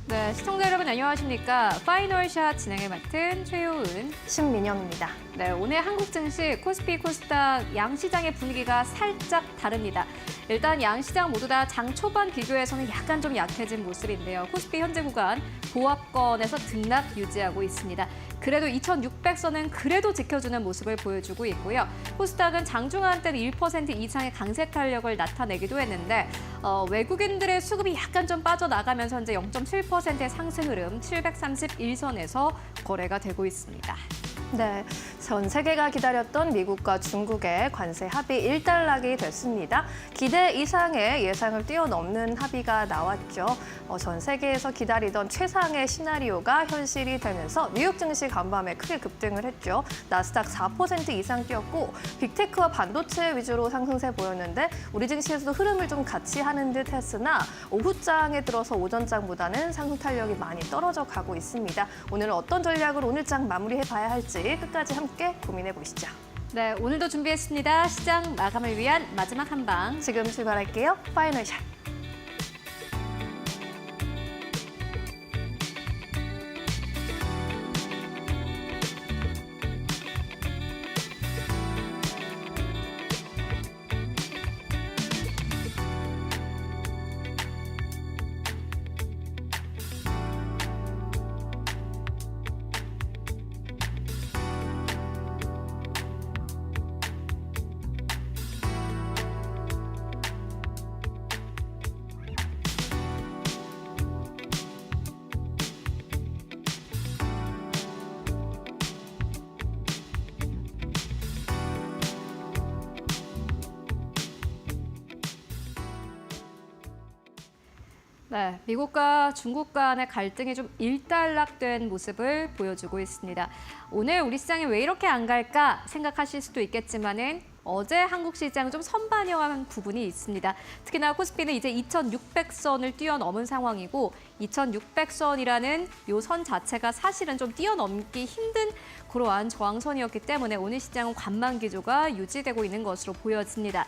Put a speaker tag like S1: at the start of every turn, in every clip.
S1: 네, 시청자 여러분 안녕하십니까? 파이널샷 진행을 맡은 최효은,
S2: 신민영입니다.
S1: 네, 오늘 한국 증시 코스피, 코스닥 양 시장의 분위기가 살짝 다릅니다. 일단 양 시장 모두 다 장 초반 비교에서는 약간 좀 약해진 모습인데요. 코스피 현재 구간 보합권에서 등락 유지하고 있습니다. 그래도 2600선은 그래도 지켜주는 모습을 보여주고 있고요. 코스닥은 장중한 때는 1% 이상의 강세 탄력을 나타내기도 했는데 외국인들의 수급이 약간 좀 빠져나가면서 현재 0.7%의 상승 흐름 731선에서 거래가 되고 있습니다.
S2: 네, 전 세계가 기다렸던 미국과 중국의 관세 합의 일단락이 됐습니다. 기대 이상의 예상을 뛰어넘는 합의가 나왔죠. 전 세계에서 기다리던 최상의 시나리오가 현실이 되면서 뉴욕 증시 간밤에 크게 급등을 했죠. 나스닥 4% 이상 뛰었고 빅테크와 반도체 위주로 상승세 보였는데 우리 증시에서도 흐름을 좀 같이 하는 듯 했으나 오후장에 들어서 오전장보다는 상승 탄력이 많이 떨어져 가고 있습니다. 오늘은 어떤 전략으로 오늘 장 마무리해 봐야 할지 끝까지 함께 고민해 보시죠.
S1: 네, 오늘도 준비했습니다. 시장 마감을 위한 마지막 한 방.
S2: 지금 출발할게요. 파이널샷.
S1: 네, 미국과 중국 간의 갈등이 좀 일단락된 모습을 보여주고 있습니다. 오늘 우리 시장이 왜 이렇게 안 갈까 생각하실 수도 있겠지만은 어제 한국 시장 좀 선반영한 부분이 있습니다. 특히나 코스피는 이제 2,600선을 뛰어넘은 상황이고 2,600선이라는 요 선 자체가 사실은 좀 뛰어넘기 힘든 그러한 저항선이었기 때문에 오늘 시장은 관망 기조가 유지되고 있는 것으로 보여집니다.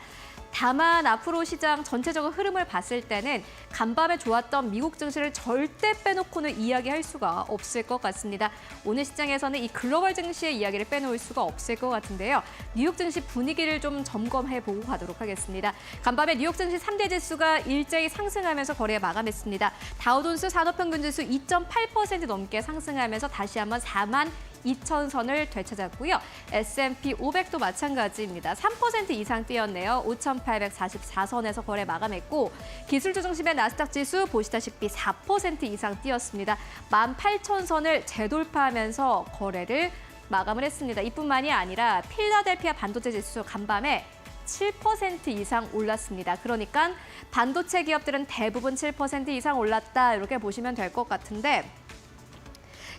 S1: 다만 앞으로 시장 전체적인 흐름을 봤을 때는 간밤에 좋았던 미국 증시를 절대 빼놓고는 이야기할 수가 없을 것 같습니다. 오늘 시장에서는 이 글로벌 증시의 이야기를 빼놓을 수가 없을 것 같은데요. 뉴욕 증시 분위기를 좀 점검해보고 가도록 하겠습니다. 간밤에 뉴욕 증시 3대 지수가 일제히 상승하면서 거래에 마감했습니다. 다우존스 산업평균지수 2.8% 넘게 상승하면서 다시 한번 42,000선을 되찾았고요. S&P 500도 마찬가지입니다. 3% 이상 뛰었네요. 5,844선에서 거래 마감했고 기술주 중심의 나스닥 지수 보시다시피 4% 이상 뛰었습니다. 18,000선을 재돌파하면서 거래를 마감을 했습니다. 이뿐만이 아니라 필라델피아 반도체 지수 간밤에 7% 이상 올랐습니다. 그러니까 반도체 기업들은 대부분 7% 이상 올랐다 이렇게 보시면 될 것 같은데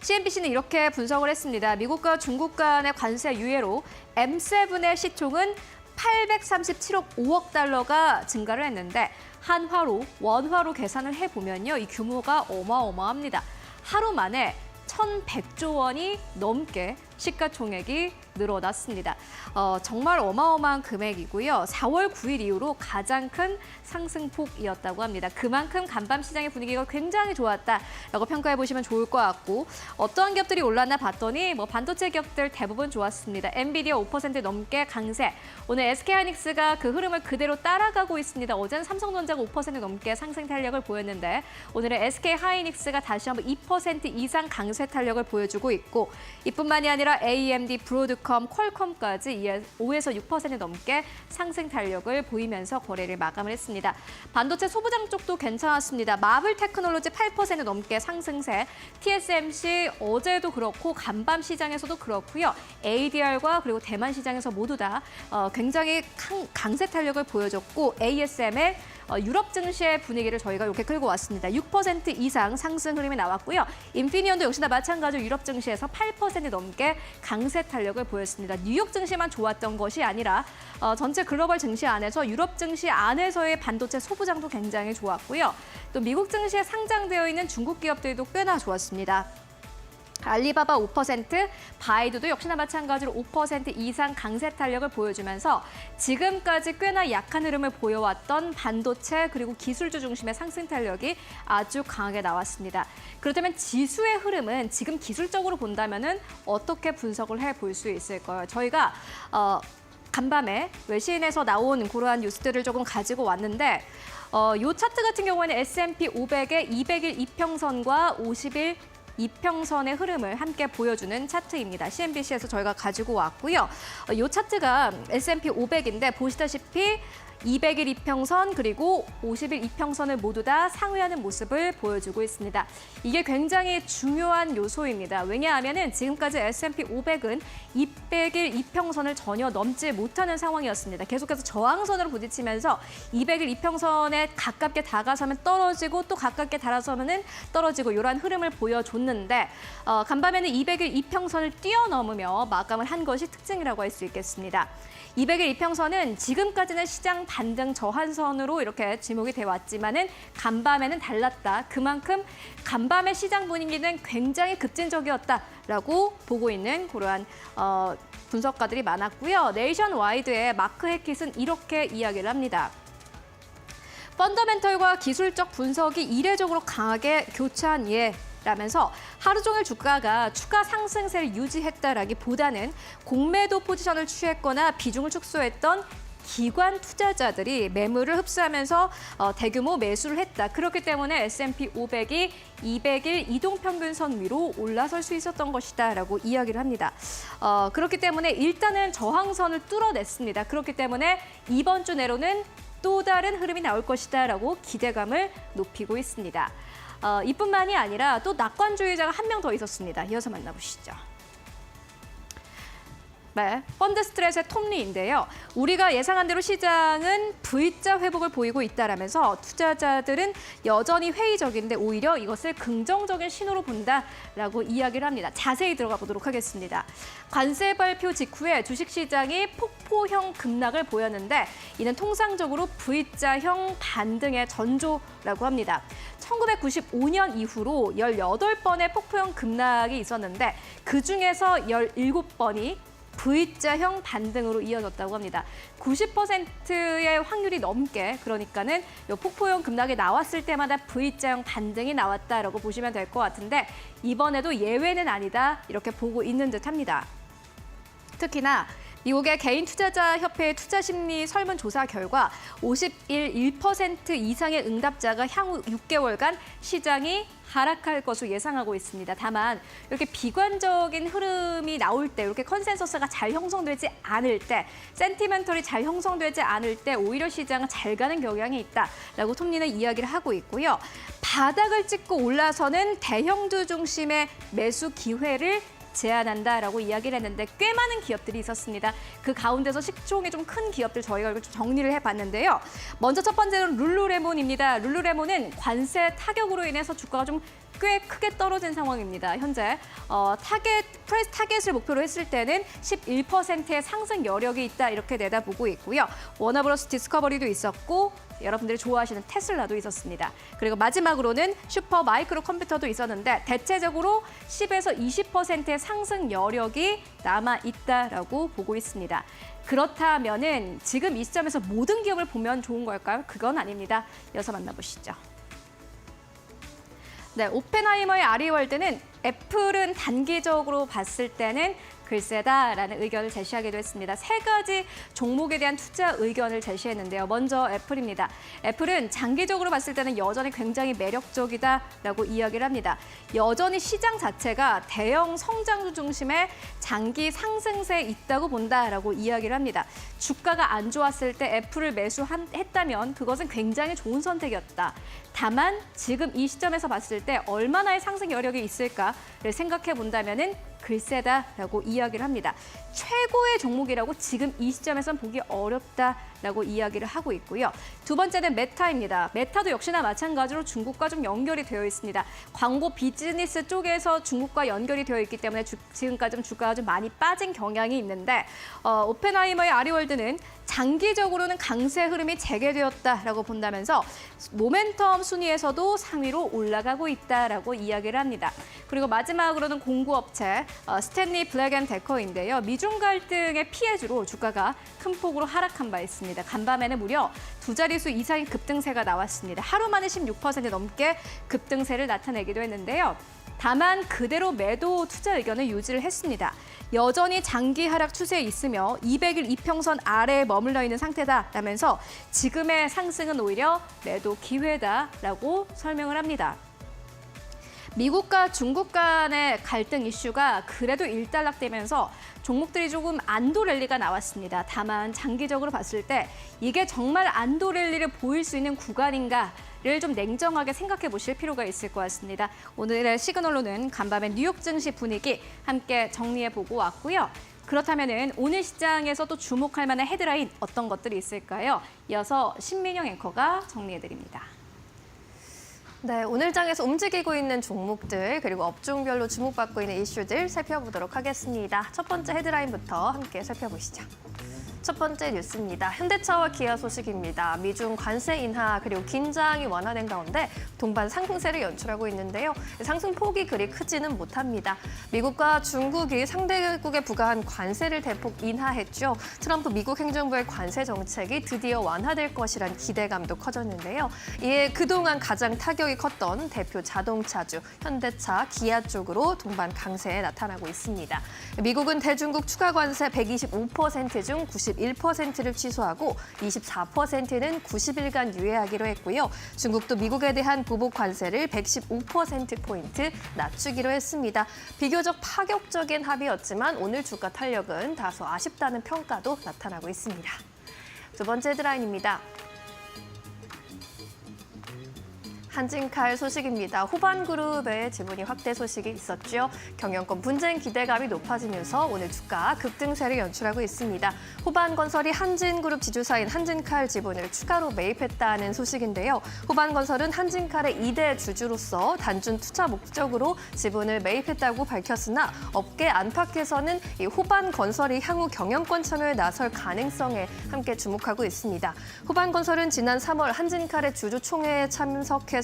S1: CNBC는 이렇게 분석을 했습니다. 미국과 중국 간의 관세 유예로 M7의 시총은 837억 5억 달러가 증가를 했는데 한화로, 원화로 계산을 해보면요. 이 규모가 어마어마합니다. 하루 만에 1,100조 원이 넘게 시가총액이 늘어났습니다. 정말 어마어마한 금액이고요. 4월 9일 이후로 가장 큰 상승폭이었다고 합니다. 그만큼 간밤 시장의 분위기가 굉장히 좋았다라고 평가해 보시면 좋을 것 같고 어떠한 기업들이 올랐나 봤더니 반도체 기업들 대부분 좋았습니다. 엔비디아 5% 넘게 강세. 오늘 SK하이닉스가 그 흐름을 그대로 따라가고 있습니다. 어제는 삼성전자가 5% 넘게 상승 탄력을 보였는데 오늘은 SK하이닉스가 다시 한번 2% 이상 강세 탄력을 보여주고 있고 이뿐만이 아니라 AMD, 브로드컴, 퀄컴까지 5에서 6% 넘게 상승 탄력을 보이면서 거래를 마감을 했습니다. 반도체 소부장 쪽도 괜찮았습니다. 마블 테크놀로지 8% 넘게 상승세, TSMC 어제도 그렇고 간밤 시장에서도 그렇고요. ADR과 그리고 대만 시장에서 모두 다 굉장히 강세 탄력을 보여줬고 ASML 유럽 증시의 분위기를 저희가 이렇게 끌고 왔습니다. 6% 이상 상승 흐름이 나왔고요. 인피니온도 역시나 마찬가지로 유럽 증시에서 8% 넘게 강세 탄력을 보였습니다. 뉴욕 증시만 좋았던 것이 아니라 전체 글로벌 증시 안에서 유럽 증시 안에서의 반도체 소부장도 굉장히 좋았고요. 또 미국 증시에 상장되어 있는 중국 기업들도 꽤나 좋았습니다. 알리바바 5%, 바이두도 역시나 마찬가지로 5% 이상 강세 탄력을 보여주면서 지금까지 꽤나 약한 흐름을 보여왔던 반도체 그리고 기술주 중심의 상승 탄력이 아주 강하게 나왔습니다. 그렇다면 지수의 흐름은 지금 기술적으로 본다면은 어떻게 분석을 해볼 수 있을까요? 저희가 간밤에 외신에서 나온 그러한 뉴스들을 조금 가지고 왔는데 이 차트 같은 경우에는 S&P 500의 200일 이평선과 50일 이평선의 흐름을 함께 보여주는 차트입니다. CNBC에서 저희가 가지고 왔고요. 이 차트가 S&P 500인데 보시다시피 200일 이평선 그리고 50일 이평선을 모두 다 상회하는 모습을 보여주고 있습니다. 이게 굉장히 중요한 요소입니다. 왜냐하면 지금까지 S&P 500은 200일 이평선을 전혀 넘지 못하는 상황이었습니다. 계속해서 저항선으로 부딪히면서 200일 이평선에 가깝게 다가서면 떨어지고 또 가깝게 달아서면 떨어지고 이러한 흐름을 보여줬는데 간밤에는 200일 이평선을 뛰어넘으며 마감을 한 것이 특징이라고 할 수 있겠습니다. 200일 이평선은 지금까지는 시장 반등 저한선으로 이렇게 지목이 돼 왔지만은 간밤에는 달랐다. 그만큼 간밤의 시장 분위기는 굉장히 급진적이었다라고 보고 있는 그러한 분석가들이 많았고요. 네이션와이드의 마크 해킷은 이렇게 이야기를 합니다. 펀더멘털과 기술적 분석이 이례적으로 강하게 교차한 라면서 하루 종일 주가가 추가 상승세를 유지했다라기보다는 공매도 포지션을 취했거나 비중을 축소했던 기관 투자자들이 매물을 흡수하면서 대규모 매수를 했다. 그렇기 때문에 S&P 500이 200일 이동평균선 위로 올라설 수 있었던 것이다라고 이야기를 합니다. 그렇기 때문에 일단은 저항선을 뚫어냈습니다. 그렇기 때문에 이번 주 내로는 또 다른 흐름이 나올 것이다라고 기대감을 높이고 있습니다. 이뿐만이 아니라 또 낙관주의자가 한 명 더 있었습니다. 이어서 만나보시죠. 네, 펀드 스트레스의 톱니인데요. 우리가 예상한 대로 시장은 V자 회복을 보이고 있다라면서 투자자들은 여전히 회의적인데 오히려 이것을 긍정적인 신호로 본다라고 이야기를 합니다. 자세히 들어가 보도록 하겠습니다. 관세 발표 직후에 주식시장이 폭포형 급락을 보였는데 이는 통상적으로 V자형 반등의 전조라고 합니다. 1995년 이후로 18번의 폭포형 급락이 있었는데 그중에서 17번이 V자형 반등으로 이어졌다고 합니다. 90%의 확률이 넘게 그러니까는 이 폭포형 급락이 나왔을 때마다 V자형 반등이 나왔다라고 보시면 될 것 같은데 이번에도 예외는 아니다 이렇게 보고 있는 듯합니다. 특히나 미국의 개인 투자자 협회의 투자심리 설문조사 결과 1% 이상의 응답자가 향후 6개월간 시장이 하락할 것으로 예상하고 있습니다. 다만 이렇게 비관적인 흐름이 나올 때, 이렇게 컨센서스가 잘 형성되지 않을 때, 센티멘털이 잘 형성되지 않을 때 오히려 시장은 잘 가는 경향이 있다라고 톱니는 이야기를 하고 있고요. 바닥을 찍고 올라서는 대형주 중심의 매수 기회를 제한한다라고 이야기를 했는데 꽤 많은 기업들이 있었습니다. 그 가운데서 식총이 좀 큰 기업들 저희가 좀 정리를 해봤는데요. 먼저 첫 번째는 룰루레몬입니다. 룰루레몬은 관세 타격으로 인해서 주가가 좀 꽤 크게 떨어진 상황입니다. 현재 프라이스 타겟을 목표로 했을 때는 11%의 상승 여력이 있다 이렇게 내다보고 있고요. 워너브러스 디스커버리도 있었고 여러분들이 좋아하시는 테슬라도 있었습니다. 그리고 마지막으로는 슈퍼 마이크로 컴퓨터도 있었는데 대체적으로 10에서 20%의 상승 여력이 남아 있다라고 보고 있습니다. 그렇다면은 지금 이 시점에서 모든 기업을 보면 좋은 걸까요? 그건 아닙니다. 이어서 만나보시죠. 네, 오펜하이머의 아리월드는 애플은 단기적으로 봤을 때는 글쎄다라는 의견을 제시하기도 했습니다. 세 가지 종목에 대한 투자 의견을 제시했는데요. 먼저 애플입니다. 애플은 장기적으로 봤을 때는 여전히 굉장히 매력적이다라고 이야기를 합니다. 여전히 시장 자체가 대형 성장주 중심의 장기 상승세에 있다고 본다라고 이야기를 합니다. 주가가 안 좋았을 때 애플을 매수했다면 그것은 굉장히 좋은 선택이었다. 다만 지금 이 시점에서 봤을 때 얼마나의 상승 여력이 있을까를 생각해 본다면은 글쎄다라고 이야기를 합니다. 최고의 종목이라고 지금 이 시점에선 보기 어렵다라고 이야기를 하고 있고요. 두 번째는 메타입니다. 메타도 역시나 마찬가지로 중국과 좀 연결이 되어 있습니다. 광고 비즈니스 쪽에서 중국과 연결이 되어 있기 때문에 지금까지 좀 주가가 좀 많이 빠진 경향이 있는데 오펜하이머의 아리월드는 장기적으로는 강세 흐름이 재개되었다라고 본다면서 모멘텀 순위에서도 상위로 올라가고 있다라고 이야기를 합니다. 그리고 마지막으로는 공구업체 스탠리 블랙앤데커인데요. 미중 갈등의 피해주로 주가가 큰 폭으로 하락한 바 있습니다. 간밤에는 무려 두 자릿수 이상의 급등세가 나왔습니다. 하루 만에 16% 넘게 급등세를 나타내기도 했는데요. 다만 그대로 매도 투자 의견을 유지를 했습니다. 여전히 장기 하락 추세에 있으며 200일 이평선 아래에 머물러 있는 상태다라면서 지금의 상승은 오히려 매도 기회다라고 설명을 합니다. 미국과 중국 간의 갈등 이슈가 그래도 일단락되면서 종목들이 조금 안도 랠리가 나왔습니다. 다만 장기적으로 봤을 때 이게 정말 안도 랠리를 보일 수 있는 구간인가를 좀 냉정하게 생각해 보실 필요가 있을 것 같습니다. 오늘의 시그널로는 간밤의 뉴욕 증시 분위기 함께 정리해 보고 왔고요. 그렇다면 오늘 시장에서 또 주목할 만한 헤드라인 어떤 것들이 있을까요? 이어서 신민영 앵커가 정리해 드립니다.
S2: 네, 오늘 장에서 움직이고 있는 종목들 그리고 업종별로 주목받고 있는 이슈들 살펴보도록 하겠습니다. 첫 번째 헤드라인부터 함께 살펴보시죠. 첫 번째 뉴스입니다. 현대차와 기아 소식입니다. 미중 관세 인하 그리고 긴장이 완화된 가운데 동반 상승세를 연출하고 있는데요. 상승폭이 그리 크지는 못합니다. 미국과 중국이 상대국에 부과한 관세를 대폭 인하했죠. 트럼프 미국 행정부의 관세 정책이 드디어 완화될 것이란 기대감도 커졌는데요. 이에 그동안 가장 타격이 컸던 대표 자동차주 현대차, 기아 쪽으로 동반 강세에 나타나고 있습니다. 미국은 대중국 추가 관세 125% 중 91%를 취소하고 24%는 90일간 유예하기로 했고요. 중국도 미국에 대한 보복 관세를 115%포인트 낮추기로 했습니다. 비교적 파격적인 합의였지만 오늘 주가 탄력은 다소 아쉽다는 평가도 나타나고 있습니다. 두 번째 헤드라인입니다. 한진칼 소식입니다. 호반그룹의 지분이 확대 소식이 있었죠. 경영권 분쟁 기대감이 높아지면서 오늘 주가 급등세를 연출하고 있습니다. 호반건설이 한진그룹 지주사인 한진칼 지분을 추가로 매입했다는 소식인데요. 호반건설은 한진칼의 2대 주주로서 단순 투자 목적으로 지분을 매입했다고 밝혔으나 업계 안팎에서는 이 호반건설이 향후 경영권 참여에 나설 가능성에 함께 주목하고 있습니다. 호반건설은 지난 3월 한진칼의 주주총회에 참석해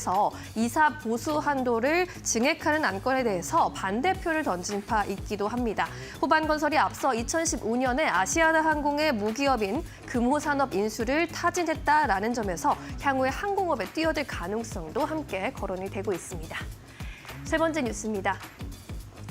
S2: 이사 보수 한도를 증액하는 안건에 대해서 반대표를 던진 바 있기도 합니다. 호반건설이 앞서 2015년에 아시아나항공의 무기업인 금호산업 인수를 타진했다라는 점에서 향후에 항공업에 뛰어들 가능성도 함께 거론이 되고 있습니다. 세 번째 뉴스입니다.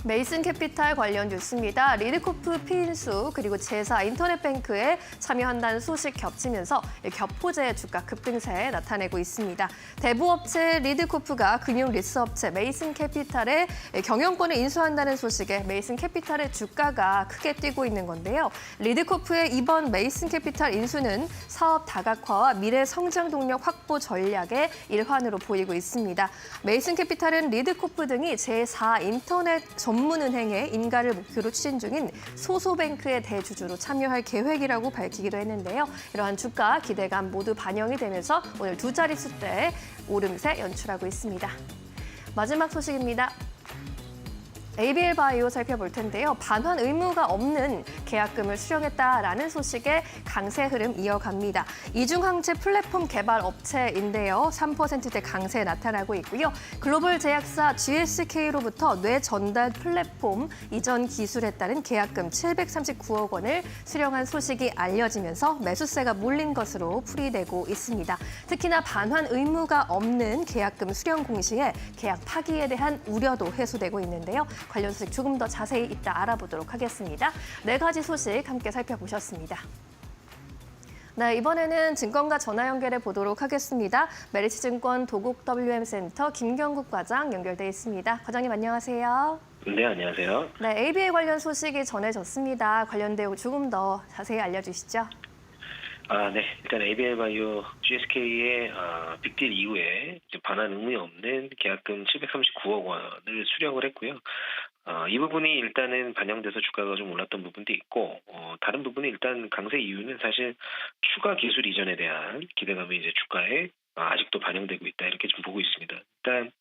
S2: 메이슨 캐피탈 관련 뉴스입니다. 리드코프 피인수 그리고 제사 인터넷뱅크에 참여한다는 소식 겹치면서 겹포제의 주가 급등세에 나타내고 있습니다. 대부업체 리드코프가 금융 리스업체 메이슨 캐피탈에 경영권을 인수한다는 소식에 메이슨 캐피탈의 주가가 크게 뛰고 있는 건데요. 리드코프의 이번 메이슨 캐피탈 인수는 사업 다각화와 미래 성장 동력 확보 전략의 일환으로 보이고 있습니다. 메이슨 캐피탈은 리드코프 등이 제4 인터넷 전문은행의 인가를 목표로 추진 중인 소소뱅크의 대주주로 참여할 계획이라고 밝히기도 했는데요. 이러한 주가 기대감 모두 반영이 되면서 오늘 두 자릿수대 오름세 연출하고 있습니다. 마지막 소식입니다. ABL 바이오 살펴볼 텐데요. 반환 의무가 없는 계약금을 수령했다라는 소식에 강세 흐름 이어갑니다. 이중항체 플랫폼 개발 업체인데요. 3%대 강세 나타나고 있고요. 글로벌 제약사 GSK로부터 뇌 전달 플랫폼 이전 기술에 따른 계약금 739억 원을 수령한 소식이 알려지면서 매수세가 몰린 것으로 풀이되고 있습니다. 특히나 반환 의무가 없는 계약금 수령 공시에 계약 파기에 대한 우려도 해소되고 있는데요. 관련 소식 조금 더 자세히 이따 알아보도록 하겠습니다. 네 가지 소식 함께 살펴보셨습니다. 네, 이번에는 증권가 전화 연결해 보도록 하겠습니다. 메리츠증권 도곡 WM센터 김경국 과장 연결돼 있습니다. 과장님 안녕하세요.
S3: 네, 안녕하세요.
S2: 네, ABA 관련 소식이 전해졌습니다. 관련 내용 조금 더 자세히 알려주시죠.
S3: 네. 일단 ABL 바이오 GSK의 빅딜 이후에 이제 반환 의무이 없는 계약금 739억 원을 수령을 했고요. 이 부분이 일단은 반영돼서 주가가 좀 올랐던 부분도 있고, 다른 부분이 일단 강세 이유는 사실 추가 기술 이전에 대한 기대감이 이제 주가에 아직도 반영되고 있다 이렇게 좀 보고 있습니다. 일단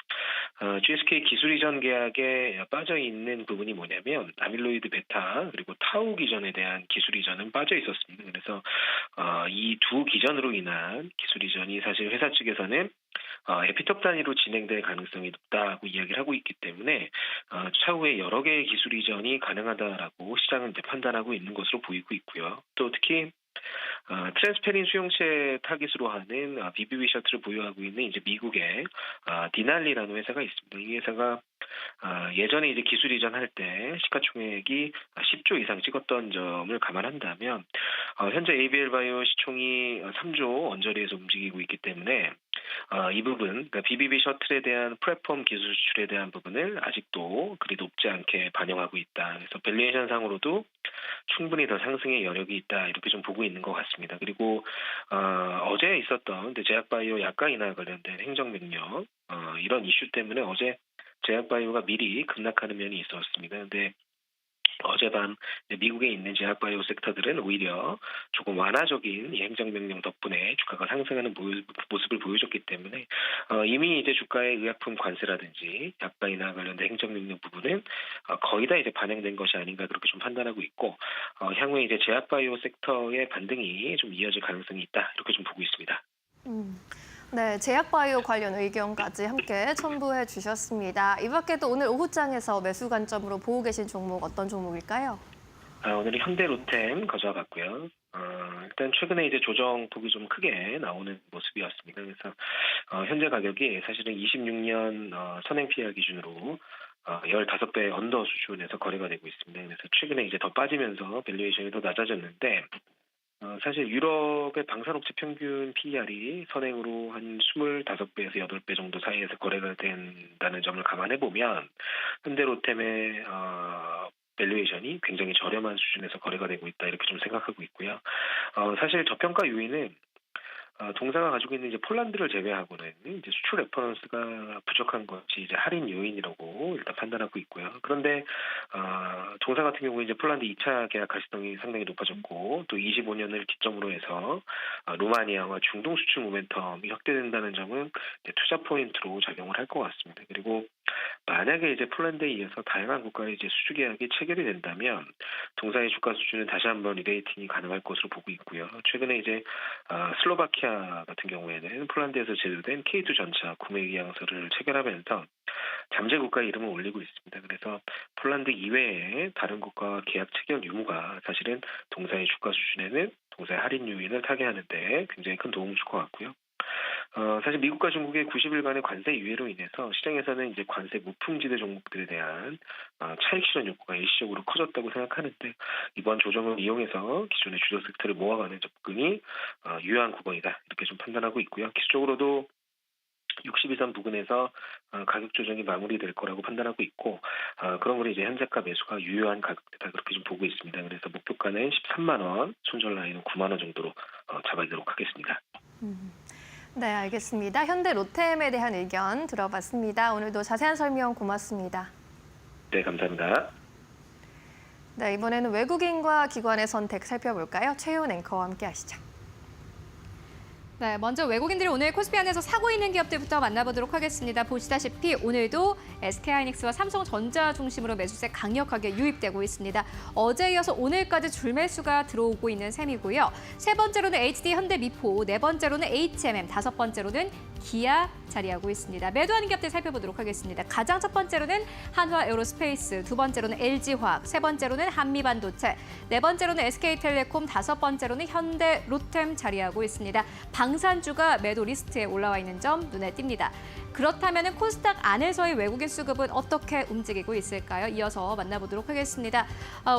S3: GSK 기술 이전 계약에 빠져 있는 부분이 뭐냐면 아밀로이드 베타 그리고 타우 기전에 대한 기술 이전은 빠져 있었습니다. 그래서 이 두 기전으로 인한 기술 이전이 사실 회사 측에서는 에피톱 단위로 진행될 가능성이 높다고 이야기를 하고 있기 때문에 차후에 여러 개의 기술 이전이 가능하다라고 시장은 이제 판단하고 있는 것으로 보이고 있고요. 또 특히 트랜스페린 수용체 타깃으로 하는 BBB 셔틀을 보유하고 있는 이제 미국의 디날리라는 회사가 있습니다. 이 회사가 예전에 이제 기술 이전할 때 시가총액이 10조 이상 찍었던 점을 감안한다면 현재 ABL 바이오 시총이 3조 언저리에서 움직이고 있기 때문에 이 부분, 그러니까 BBB 셔틀에 대한 플랫폼 기술 수출에 대한 부분을 아직도 그리 높지 않게 반영하고 있다. 그래서 밸류에이션 상으로도 충분히 더 상승의 여력이 있다. 이렇게 좀 보고 있는 것 같습니다. 그리고 어제 있었던 제약바이오 약가 인하 관련된 행정명령 이런 이슈 때문에 어제 제약바이오가 미리 급락하는 면이 있었습니다. 근데 어젯밤 미국에 있는 제약바이오 섹터들은 오히려 조금 완화적인 이 행정명령 덕분에 주가가 상승하는 모습을 보여줬기 때문에 이미 이제 주가의 의약품 관세라든지 약가 인하 관련된 행정명령 부분은 거의 다 이제 반영된 것이 아닌가 그렇게 좀 판단하고 있고 향후에 이제 제약바이오 섹터의 반등이 좀 이어질 가능성이 있다 이렇게 좀 보고 있습니다.
S2: 네, 제약바이오 관련 의견까지 함께 첨부해 주셨습니다. 이 밖에도 오늘 오후장에서 매수 관점으로 보고 계신 종목 어떤 종목일까요?
S3: 오늘은 현대로템 가져와 봤고요. 일단 최근에 이제 조정폭이 좀 크게 나오는 모습이었습니다. 그래서 현재 가격이 사실은 26년 선행 PR 기준으로 15배 언더 수준에서 거래가 되고 있습니다. 그래서 최근에 이제 더 빠지면서 밸류에이션이 더 낮아졌는데 사실 유럽의 방산업체 평균 PER이 선행으로 한 25배에서 8배 정도 사이에서 거래가 된다는 점을 감안해 보면 현대로템의 밸류에이션이 굉장히 저렴한 수준에서 거래가 되고 있다 이렇게 좀 생각하고 있고요. 사실 저평가 요인은 동사가 가지고 있는 이제 폴란드를 제외하고는 이제 수출 레퍼런스가 부족한 것이 이제 할인 요인이라고 일단 판단하고 있고요. 그런데 동사 같은 경우에 이제 폴란드 2차 계약 가시성이 상당히 높아졌고 또 25년을 기점으로 해서 루마니아와 중동 수출 모멘텀이 확대된다는 점은 이제 투자 포인트로 작용을 할 것 같습니다. 그리고 만약에 이제 폴란드에 이어서 다양한 국가의 이제 수주 계약이 체결이 된다면 동사의 주가 수준은 다시 한번 리레이팅이 가능할 것으로 보고 있고요. 최근에 이제 슬로바키아 같은 경우에는 폴란드에서 제조된 K2 전차 구매 계약서를 체결하면서 잠재 국가의 이름을 올리고 있습니다. 그래서 폴란드 이외에 다른 국가와 계약 체결 유무가 사실은 동사의 주가 수준에는 동사의 할인 요인을 타개하는데 굉장히 큰 도움을 줄 것 같고요. 사실 미국과 중국의 90일간의 관세 유예로 인해서 시장에서는 이제 관세 무풍지대 종목들에 대한 차익 실현 욕구가 일시적으로 커졌다고 생각하는데 이번 조정을 이용해서 기존의 주력 섹터를 모아가는 접근이 유효한 구간이다 이렇게 좀 판단하고 있고요. 기술적으로도 60이선 부근에서 가격 조정이 마무리될 거라고 판단하고 있고 그런 거를 이제 현재가 매수가 유효한 가격대다 그렇게 좀 보고 있습니다. 그래서 목표가는 13만 원, 손절 라인은 9만 원 정도로 잡아보도록 하겠습니다.
S2: 네, 알겠습니다. 현대로템에 대한 의견 들어봤습니다. 오늘도 자세한 설명 고맙습니다.
S3: 네, 감사합니다.
S2: 네, 이번에는 외국인과 기관의 선택 살펴볼까요? 최윤 앵커와 함께 하시죠.
S1: 네, 먼저 외국인들이 오늘 코스피 안에서 사고 있는 기업들부터 만나보도록 하겠습니다. 보시다시피 오늘도 SK하이닉스와 삼성전자 중심으로 매수세 강력하게 유입되고 있습니다. 어제에 이어서 오늘까지 줄매수가 들어오고 있는 셈이고요. 세 번째로는 HD 현대미포, 네 번째로는 HMM, 다섯 번째로는 기아 자리하고 있습니다. 매도하는 기업들 살펴보도록 하겠습니다. 가장 첫 번째로는 한화에어로스페이스, 두 번째로는 LG화학, 세 번째로는 한미반도체, 네 번째로는 SK텔레콤, 다섯 번째로는 현대로템 자리하고 있습니다. 방산주가 매도 리스트에 올라와 있는 점 눈에 띕니다. 그렇다면 코스닥 안에서의 외국인 수급은 어떻게 움직이고 있을까요? 이어서 만나보도록 하겠습니다.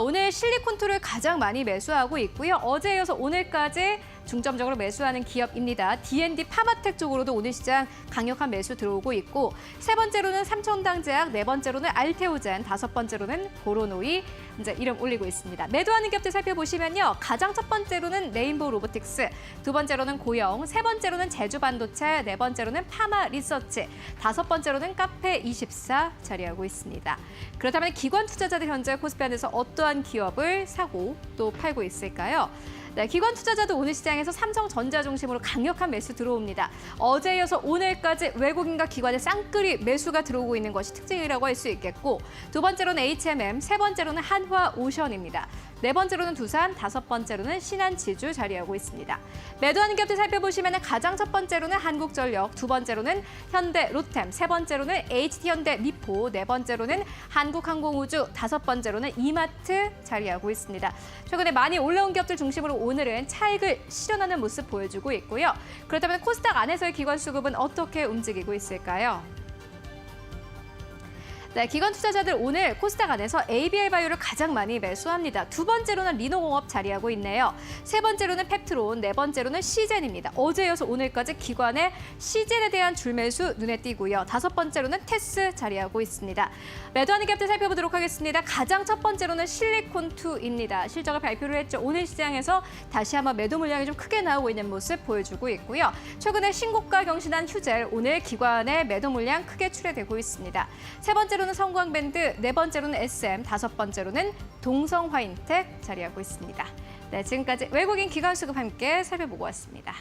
S1: 오늘 실리콘투를 가장 많이 매수하고 있고요. 어제에 이어서 오늘까지 중점적으로 매수하는 기업입니다. D&D 파마텍 쪽으로도 오늘 시장 강력한 매수 들어오고 있고 세 번째로는 삼천당제약, 네 번째로는 알테오젠, 다섯 번째로는 보로노이 이제 이름 올리고 있습니다. 매도하는 기업들 살펴보시면요. 가장 첫 번째로는 레인보우 로보틱스, 두 번째로는 고영, 세 번째로는 제주반도체, 네 번째로는 파마 리서치, 다섯 번째로는 카페24 자리하고 있습니다. 그렇다면 기관 투자자들 현재 코스피 안에서 어떠한 기업을 사고 또 팔고 있을까요? 네, 기관 투자자도 오늘 시장에서 삼성전자 중심으로 강력한 매수 들어옵니다. 어제 이어서 오늘까지 외국인과 기관의 쌍끌이 매수가 들어오고 있는 것이 특징이라고 할 수 있겠고, 두 번째로는 HMM, 세 번째로는 한화오션입니다. 네 번째로는 두산, 다섯 번째로는 신한지주 자리하고 있습니다. 매도하는 기업들 살펴보시면 가장 첫 번째로는 한국전력, 두 번째로는 현대 로템, 세 번째로는 HT현대 미포, 네 번째로는 한국항공우주, 다섯 번째로는 이마트 자리하고 있습니다. 최근에 많이 올라온 기업들 중심으로 오늘은 차익을 실현하는 모습 보여주고 있고요. 그렇다면 코스닥 안에서의 기관 수급은 어떻게 움직이고 있을까요? 네, 기관 투자자들 오늘 코스닥 안에서 ABL바이오를 가장 많이 매수합니다. 두 번째로는 리노공업 자리하고 있네요. 세 번째로는 펩트론, 네 번째로는 시젠입니다. 어제 이어서 오늘까지 기관의 시젠에 대한 줄매수 눈에 띄고요. 다섯 번째로는 테스 자리하고 있습니다. 매도하는 기업들 살펴보도록 하겠습니다. 가장 첫 번째로는 실리콘2입니다. 실적을 발표를 했죠. 오늘 시장에서 다시 한번 매도 물량이 좀 크게 나오고 있는 모습 보여주고 있고요. 최근에 신고가 경신한 휴젤, 오늘 기관의 매도 물량 크게 출회되고 있습니다. 세 번째로는 성광밴드, 네 번째로는 SM, 다섯 번째로는 동성화인텍 자리하고 있습니다. 네, 지금까지 외국인 기관 수급 함께 살펴보고 왔습니다.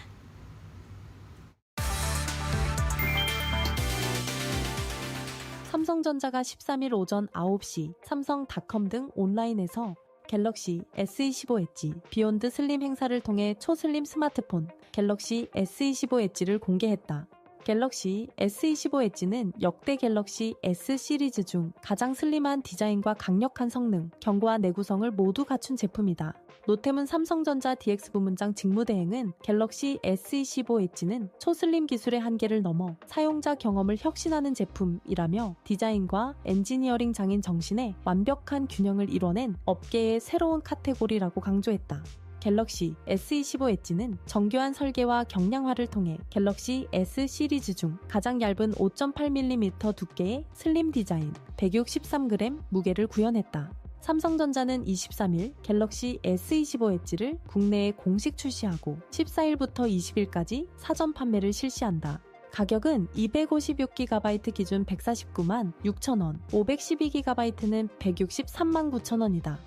S4: 삼성전자가 13일 오전 9시 삼성닷컴 등 온라인에서 갤럭시 S25 엣지 비욘드 슬림 행사를 통해 초슬림 스마트폰 갤럭시 S25 엣지를 공개했다. 갤럭시 S25 엣지는 역대 갤럭시 S 시리즈 중 가장 슬림한 디자인과 강력한 성능, 견고한 내구성을 모두 갖춘 제품이다. 노태문 삼성전자 DX 부문장 직무대행은 갤럭시 S25 엣지는 초슬림 기술의 한계를 넘어 사용자 경험을 혁신하는 제품이라며 디자인과 엔지니어링 장인 정신의 완벽한 균형을 이뤄낸 업계의 새로운 카테고리라고 강조했다. 갤럭시 S25 엣지는 정교한 설계와 경량화를 통해 갤럭시 S 시리즈 중 가장 얇은 5.8mm 두께의 슬림 디자인, 163g 무게를 구현했다. 삼성전자는 23일 갤럭시 S25 엣지를 국내에 공식 출시하고 14일부터 20일까지 사전 판매를 실시한다. 가격은 256GB 기준 149만 6천원, 512GB는 163만 9천원이다.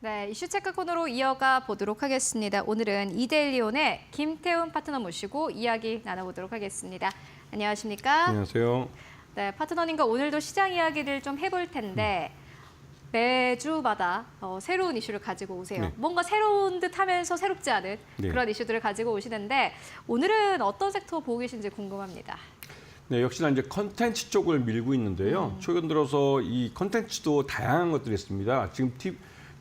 S1: 네, 이슈 체크 코너로 이어가 보도록 하겠습니다. 오늘은 이데일리온의 김태훈 파트너 모시고 이야기 나눠보도록 하겠습니다. 안녕하십니까?
S5: 안녕하세요.
S1: 네, 파트너님과 오늘도 시장 이야기를 좀 해볼 텐데 매주마다 새로운 이슈를 가지고 오세요.
S5: 네.
S1: 뭔가 새로운 듯 하면서 새롭지 않은
S5: 네.
S1: 그런 이슈들을 가지고 오시는데 오늘은 어떤 섹터 보고 계신지 궁금합니다.
S5: 네, 역시나 이제 컨텐츠 쪽을 밀고 있는데요. 최근 들어서 이 컨텐츠도 다양한 것들이 있습니다. 지금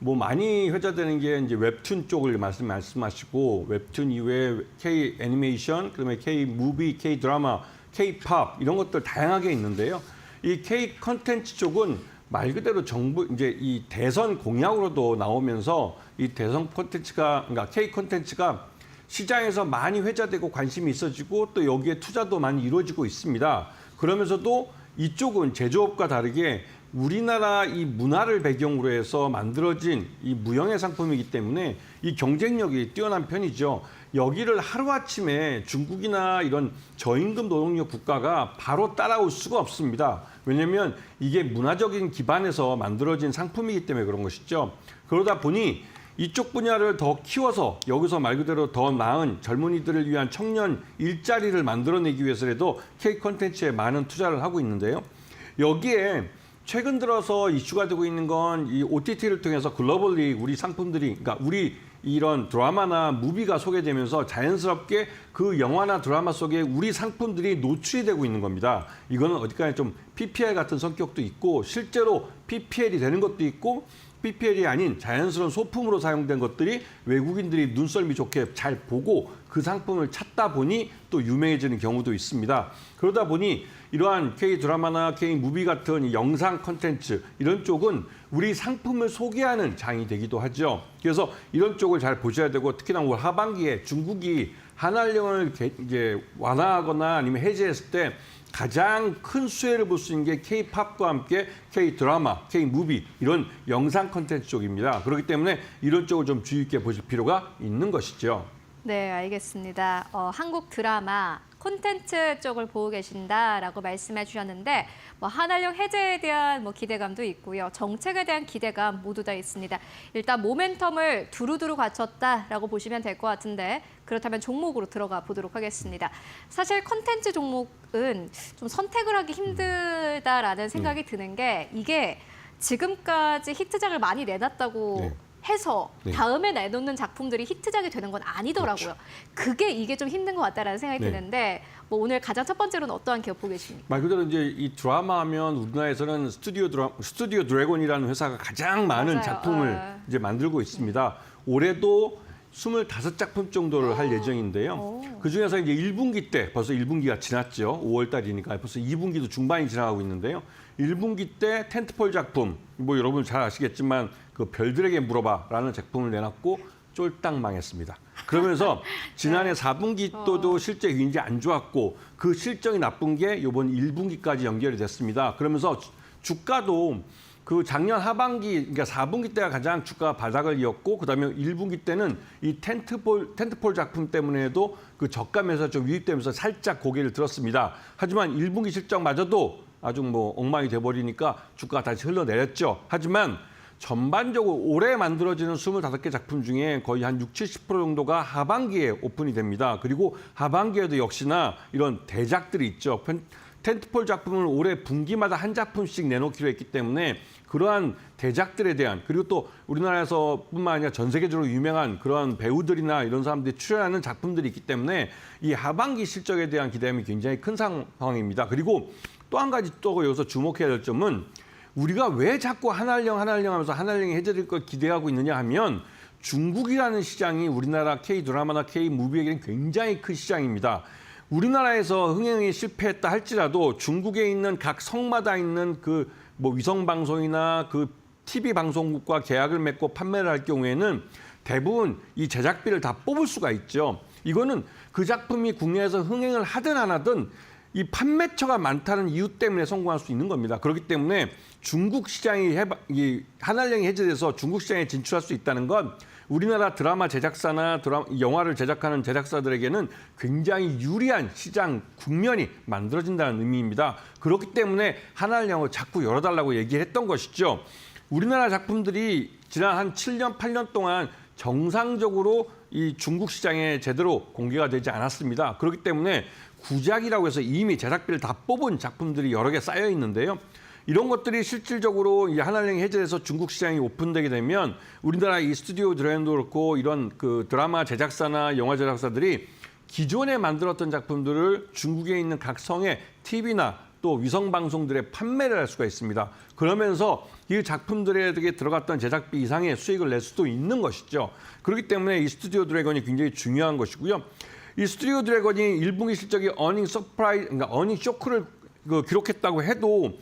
S5: 뭐 많이 회자되는 게 이제 웹툰 쪽을 말씀하시고 웹툰 이외에 K 애니메이션, 그다음에 K 무비, K 드라마, K 팝 이런 것들 다양하게 있는데요. 이 K 컨텐츠 쪽은 말 그대로 정부 이제 이 대선 공약으로도 나오면서 이 대선 콘텐츠가 그러니까 K 콘텐츠가 시장에서 많이 회자되고 관심이 있어지고 또 여기에 투자도 많이 이루어지고 있습니다. 그러면서도 이쪽은 제조업과 다르게 우리나라 이 문화를 배경으로 해서 만들어진 이 무형의 상품이기 때문에 이 경쟁력이 뛰어난 편이죠. 여기를 하루아침에 중국이나 이런 저임금 노동력 국가가 바로 따라올 수가 없습니다. 왜냐하면 이게 문화적인 기반에서 만들어진 상품이기 때문에 그런 것이죠. 그러다 보니 이쪽 분야를 더 키워서 여기서 말 그대로 더 나은 젊은이들을 위한 청년 일자리를 만들어내기 위해서라도 K 콘텐츠에 많은 투자를 하고 있는데요. 여기에 최근 들어서 이슈가 되고 있는 건 이 OTT를 통해서 글로벌리 우리 상품들이, 그러니까 우리 이런 드라마나 무비가 소개되면서 자연스럽게 그 영화나 드라마 속에 우리 상품들이 노출이 되고 있는 겁니다. 이거는 어디까지 좀 PPL 같은 성격도 있고 실제로 PPL이 되는 것도 있고 PPL이 아닌 자연스러운 소품으로 사용된 것들이 외국인들이 눈썰미 좋게 잘 보고 그 상품을 찾다 보니 또 유명해지는 경우도 있습니다. 그러다 보니 이러한 K-드라마나 K-무비 같은 영상 콘텐츠 이런 쪽은 우리 상품을 소개하는 장이 되기도 하죠. 그래서 이런 쪽을 잘 보셔야 되고 특히나 올 하반기에 중국이 한알령을 이제 완화하거나 아니면 해제했을 때 가장 큰 수혜를 볼 수 있는 게 K-팝과 함께 K-드라마, K-무비 이런 영상 콘텐츠 쪽입니다. 그렇기 때문에 이런 쪽을 좀 주의 깊게 보실 필요가 있는 것이죠.
S1: 네, 알겠습니다. 한국 드라마 콘텐츠 쪽을 보고 계신다라고 말씀해 주셨는데 한알령 해제에 대한 기대감도 있고요. 정책에 대한 기대감 모두 다 있습니다. 일단 모멘텀을 두루두루 갖췄다라고 보시면 될 것 같은데 그렇다면 종목으로 들어가 보도록 하겠습니다. 사실 콘텐츠 종목은 좀 선택을 하기 힘들다라는 생각이 드는 게 이게 지금까지 히트작을 많이 내놨다고
S5: 네.
S1: 해서
S5: 네.
S1: 다음에 내놓는 작품들이 히트작이 되는 건 아니더라고요. 그게 이게 좀 힘든 것 같다라는 생각이
S5: 네.
S1: 드는데 오늘 가장 첫 번째로는 어떠한 기업 보고 계십니까?
S5: 말 그대로 이제 이 드라마 하면 우리나라에서는 스튜디오 드래곤이라는 회사가 가장 많은
S1: 맞아요.
S5: 작품을 이제 만들고 있습니다. 올해도 25작품 정도를 할 예정인데요. 그중에서 이제 1분기 때 벌써 1분기가 지났죠. 5월 달이니까 벌써 2분기도 중반이 지나가고 있는데요. 1분기 때 텐트폴 작품, 여러분 잘 아시겠지만 그 별들에게 물어봐라는 작품을 내놨고 쫄딱 망했습니다. 그러면서 지난해 4분기 또도 실적이 굉장히 안 좋았고 그 실적이 나쁜 게 이번 1분기까지 연결이 됐습니다. 그러면서 주가도 그 작년 하반기, 그러니까 4분기 때가 가장 주가 바닥을 이었고 그다음에 1분기 때는 이 텐트폴 작품 때문에도 그 저가면서 좀 유입되면서 살짝 고개를 들었습니다. 하지만 1분기 실적마저도 아주 엉망이 돼버리니까 주가가 다시 흘러내렸죠. 하지만 전반적으로 올해 만들어지는 25개 작품 중에 거의 한 60, 70% 정도가 하반기에 오픈이 됩니다. 그리고 하반기에도 역시나 이런 대작들이 있죠. 텐트폴 작품을 올해 분기마다 한 작품씩 내놓기로 했기 때문에 그러한 대작들에 대한 그리고 또 우리나라에서뿐만 아니라 전 세계적으로 유명한 그런 배우들이나 이런 사람들이 출연하는 작품들이 있기 때문에 이 하반기 실적에 대한 기대감이 굉장히 큰 상황입니다. 그리고 또 한 가지 또 여기서 주목해야 될 점은 우리가 왜 자꾸 한알령 하면서 한알령이 해제될 걸 기대하고 있느냐 하면 중국이라는 시장이 우리나라 K-드라마나 K-무비에게는 굉장히 큰 시장입니다. 우리나라에서 흥행이 실패했다 할지라도 중국에 있는 각 성마다 있는 그 위성방송이나 그 TV 방송국과 계약을 맺고 판매를 할 경우에는 대부분 이 제작비를 다 뽑을 수가 있죠. 이거는 그 작품이 국내에서 흥행을 하든 안 하든 이 판매처가 많다는 이유 때문에 성공할 수 있는 겁니다. 그렇기 때문에 중국 시장이 한알령이 해제돼서 중국 시장에 진출할 수 있다는 건 우리나라 드라마 제작사나 영화를 제작하는 제작사들에게는 굉장히 유리한 시장 국면이 만들어진다는 의미입니다. 그렇기 때문에 한알령을 자꾸 열어달라고 얘기했던 것이죠. 우리나라 작품들이 지난 한 7년, 8년 동안 정상적으로 이 중국 시장에 제대로 공개가 되지 않았습니다. 그렇기 때문에 구작이라고 해서 이미 제작비를 다 뽑은 작품들이 여러 개 쌓여 있는데요. 이런 것들이 실질적으로 이 한알령이 해제돼서 중국 시장이 오픈되게 되면 우리나라 이 스튜디오 드래곤도 그렇고 이런 그 드라마 제작사나 영화 제작사들이 기존에 만들었던 작품들을 중국에 있는 각 성의 TV나 또 위성방송들에 판매를 할 수가 있습니다. 그러면서 이 작품들에 들어갔던 제작비 이상의 수익을 낼 수도 있는 것이죠. 그렇기 때문에 이 스튜디오 드래곤이 굉장히 중요한 것이고요. 이 스튜디오 드래곤이 1분기 실적이 그러니까 어닝 쇼크를 기록했다고 해도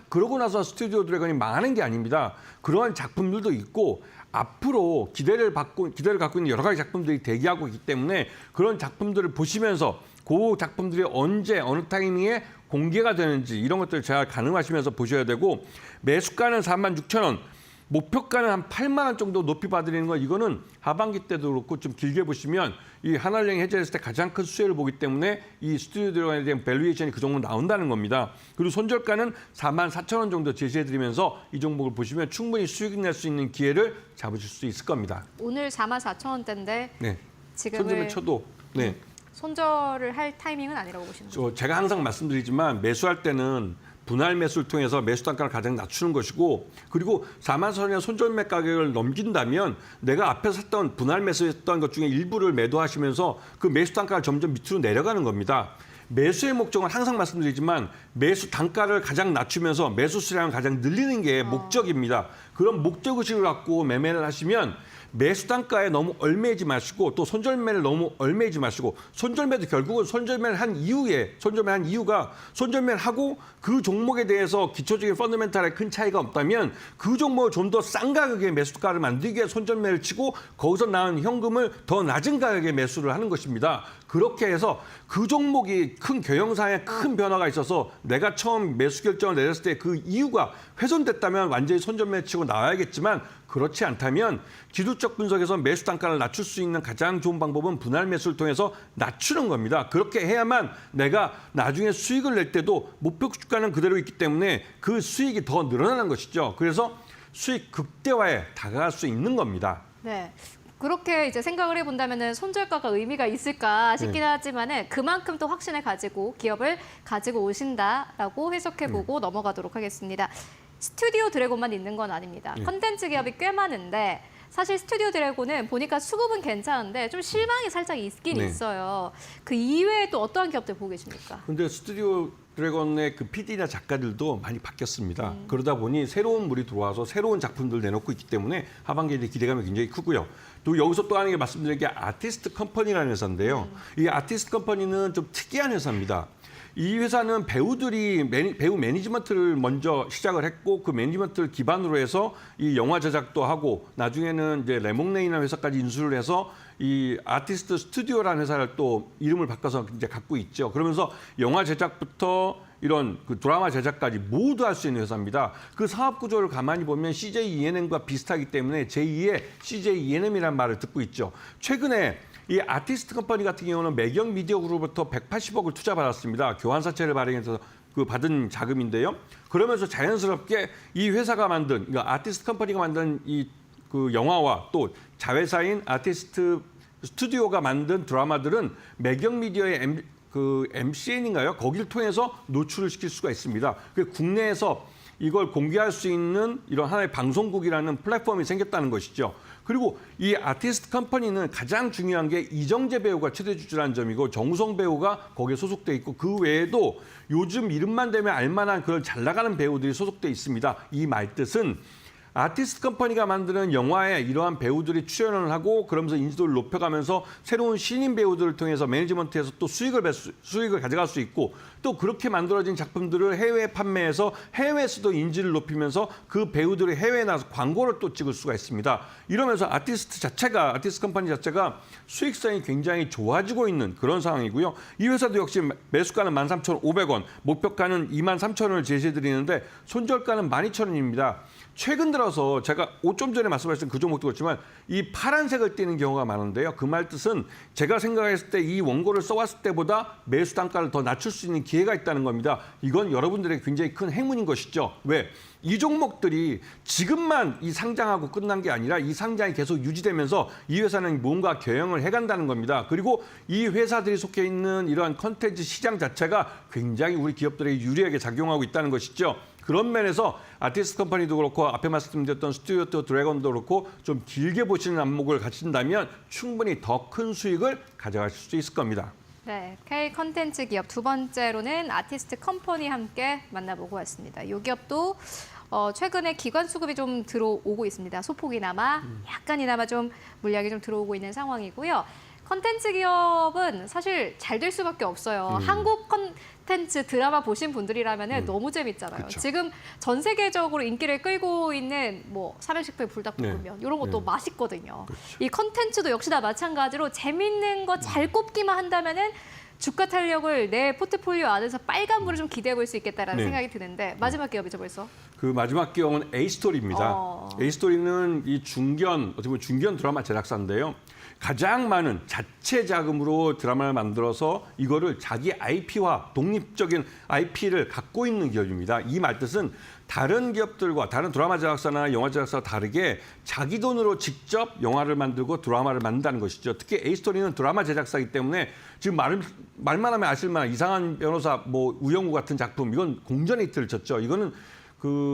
S5: 그러고 나서 스튜디오 드래곤이 망하는 게 아닙니다. 그러한 작품들도 있고 앞으로 기대를 갖고 있는 여러 가지 작품들이 대기하고 있기 때문에 그런 작품들을 보시면서 그 작품들이 언제 어느 타이밍에 공개가 되는지 이런 것들을 잘 가늠하시면서 보셔야 되고 매수가는 46,000원. 목표가는 한 8만 원 정도 높이 봐드리는 거 이거는 하반기 때도 그렇고 좀 길게 보시면 이 한알령이 해제됐을 때 가장 큰 수혜를 보기 때문에 이 스튜디오 드래곤에 대한 밸류에이션이 그 정도 나온다는 겁니다. 그리고 손절가는 44,000원 정도 제시해드리면서 이 종목을 보시면 충분히 수익 낼 수 있는 기회를 잡으실 수 있을 겁니다.
S1: 오늘 44,000원대인데
S5: 네.
S1: 지금은
S5: 손절을 쳐도 네.
S1: 손절을 할 타이밍은 아니라고 보시는 거죠?
S5: 제가 항상 말씀드리지만 매수할 때는 분할 매수를 통해서 매수 단가를 가장 낮추는 것이고 그리고 44,000원의 손절매 가격을 넘긴다면 내가 앞에 샀던 분할 매수했던 것 중에 일부를 매도하시면서 그 매수 단가가 점점 밑으로 내려가는 겁니다. 매수의 목적은 항상 말씀드리지만 매수 단가를 가장 낮추면서 매수 수량을 가장 늘리는 게 목적입니다. 그런 목적의식을 갖고 매매를 하시면 매수 단가에 너무 얽매이지 마시고 또 손절매를 너무 얽매이지 마시고 손절매도 결국은 손절매를 한 이유가 손절매를 하고 그 종목에 대해서 기초적인 펀더멘탈에 큰 차이가 없다면 그 종목을 좀 더 싼 가격에 매수가를 만들기 위해 손절매를 치고 거기서 나온 현금을 더 낮은 가격에 매수를 하는 것입니다. 그렇게 해서 그 종목이 큰 경영상에 큰 변화가 있어서 내가 처음 매수 결정을 내렸을 때 그 이유가 훼손됐다면 완전히 손절매 치고 나와야겠지만 그렇지 않다면 기술적 분석에서 매수 단가를 낮출 수 있는 가장 좋은 방법은 분할 매수를 통해서 낮추는 겁니다. 그렇게 해야만 내가 나중에 수익을 낼 때도 목표 주가는 그대로 있기 때문에 그 수익이 더 늘어나는 것이죠. 그래서 수익 극대화에 다가갈 수 있는 겁니다.
S1: 네. 그렇게 이제 생각을 해본다면은 손절가가 의미가 있을까 싶긴 하지만은 그만큼 또 확신을 가지고 기업을 가지고 오신다라고 해석해보고 넘어가도록 하겠습니다. 스튜디오 드래곤만 있는 건 아닙니다. 컨텐츠 기업이 꽤 많은데 사실 스튜디오 드래곤은 보니까 수급은 괜찮은데 좀 실망이 살짝 있긴 있어요. 그 이외에 또 어떠한 기업들 보고 계십니까?
S5: 근데 스튜디오 드래곤의 그 PD나 작가들도 많이 바뀌었습니다. 그러다 보니 새로운 물이 들어와서 새로운 작품들을 내놓고 있기 때문에 하반기에 기대감이 굉장히 크고요. 또 여기서 또 하나 말씀드릴 게 아티스트 컴퍼니라는 회사인데요. 이 아티스트 컴퍼니는 좀 특이한 회사입니다. 이 회사는 배우들이 배우 매니지먼트를 먼저 시작을 했고 그 매니지먼트를 기반으로 해서 이 영화 제작도 하고 나중에는 이제 레몽레이라는 회사까지 인수를 해서 이 아티스트 스튜디오라는 회사를 또 이름을 바꿔서 이제 갖고 있죠. 그러면서 영화 제작부터 이런 그 드라마 제작까지 모두 할 수 있는 회사입니다. 그 사업 구조를 가만히 보면 CJ ENM과 비슷하기 때문에 제2의 CJ ENM이라는 말을 듣고 있죠. 최근에 이 아티스트 컴퍼니 같은 경우는 매경 미디어 그룹으로부터 180억을 투자받았습니다. 교환사채를 발행해서 그 받은 자금인데요. 그러면서 자연스럽게 이 회사가 만든, 그러니까 아티스트 컴퍼니가 만든 이 그 영화와 또 자회사인 아티스트 스튜디오가 만든 드라마들은 매경 미디어의 그 MCN인가요? 거기를 통해서 노출을 시킬 수가 있습니다. 국내에서 이걸 공개할 수 있는 이런 하나의 방송국이라는 플랫폼이 생겼다는 것이죠. 그리고 이 아티스트 컴퍼니는 가장 중요한 게 이정재 배우가 최대 주주라는 점이고 정우성 배우가 거기에 소속돼 있고 그 외에도 요즘 이름만 대면 알만한 그런 잘 나가는 배우들이 소속돼 있습니다. 이 말뜻은 아티스트 컴퍼니가 만드는 영화에 이러한 배우들이 출연을 하고 그러면서 인지도를 높여가면서 새로운 신인 배우들을 통해서 매니지먼트에서 또 수익을 가져갈 수 있고 또 그렇게 만들어진 작품들을 해외에 판매해서 해외에서도 인지를 높이면서 그 배우들이 해외에 나가서 광고를 또 찍을 수가 있습니다. 이러면서 아티스트 컴퍼니 자체가 수익성이 굉장히 좋아지고 있는 그런 상황이고요. 이 회사도 역시 매수가는 13,500원, 목표가는 23,000원을 제시해드리는데 손절가는 12,000원입니다. 최근 들어서 제가 좀 전에 말씀하신 그 종목도 그렇지만 이 파란색을 띠는 경우가 많은데요. 그 말 뜻은 제가 생각했을 때 이 원고를 써왔을 때보다 매수 단가를 더 낮출 수 있는 기회가 있다는 겁니다. 이건 여러분들에게 굉장히 큰 행운인 것이죠. 왜? 이 종목들이 지금만 이 상장하고 끝난 게 아니라 이 상장이 계속 유지되면서 이 회사는 뭔가 경영을 해간다는 겁니다. 그리고 이 회사들이 속해 있는 이러한 컨텐츠 시장 자체가 굉장히 우리 기업들에게 유리하게 작용하고 있다는 것이죠. 그런 면에서 아티스트 컴퍼니도 그렇고 앞에 말씀드렸던 스튜디오 드래곤도 그렇고 좀 길게 보시는 안목을 가진다면 충분히 더 큰 수익을 가져가실 수 있을 겁니다.
S1: 네, K 컨텐츠 기업 두 번째로는 아티스트 컴퍼니 함께 만나보고 왔습니다. 이 기업도 최근에 기관 수급이 좀 들어오고 있습니다. 소폭이나마 약간이나마 좀 물량이 좀 들어오고 있는 상황이고요. 컨텐츠 기업은 사실 잘 될 수밖에 없어요. 한국 컨텐츠 드라마 보신 분들이라면 너무 재밌잖아요.
S5: 그쵸.
S1: 지금 전 세계적으로 인기를 끌고 있는 뭐 삼양식품 불닭볶음면 이런 것도 맛있거든요. 이 컨텐츠도 역시나 마찬가지로 재밌는 거 잘 꼽기만 한다면은 주가 탄력을 내 포트폴리오 안에서 빨간불을 좀 기대해 볼 수 있겠다라는 생각이 드는데 마지막 기업이죠 벌써?
S5: 그 마지막 기업은 A스토리입니다. A스토리는 이 어떻게 보면 중견 드라마 제작사인데요. 가장 많은 자체 자금으로 드라마를 만들어서 이거를 자기 IP와 독립적인 IP를 갖고 있는 기업입니다. 이 말뜻은 다른 기업들과 다른 드라마 제작사나 영화 제작사와 다르게 자기 돈으로 직접 영화를 만들고 드라마를 만든다는 것이죠. 특히 A스토리는 드라마 제작사이기 때문에 지금 말만 하면 아실만한 이상한 변호사, 뭐 우영우 같은 작품 이건 공전 히트를 쳤죠. 이거는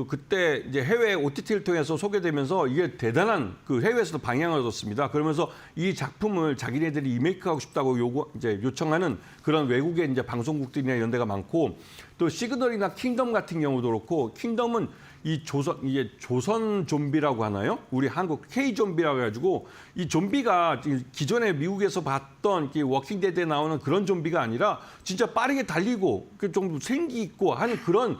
S5: 그때 이제 해외 OTT를 통해서 소개되면서 이게 대단한 그 해외에서도 방향을 얻었습니다. 그러면서 이 작품을 자기네들이 리메이크하고 싶다고 요청하는 그런 외국의 이제 방송국들이나 이런 데가 많고 또 시그널이나 킹덤 같은 경우도 그렇고 킹덤은 이게 조선 좀비라고 하나요? 우리 한국 K 좀비라고 해가지고 이 좀비가 기존에 미국에서 봤던 워킹 데드에 나오는 그런 좀비가 아니라 진짜 빠르게 달리고 좀 생기 있고 하는 그런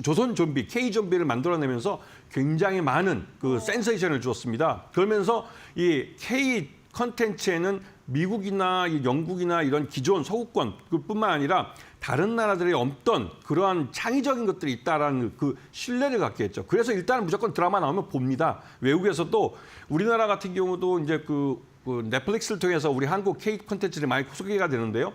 S5: 조선 좀비 K 좀비를 만들어내면서 굉장히 많은 그 센세이션을 주었습니다. 그러면서 이 K 컨텐츠에는 미국이나 영국이나 이런 기존 서구권 뿐만 아니라 다른 나라들이 없던 그러한 창의적인 것들이 있다라는 그 신뢰를 갖게 했죠. 그래서 일단은 무조건 드라마 나오면 봅니다. 외국에서도 우리나라 같은 경우도 이제 그 넷플릭스를 통해서 우리 한국 K 콘텐츠들이 많이 소개가 되는데요.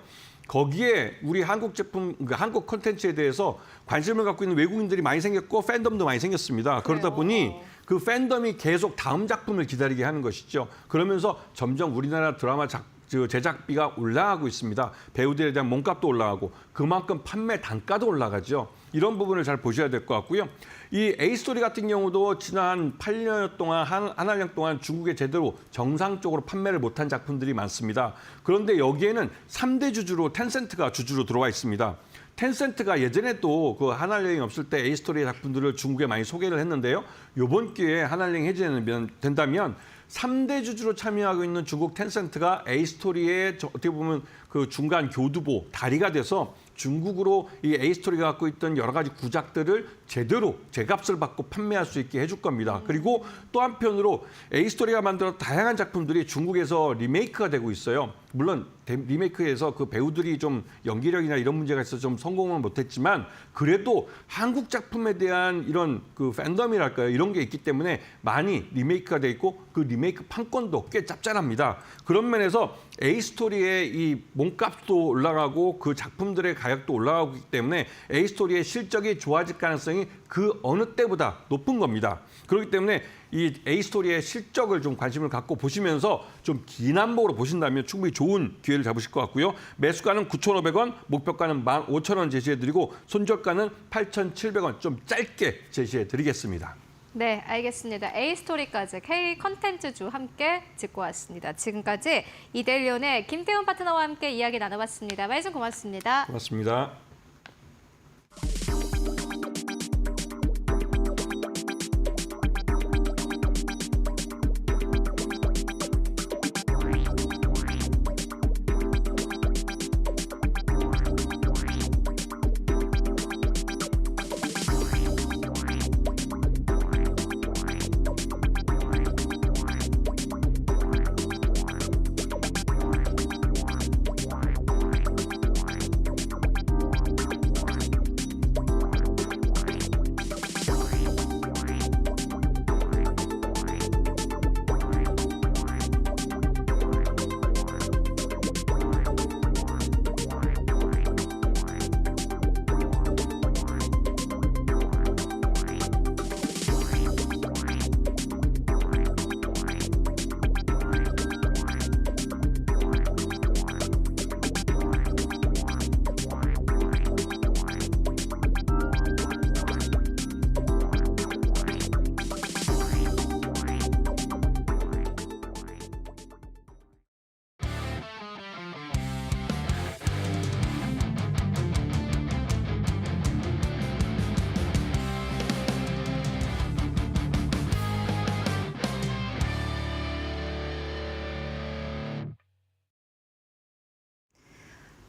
S5: 거기에 우리 한국 제품, 한국 콘텐츠에 대해서 관심을 갖고 있는 외국인들이 많이 생겼고 팬덤도 많이 생겼습니다. 그러다 보니 그 팬덤이 계속 다음 작품을 기다리게 하는 것이죠. 그러면서 점점 우리나라 드라마 제작비가 올라가고 있습니다. 배우들에 대한 몸값도 올라가고 그만큼 판매 단가도 올라가죠. 이런 부분을 잘 보셔야 될 것 같고요. 이 A스토리 같은 경우도 지난 8년 동안, 한 할 년 동안 중국에 제대로 정상적으로 판매를 못한 작품들이 많습니다. 그런데 여기에는 3대 주주로 텐센트가 주주로 들어와 있습니다. 텐센트가 예전에도 그 한알령이 없을 때 A스토리의 작품들을 중국에 많이 소개를 했는데요. 이번 기회에 한알령 해제된다면 3대 주주로 참여하고 있는 중국 텐센트가 A스토리의 어떻게 보면 그 중간 교두보, 다리가 돼서 중국으로 이 A스토리가 갖고 있던 여러 가지 구작들을 제대로 제값을 받고 판매할 수 있게 해줄 겁니다. 그리고 또 한편으로 A스토리가 만들어 다양한 작품들이 중국에서 리메이크가 되고 있어요. 물론 리메이크에서 그 배우들이 좀 연기력이나 이런 문제가 있어서 좀 성공을 못했지만 그래도 한국 작품에 대한 이런 그 팬덤이랄까요? 이런 게 있기 때문에 많이 리메이크가 돼 있고 그 리메이크 판권도 꽤 짭짤합니다. 그런 면에서 A스토리의 이 몸값도 올라가고 그 작품들의 가격도 올라가고 있기 때문에 A스토리의 실적이 좋아질 가능성이 그 어느 때보다 높은 겁니다. 그렇기 때문에 이 A스토리의 실적을 좀 관심을 갖고 보시면서 좀 긴 한복으로 보신다면 충분히 좋은 기회를 잡으실 것 같고요. 매수가는 9,500원, 목표가는 15,000원 제시해드리고 손절가는 8,700원 좀 짧게 제시해드리겠습니다.
S1: 네, 알겠습니다. A스토리까지 K 컨텐츠주 함께 짚고 왔습니다. 지금까지 이데일리온의 김태훈 파트너와 함께 이야기 나눠봤습니다. 말씀 고맙습니다.
S5: 고맙습니다.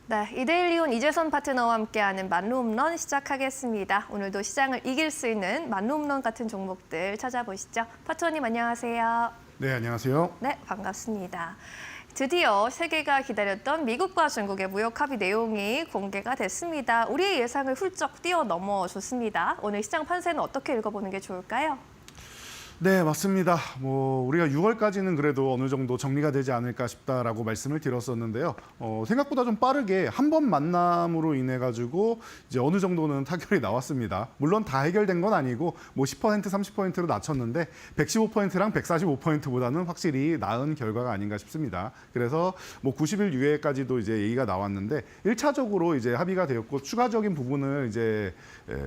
S2: 네, 이데일리온 이재선 파트너와 함께하는 만루홈런 시작하겠습니다. 오늘도 시장을 이길 수 있는 만루홈런 같은 종목들 찾아보시죠. 파트너님 안녕하세요.
S6: 네, 안녕하세요.
S2: 네, 반갑습니다. 드디어 세계가 기다렸던 미국과 중국의 무역 합의 내용이 공개가 됐습니다. 우리의 예상을 훌쩍 뛰어넘어줬습니다. 오늘 시장 판세는 어떻게 읽어보는 게 좋을까요?
S6: 네, 맞습니다. 우리가 6월까지는 그래도 어느 정도 정리가 되지 않을까 싶다라고 말씀을 드렸었는데요. 생각보다 좀 빠르게 한 번 만남으로 인해 가지고 이제 어느 정도는 타결이 나왔습니다. 물론 다 해결된 건 아니고 10%, 30%로 낮췄는데 115%랑 145%보다는 확실히 나은 결과가 아닌가 싶습니다. 그래서 90일 유예까지도 이제 얘기가 나왔는데 1차적으로 이제 합의가 되었고 추가적인 부분을 이제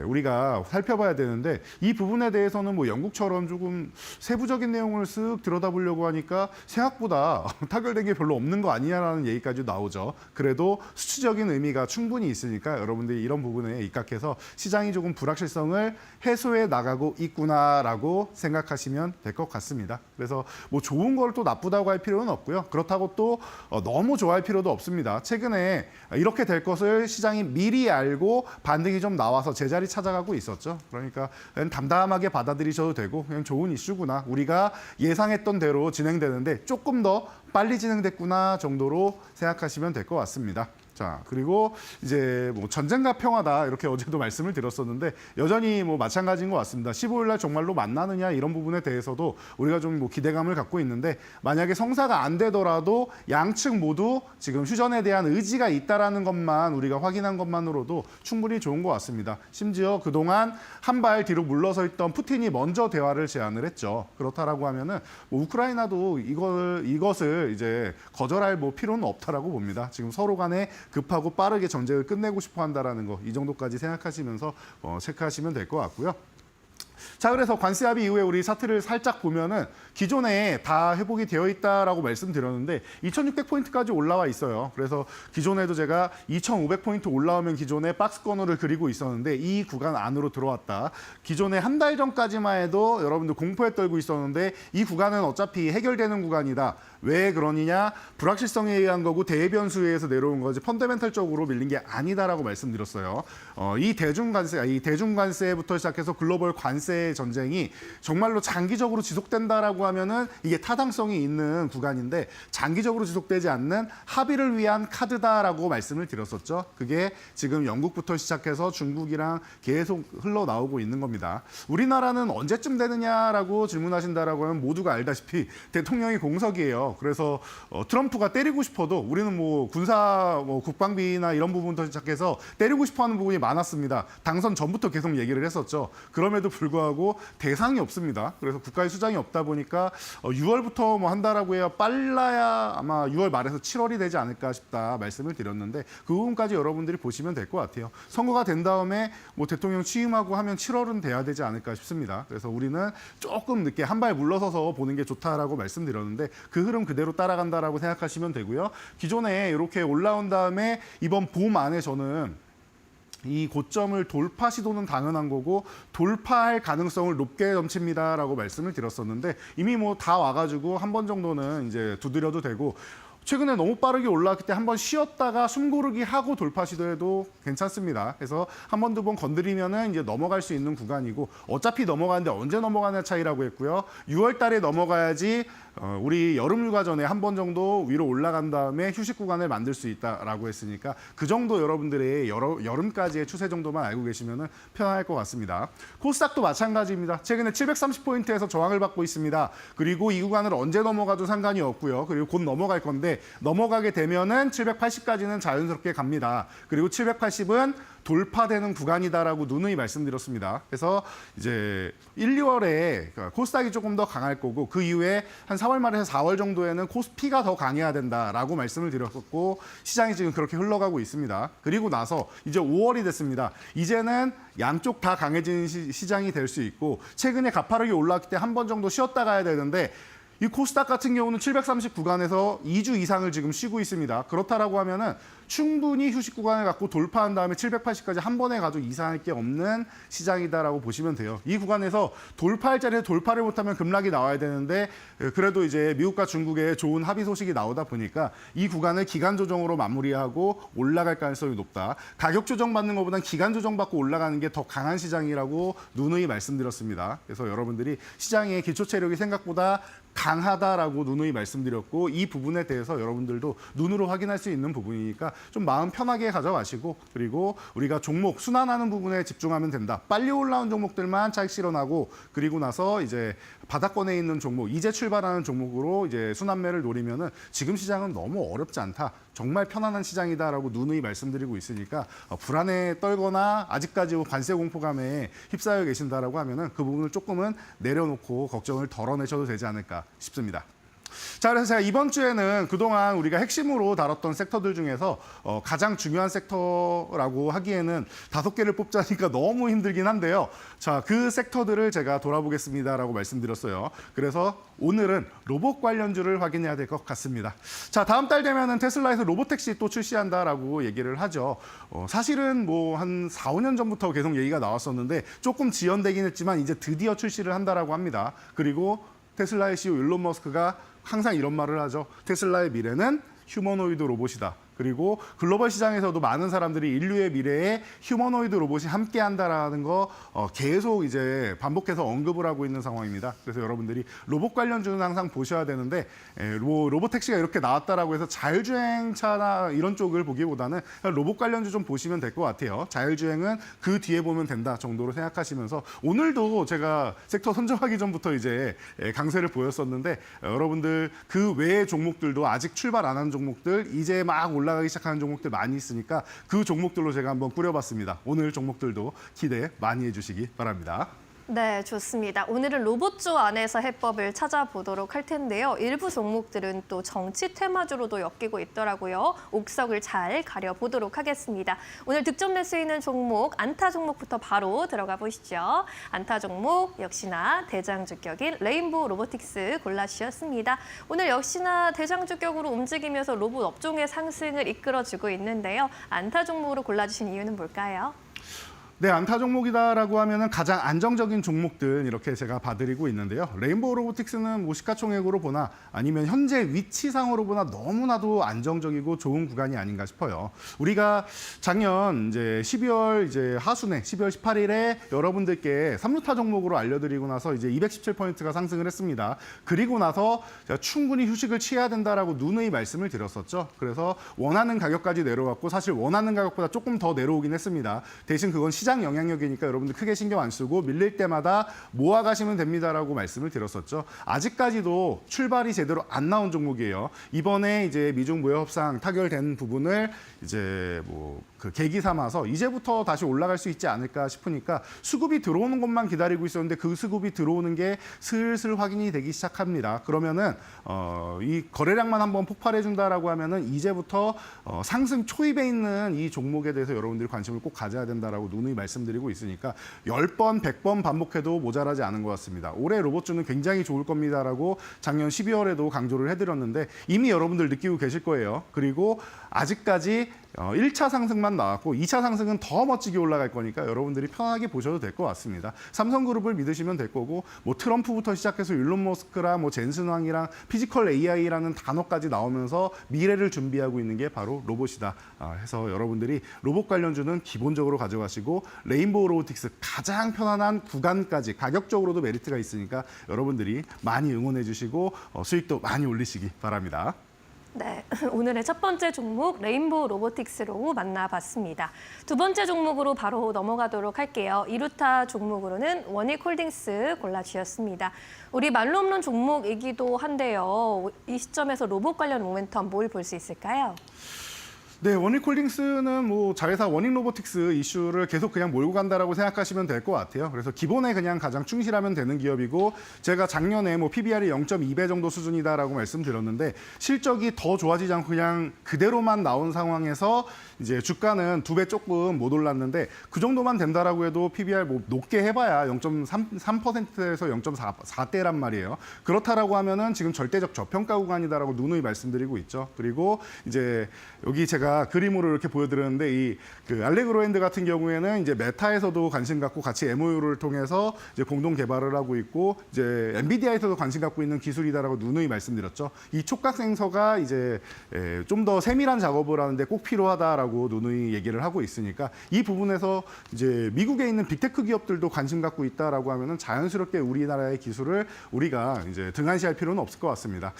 S6: 우리가 살펴봐야 되는데 이 부분에 대해서는 영국처럼 조금 좀 세부적인 내용을 쓱 들여다보려고 하니까 생각보다 타결된 게 별로 없는 거 아니냐라는 얘기까지 나오죠. 그래도 수치적인 의미가 충분히 있으니까 여러분들이 이런 부분에 입각해서 시장이 조금 불확실성을 해소해 나가고 있구나라고 생각하시면 될 것 같습니다. 그래서 뭐 좋은 걸 또 나쁘다고 할 필요는 없고요. 그렇다고 또 너무 좋아할 필요도 없습니다. 최근에 이렇게 될 것을 시장이 미리 알고 반등이 좀 나와서 제자리 찾아가고 있었죠. 그러니까 그냥 담담하게 받아들이셔도 되고 그냥 좋은 이슈구나. 우리가 예상했던 대로 진행되는데 조금 더 빨리 진행됐구나 정도로 생각하시면 될 것 같습니다. 자, 그리고 이제 뭐 전쟁과 평화다 이렇게 어제도 말씀을 드렸었는데 여전히 뭐 마찬가지인 것 같습니다. 15일 날 정말로 만나느냐 이런 부분에 대해서도 우리가 좀 뭐 기대감을 갖고 있는데 만약에 성사가 안 되더라도 양측 모두 지금 휴전에 대한 의지가 있다라는 것만 우리가 확인한 것만으로도 충분히 좋은 것 같습니다. 심지어 그동안 한 발 뒤로 물러서 있던 푸틴이 먼저 대화를 제안을 했죠. 그렇다라고 하면은 뭐 우크라이나도 이것을 이제 거절할 뭐 필요는 없다라고 봅니다. 지금 서로 간에 급하고 빠르게 전쟁을 끝내고 싶어 한다라는 거 이 정도까지 생각하시면서 체크하시면 될 것 같고요. 자, 그래서 관세 합의 이후에 우리 차트를 살짝 보면은 기존에 다 회복이 되어 있다라고 말씀드렸는데 2,600포인트까지 올라와 있어요. 그래서 기존에도 제가 2,500포인트 올라오면 기존에 박스권호를 그리고 있었는데 이 구간 안으로 들어왔다. 기존에 한 달 전까지만 해도 여러분들 공포에 떨고 있었는데 이 구간은 어차피 해결되는 구간이다. 왜 그러느냐? 불확실성에 의한 거고 대변수에 의해서 내려온 거지 펀더멘털적으로 밀린 게 아니다라고 말씀드렸어요. 이 대중관세부터 시작해서 글로벌 관세 전쟁이 정말로 장기적으로 지속된다라고 하면은 이게 타당성이 있는 구간인데 장기적으로 지속되지 않는 합의를 위한 카드다라고 말씀을 드렸었죠. 그게 지금 영국부터 시작해서 중국이랑 계속 흘러나오고 있는 겁니다. 우리나라는 언제쯤 되느냐라고 질문하신다라고 하면 모두가 알다시피 대통령이 공석이에요. 그래서 트럼프가 때리고 싶어도 우리는 뭐 군사 국방비나 이런 부분부터 시작해서 때리고 싶어하는 부분이 많았습니다. 당선 전부터 계속 얘기를 했었죠. 그럼에도 불구하고 대상이 없습니다. 그래서 국가의 수장이 없다 보니까 6월부터 뭐 한다라고 해야 빨라야 아마 6월 말에서 7월이 되지 않을까 싶다 말씀을 드렸는데 그 부분까지 여러분들이 보시면 될 것 같아요. 선거가 된 다음에 뭐 대통령 취임하고 하면 7월은 돼야 되지 않을까 싶습니다. 그래서 우리는 조금 늦게 한 발 물러서서 보는 게 좋다라고 말씀드렸는데 그 흐름 그대로 따라간다라고 생각하시면 되고요. 기존에 이렇게 올라온 다음에 이번 봄 안에 저는 이 고점을 돌파 시도는 당연한 거고 돌파할 가능성을 높게 점칩니다라고 말씀을 드렸었는데 이미 뭐 다 와가지고 한 번 정도는 이제 두드려도 되고 최근에 너무 빠르게 올라왔기 때문에 한번 쉬었다가 숨 고르기 하고 돌파 시도해도 괜찮습니다. 그래서 한 번, 두 번 건드리면은 이제 넘어갈 수 있는 구간이고 어차피 넘어가는데 언제 넘어가냐 차이라고 했고요. 6월 달에 넘어가야지 우리 여름휴가 전에 한 번 정도 위로 올라간 다음에 휴식 구간을 만들 수 있다라고 했으니까 그 정도 여러분들의 여름까지의 추세 정도만 알고 계시면 편할 것 같습니다. 코스닥도 마찬가지입니다. 최근에 730포인트에서 저항을 받고 있습니다. 그리고 이 구간을 언제 넘어가도 상관이 없고요. 그리고 곧 넘어갈 건데 넘어가게 되면은 780까지는 자연스럽게 갑니다. 그리고 780은 돌파되는 구간이다라고 누누이 말씀드렸습니다. 그래서 이제 1, 2월에 코스닥이 조금 더 강할 거고 그 이후에 한 4월 말에서 4월 정도에는 코스피가 더 강해야 된다라고 말씀을 드렸었고 시장이 지금 그렇게 흘러가고 있습니다. 그리고 나서 이제 5월이 됐습니다. 이제는 양쪽 다 강해진 시장이 될 수 있고 최근에 가파르게 올라왔기 때문에 한 번 정도 쉬었다 가야 되는데 이 코스닥 같은 경우는 730 구간에서 2주 이상을 지금 쉬고 있습니다. 그렇다라고 하면은 충분히 휴식 구간을 갖고 돌파한 다음에 780까지 한 번에 가도 이상할 게 없는 시장이다라고 보시면 돼요. 이 구간에서 돌파할 자리에 돌파를 못하면 급락이 나와야 되는데 그래도 이제 미국과 중국의 좋은 합의 소식이 나오다 보니까 이 구간을 기간 조정으로 마무리하고 올라갈 가능성이 높다. 가격 조정 받는 것보단 기간 조정 받고 올라가는 게 더 강한 시장이라고 누누이 말씀드렸습니다. 그래서 여러분들이 시장의 기초 체력이 생각보다 강하다라고 누누이 말씀드렸고 이 부분에 대해서 여러분들도 눈으로 확인할 수 있는 부분이니까 좀 마음 편하게 가져가시고 그리고 우리가 종목 순환하는 부분에 집중하면 된다. 빨리 올라온 종목들만 차익 실현하고 그리고 나서 이제 바닥권에 있는 종목, 이제 출발하는 종목으로 이제 순환매를 노리면은 지금 시장은 너무 어렵지 않다. 정말 편안한 시장이다라고 누누이 말씀드리고 있으니까 불안에 떨거나 아직까지 관세 공포감에 휩싸여 계신다라고 하면은 그 부분을 조금은 내려놓고 걱정을 덜어내셔도 되지 않을까 싶습니다. 자, 그래서 제가 이번 주에는 그동안 우리가 핵심으로 다뤘던 섹터들 중에서 가장 중요한 섹터라고 하기에는 5개를 뽑자니까 너무 힘들긴 한데요. 자, 그 섹터들을 제가 돌아보겠습니다라고 말씀드렸어요. 그래서 오늘은 로봇 관련주를 확인해야 될 것 같습니다. 자, 다음 달 되면은 테슬라에서 로보택시 또 출시한다라고 얘기를 하죠. 사실은 뭐 한 4, 5년 전부터 계속 얘기가 나왔었는데 조금 지연되긴 했지만 이제 드디어 출시를 한다라고 합니다. 그리고 테슬라의 CEO 일론 머스크가 항상 이런 말을 하죠. 테슬라의 미래는 휴머노이드 로봇이다. 그리고 글로벌 시장에서도 많은 사람들이 인류의 미래에 휴머노이드 로봇이 함께한다라는 거 계속 이제 반복해서 언급을 하고 있는 상황입니다. 그래서 여러분들이 로봇 관련주는 항상 보셔야 되는데 로보택시가 이렇게 나왔다라고 해서 자율주행차나 이런 쪽을 보기보다는 로봇 관련주 좀 보시면 될 것 같아요. 자율주행은 그 뒤에 보면 된다 정도로 생각하시면서 오늘도 제가 섹터 선정하기 전부터 이제 강세를 보였었는데 여러분들 그 외의 종목들도 아직 출발 안 한 종목들 이제 막 올라가기 시작하는 종목들 많이 있으니까 그 종목들로 제가 한번 꾸려봤습니다. 오늘 종목들도 기대 많이 해주시기 바랍니다.
S2: 네, 좋습니다. 오늘은 로봇주 안에서 해법을 찾아보도록 할 텐데요. 일부 종목들은 또 정치 테마주로도 엮이고 있더라고요. 옥석을 잘 가려보도록 하겠습니다. 오늘 득점될 수 있는 종목, 안타 종목부터 바로 들어가 보시죠. 안타 종목 역시나 대장주격인 레인보우 로보틱스 골라주셨습니다. 오늘 역시나 대장주격으로 움직이면서 로봇 업종의 상승을 이끌어주고 있는데요. 안타 종목으로 골라주신 이유는 뭘까요?
S6: 네, 안타 종목이다라고 하면은 가장 안정적인 종목들 이렇게 제가 봐드리고 있는데요. 레인보우 로보틱스는 뭐 시가총액으로 보나 아니면 현재 위치상으로 보나 너무나도 안정적이고 좋은 구간이 아닌가 싶어요. 우리가 작년 이제 12월 이제 하순에 12월 18일에 여러분들께 3루타 종목으로 알려드리고 나서 이제 217포인트가 상승을 했습니다. 그리고 나서 제가 충분히 휴식을 취해야 된다라고 누누이 말씀을 드렸었죠. 그래서 원하는 가격까지 내려왔고 사실 원하는 가격보다 조금 더 내려오긴 했습니다. 대신 그건 시장 영향력이니까 여러분들 크게 신경 안 쓰고 밀릴 때마다 모아가시면 됩니다라고 말씀을 드렸었죠. 아직까지도 출발이 제대로 안 나온 종목이에요. 이번에 이제 미중 무역 협상 타결된 부분을 이제 뭐 그 계기 삼아서 이제부터 다시 올라갈 수 있지 않을까 싶으니까 수급이 들어오는 것만 기다리고 있었는데 그 수급이 들어오는 게 슬슬 확인이 되기 시작합니다. 그러면은 이 거래량만 한번 폭발해 준다라고 하면은 이제부터 상승 초입에 있는 이 종목에 대해서 여러분들이 관심을 꼭 가져야 된다라고 누누이 말씀드리고 있으니까 10번, 100번 반복해도 모자라지 않은 것 같습니다. 올해 로봇주는 굉장히 좋을 겁니다라고 작년 12월에도 강조를 해드렸는데 이미 여러분들 느끼고 계실 거예요. 그리고 아직까지 1차 상승만 나왔고 2차 상승은 더 멋지게 올라갈 거니까 여러분들이 편하게 보셔도 될 것 같습니다. 삼성그룹을 믿으시면 될 거고 뭐 트럼프부터 시작해서 일론 머스크랑 뭐 젠슨 왕이랑 피지컬 AI라는 단어까지 나오면서 미래를 준비하고 있는 게 바로 로봇이다 해서 여러분들이 로봇 관련주는 기본적으로 가져가시고 레인보우 로보틱스 가장 편안한 구간까지 가격적으로도 메리트가 있으니까 여러분들이 많이 응원해 주시고 수익도 많이 올리시기 바랍니다.
S2: 네, 오늘의 첫 번째 종목 레인보우 로보틱스로 만나봤습니다. 두 번째 종목으로 바로 넘어가도록 할게요. 2루타 종목으로는 원익홀딩스 골라주셨습니다. 우리 말로 없는 종목이기도 한데요. 이 시점에서 로봇 관련 모멘텀 뭘 볼 수 있을까요?
S6: 네, 원익홀딩스는 뭐 자회사 원익로보틱스 이슈를 계속 그냥 몰고 간다라고 생각하시면 될 것 같아요. 그래서 기본에 그냥 가장 충실하면 되는 기업이고 제가 작년에 뭐 PBR이 0.2배 정도 수준이다라고 말씀드렸는데 실적이 더 좋아지지 않고 그냥 그대로만 나온 상황에서 이제 주가는 2배 조금 못 올랐는데 그 정도만 된다라고 해도 PBR 뭐 높게 해봐야 0.3%에서 0.4대란 말이에요. 그렇다라고 하면은 지금 절대적 저평가 구간이다라고 누누이 말씀드리고 있죠. 그리고 이제 여기 제가 그림으로 이렇게 보여드렸는데 이 그 알레그로엔드 같은 경우에는 이제 메타에서도 관심 갖고 같이 MOU를 통해서 이제 공동 개발을 하고 있고 이제 엔비디아에서도 관심 갖고 있는 기술이다라고 누누이 말씀드렸죠. 이 촉각 센서가 이제 좀 더 세밀한 작업을 하는데 꼭 필요하다라고 누누이 얘기를 하고 있으니까 이 부분에서 이제 미국에 있는 빅테크 기업들도 관심 갖고 있다라고 하면은 자연스럽게 우리나라의 기술을 우리가 이제 등한시할 필요는 없을 것 같습니다.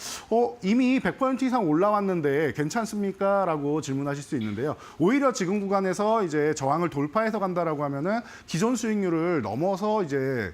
S6: 이미 100% 이상 올라왔는데 괜찮습니까? 라고 질문 질문하실 수 있는데요. 오히려 지금 구간에서 이제 저항을 돌파해서 간다라고 하면은 기존 수익률을 넘어서 이제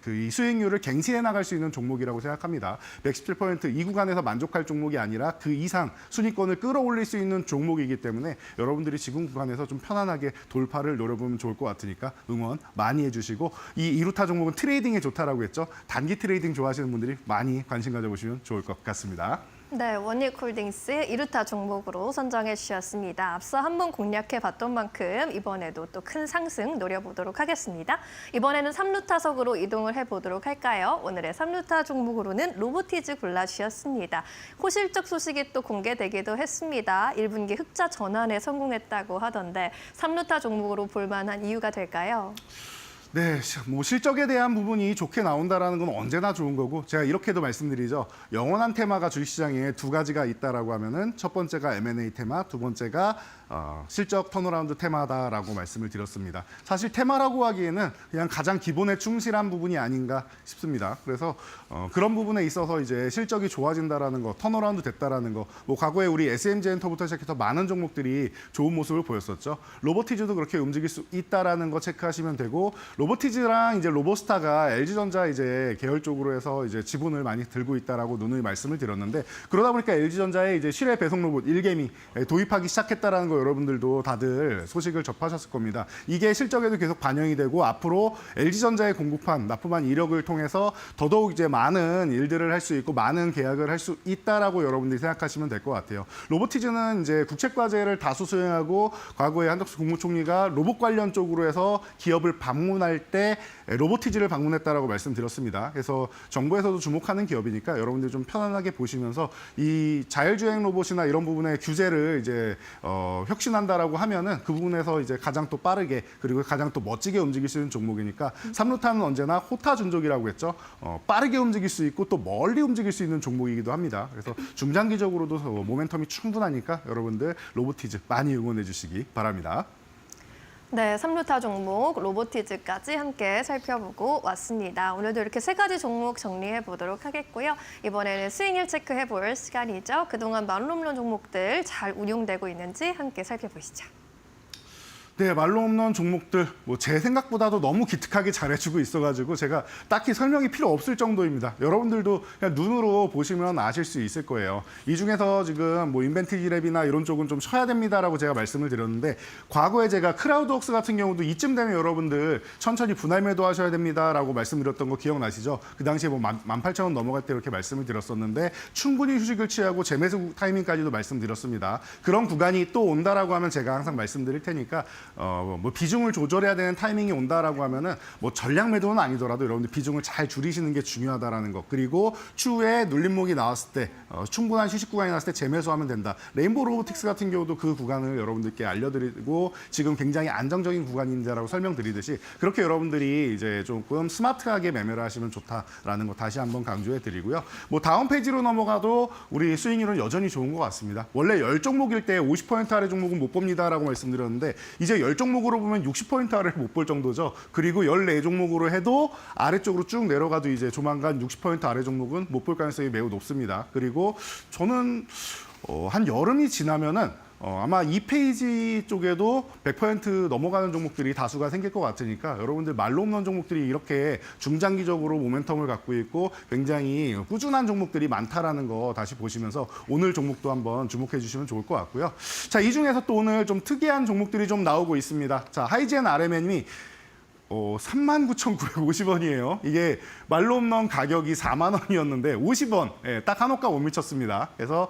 S6: 이 수익률을 갱신해 나갈 수 있는 종목이라고 생각합니다. 117% 이 구간에서 만족할 종목이 아니라 그 이상 순위권을 끌어올릴 수 있는 종목이기 때문에 여러분들이 지금 구간에서 좀 편안하게 돌파를 노려보면 좋을 것 같으니까 응원 많이 해주시고, 이 이루타 종목은 트레이딩에 좋다라고 했죠. 단기 트레이딩 좋아하시는 분들이 많이 관심 가져보시면 좋을 것 같습니다.
S2: 네, 원익홀딩스의 이루타 종목으로 선정해 주셨습니다. 앞서 한번 공략해 봤던 만큼 이번에도 또 큰 상승 노려보도록 하겠습니다. 이번에는 3루 타석으로 이동을 해보도록 할까요? 오늘의 3루타 종목으로는 로보티즈 골라주셨습니다. 호실적 소식이 또 공개되기도 했습니다. 1분기 흑자 전환에 성공했다고 하던데 3루타 종목으로 볼만한 이유가 될까요?
S6: 네, 뭐 실적에 대한 부분이 좋게 나온다라는 건 언제나 좋은 거고, 제가 이렇게도 말씀드리죠. 영원한 테마가 주식시장에 두 가지가 있다라고 하면은 첫 번째가 M&A 테마, 두 번째가 실적 턴어라운드 테마다라고 말씀을 드렸습니다. 사실 테마라고 하기에는 그냥 가장 기본에 충실한 부분이 아닌가 싶습니다. 그래서 그런 부분에 있어서 이제 실적이 좋아진다라는 거, 턴어라운드 됐다라는 거, 뭐 과거에 우리 SMG엔터부터 시작해서 많은 종목들이 좋은 모습을 보였었죠. 로보티즈도 그렇게 움직일 수 있다라는 거 체크하시면 되고, 로보티즈랑 이제 로보스타가 LG전자 이제 계열 쪽으로 해서 이제 지분을 많이 들고 있다라고 누누이 말씀을 드렸는데, 그러다 보니까 LG전자에 이제 실외 배송 로봇 일개미 도입하기 시작했다라는 거 여러분들도 다들 소식을 접하셨을 겁니다. 이게 실적에도 계속 반영이 되고, 앞으로 LG전자의 공급한 납품한 이력을 통해서 더더욱 이제 많은 일들을 할 수 있고 많은 계약을 할 수 있다라고 여러분들이 생각하시면 될 것 같아요. 로보티즈는 이제 국책과제를 다수 수행하고, 과거에 한덕수 국무총리가 로봇 관련 쪽으로 해서 기업을 방문할 때 로보티즈를 방문했다라고 말씀드렸습니다. 그래서 정부에서도 주목하는 기업이니까 여러분들 좀 편안하게 보시면서 이 자율주행 로봇이나 이런 부분의 규제를 이제 혁신한다라고 하면은 그 부분에서 이제 가장 또 빠르게 그리고 가장 또 멋지게 움직일 수 있는 종목이니까, 삼루타는 언제나 호타준족이라고 했죠. 빠르게 움직일 수 있고 또 멀리 움직일 수 있는 종목이기도 합니다. 그래서 중장기적으로도 모멘텀이 충분하니까 여러분들 로보티즈 많이 응원해 주시기 바랍니다.
S2: 네, 3루타 종목 로보티즈까지 함께 살펴보고 왔습니다. 오늘도 이렇게 세 가지 종목 정리해 보도록 하겠고요. 이번에는 스윙일 체크해 볼 시간이죠. 그동안 만홈런 종목들 잘 운용되고 있는지 함께 살펴보시죠.
S6: 네, 말로 없는 종목들 뭐 제 생각보다도 너무 기특하게 잘해주고 있어가지고 제가 딱히 설명이 필요 없을 정도입니다. 여러분들도 그냥 눈으로 보시면 아실 수 있을 거예요. 이 중에서 지금 뭐 인벤티지 랩이나 이런 쪽은 좀 쉬어야 됩니다라고 제가 말씀을 드렸는데, 과거에 제가 크라우드웍스 같은 경우도 이쯤 되면 여러분들 천천히 분할 매도하셔야 됩니다라고 말씀드렸던 거 기억나시죠? 그 당시에 뭐 18,000원 넘어갈 때 이렇게 말씀을 드렸었는데, 충분히 휴식을 취하고 재매수 타이밍까지도 말씀드렸습니다. 그런 구간이 또 온다라고 하면 제가 항상 말씀드릴 테니까 뭐 비중을 조절해야 되는 타이밍이 온다라고 하면은 뭐 전량 매도는 아니더라도 여러분들 비중을 잘 줄이시는 게 중요하다라는 거. 그리고 추후에 눌림목이 나왔을 때 충분한 휴식 구간이 나왔을 때 재매수하면 된다. 레인보우 로보틱스 같은 경우도 그 구간을 여러분들께 알려드리고 지금 굉장히 안정적인 구간인데라고 설명드리듯이, 그렇게 여러분들이 이제 조금 스마트하게 매매를 하시면 좋다라는 거 다시 한번 강조해 드리고요. 뭐 다음 페이지로 넘어가도 우리 스윙률은 여전히 좋은 것 같습니다. 원래 10종목일 때 50% 아래 종목은 못 봅니다라고 말씀드렸는데, 이제 10종목으로 보면 60% 아래를 못 볼 정도죠. 그리고 14종목으로 해도 아래쪽으로 쭉 내려가도 이제 조만간 60% 아래 종목은 못 볼 가능성이 매우 높습니다. 그리고 저는 한 여름이 지나면은 아마 이 페이지 쪽에도 100% 넘어가는 종목들이 다수가 생길 것 같으니까 여러분들 말로 없는 종목들이 이렇게 중장기적으로 모멘텀을 갖고 있고 굉장히 꾸준한 종목들이 많다라는 거 다시 보시면서 오늘 종목도 한번 주목해 주시면 좋을 것 같고요. 자, 이 중에서 또 오늘 좀 특이한 종목들이 좀 나오고 있습니다. 자, 하이젠 RMN이 39,950원이에요. 이게 말로 없는 가격이 4만 원이었는데 50원, 딱 한 호가 못 미쳤습니다. 그래서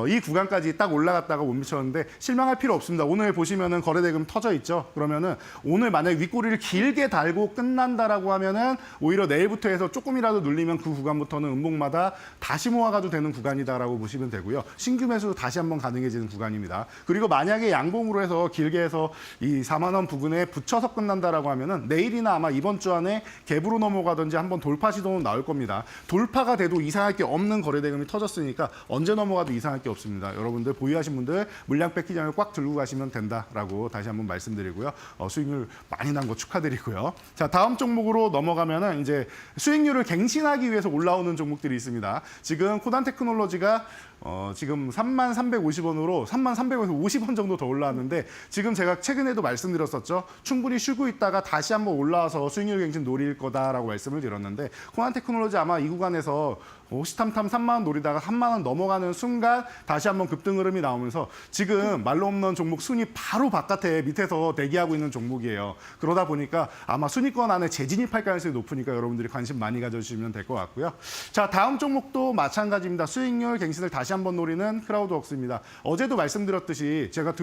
S6: 이 구간까지 딱 올라갔다가 못 미쳤는데 실망할 필요 없습니다. 오늘 보시면은 거래대금 터져 있죠. 그러면은 오늘 만약에 윗꼬리를 길게 달고 끝난다라고 하면은 오히려 내일부터 해서 조금이라도 눌리면 그 구간부터는 음봉마다 다시 모아가도 되는 구간이다라고 보시면 되고요. 신규 매수도 다시 한번 가능해지는 구간입니다. 그리고 만약에 양봉으로 해서 길게 해서 이 4만 원 부근에 붙여서 끝난다라고 하면은 내일 내일이나 아마 이번 주 안에 갭으로 넘어가든지 한번 돌파 시도는 나올 겁니다. 돌파가 돼도 이상할 게 없는 거래대금이 터졌으니까 언제 넘어가도 이상할 게 없습니다. 여러분들 보유하신 분들 물량 뺏기지 않고 꽉 들고 가시면 된다라고 다시 한번 말씀드리고요. 수익률 많이 난 거 축하드리고요. 자, 다음 종목으로 넘어가면은 이제 수익률을 갱신하기 위해서 올라오는 종목들이 있습니다. 지금 코단 테크놀로지가 지금 3350원으로 3350원 정도 더 올라왔는데 지금 제가 최근에도 말씀드렸었죠. 충분히 쉬고 있다가 다시 한번 올라와서 수익률 갱신 노릴 거다라고 말씀을 드렸는데 코단 테크놀로지 아마 이 구간에서 호시탐탐 3만 원 노리다가 3만 원 넘어가는 순간 다시 한번 급등 흐름이 나오면서 지금 말로 없는 종목 순위 바로 바깥에 밑에서 대기하고 있는 종목이에요. 그러다 보니까 아마 순위권 안에 재진입할 가능성이 높으니까 여러분들이 관심 많이 가져주시면 될 것 같고요. 자, 다음 종목도 마찬가지입니다. 수익률 갱신을 다시 한번 노리는 크라우드웍스입니다. 어제도 말씀드렸듯이 제가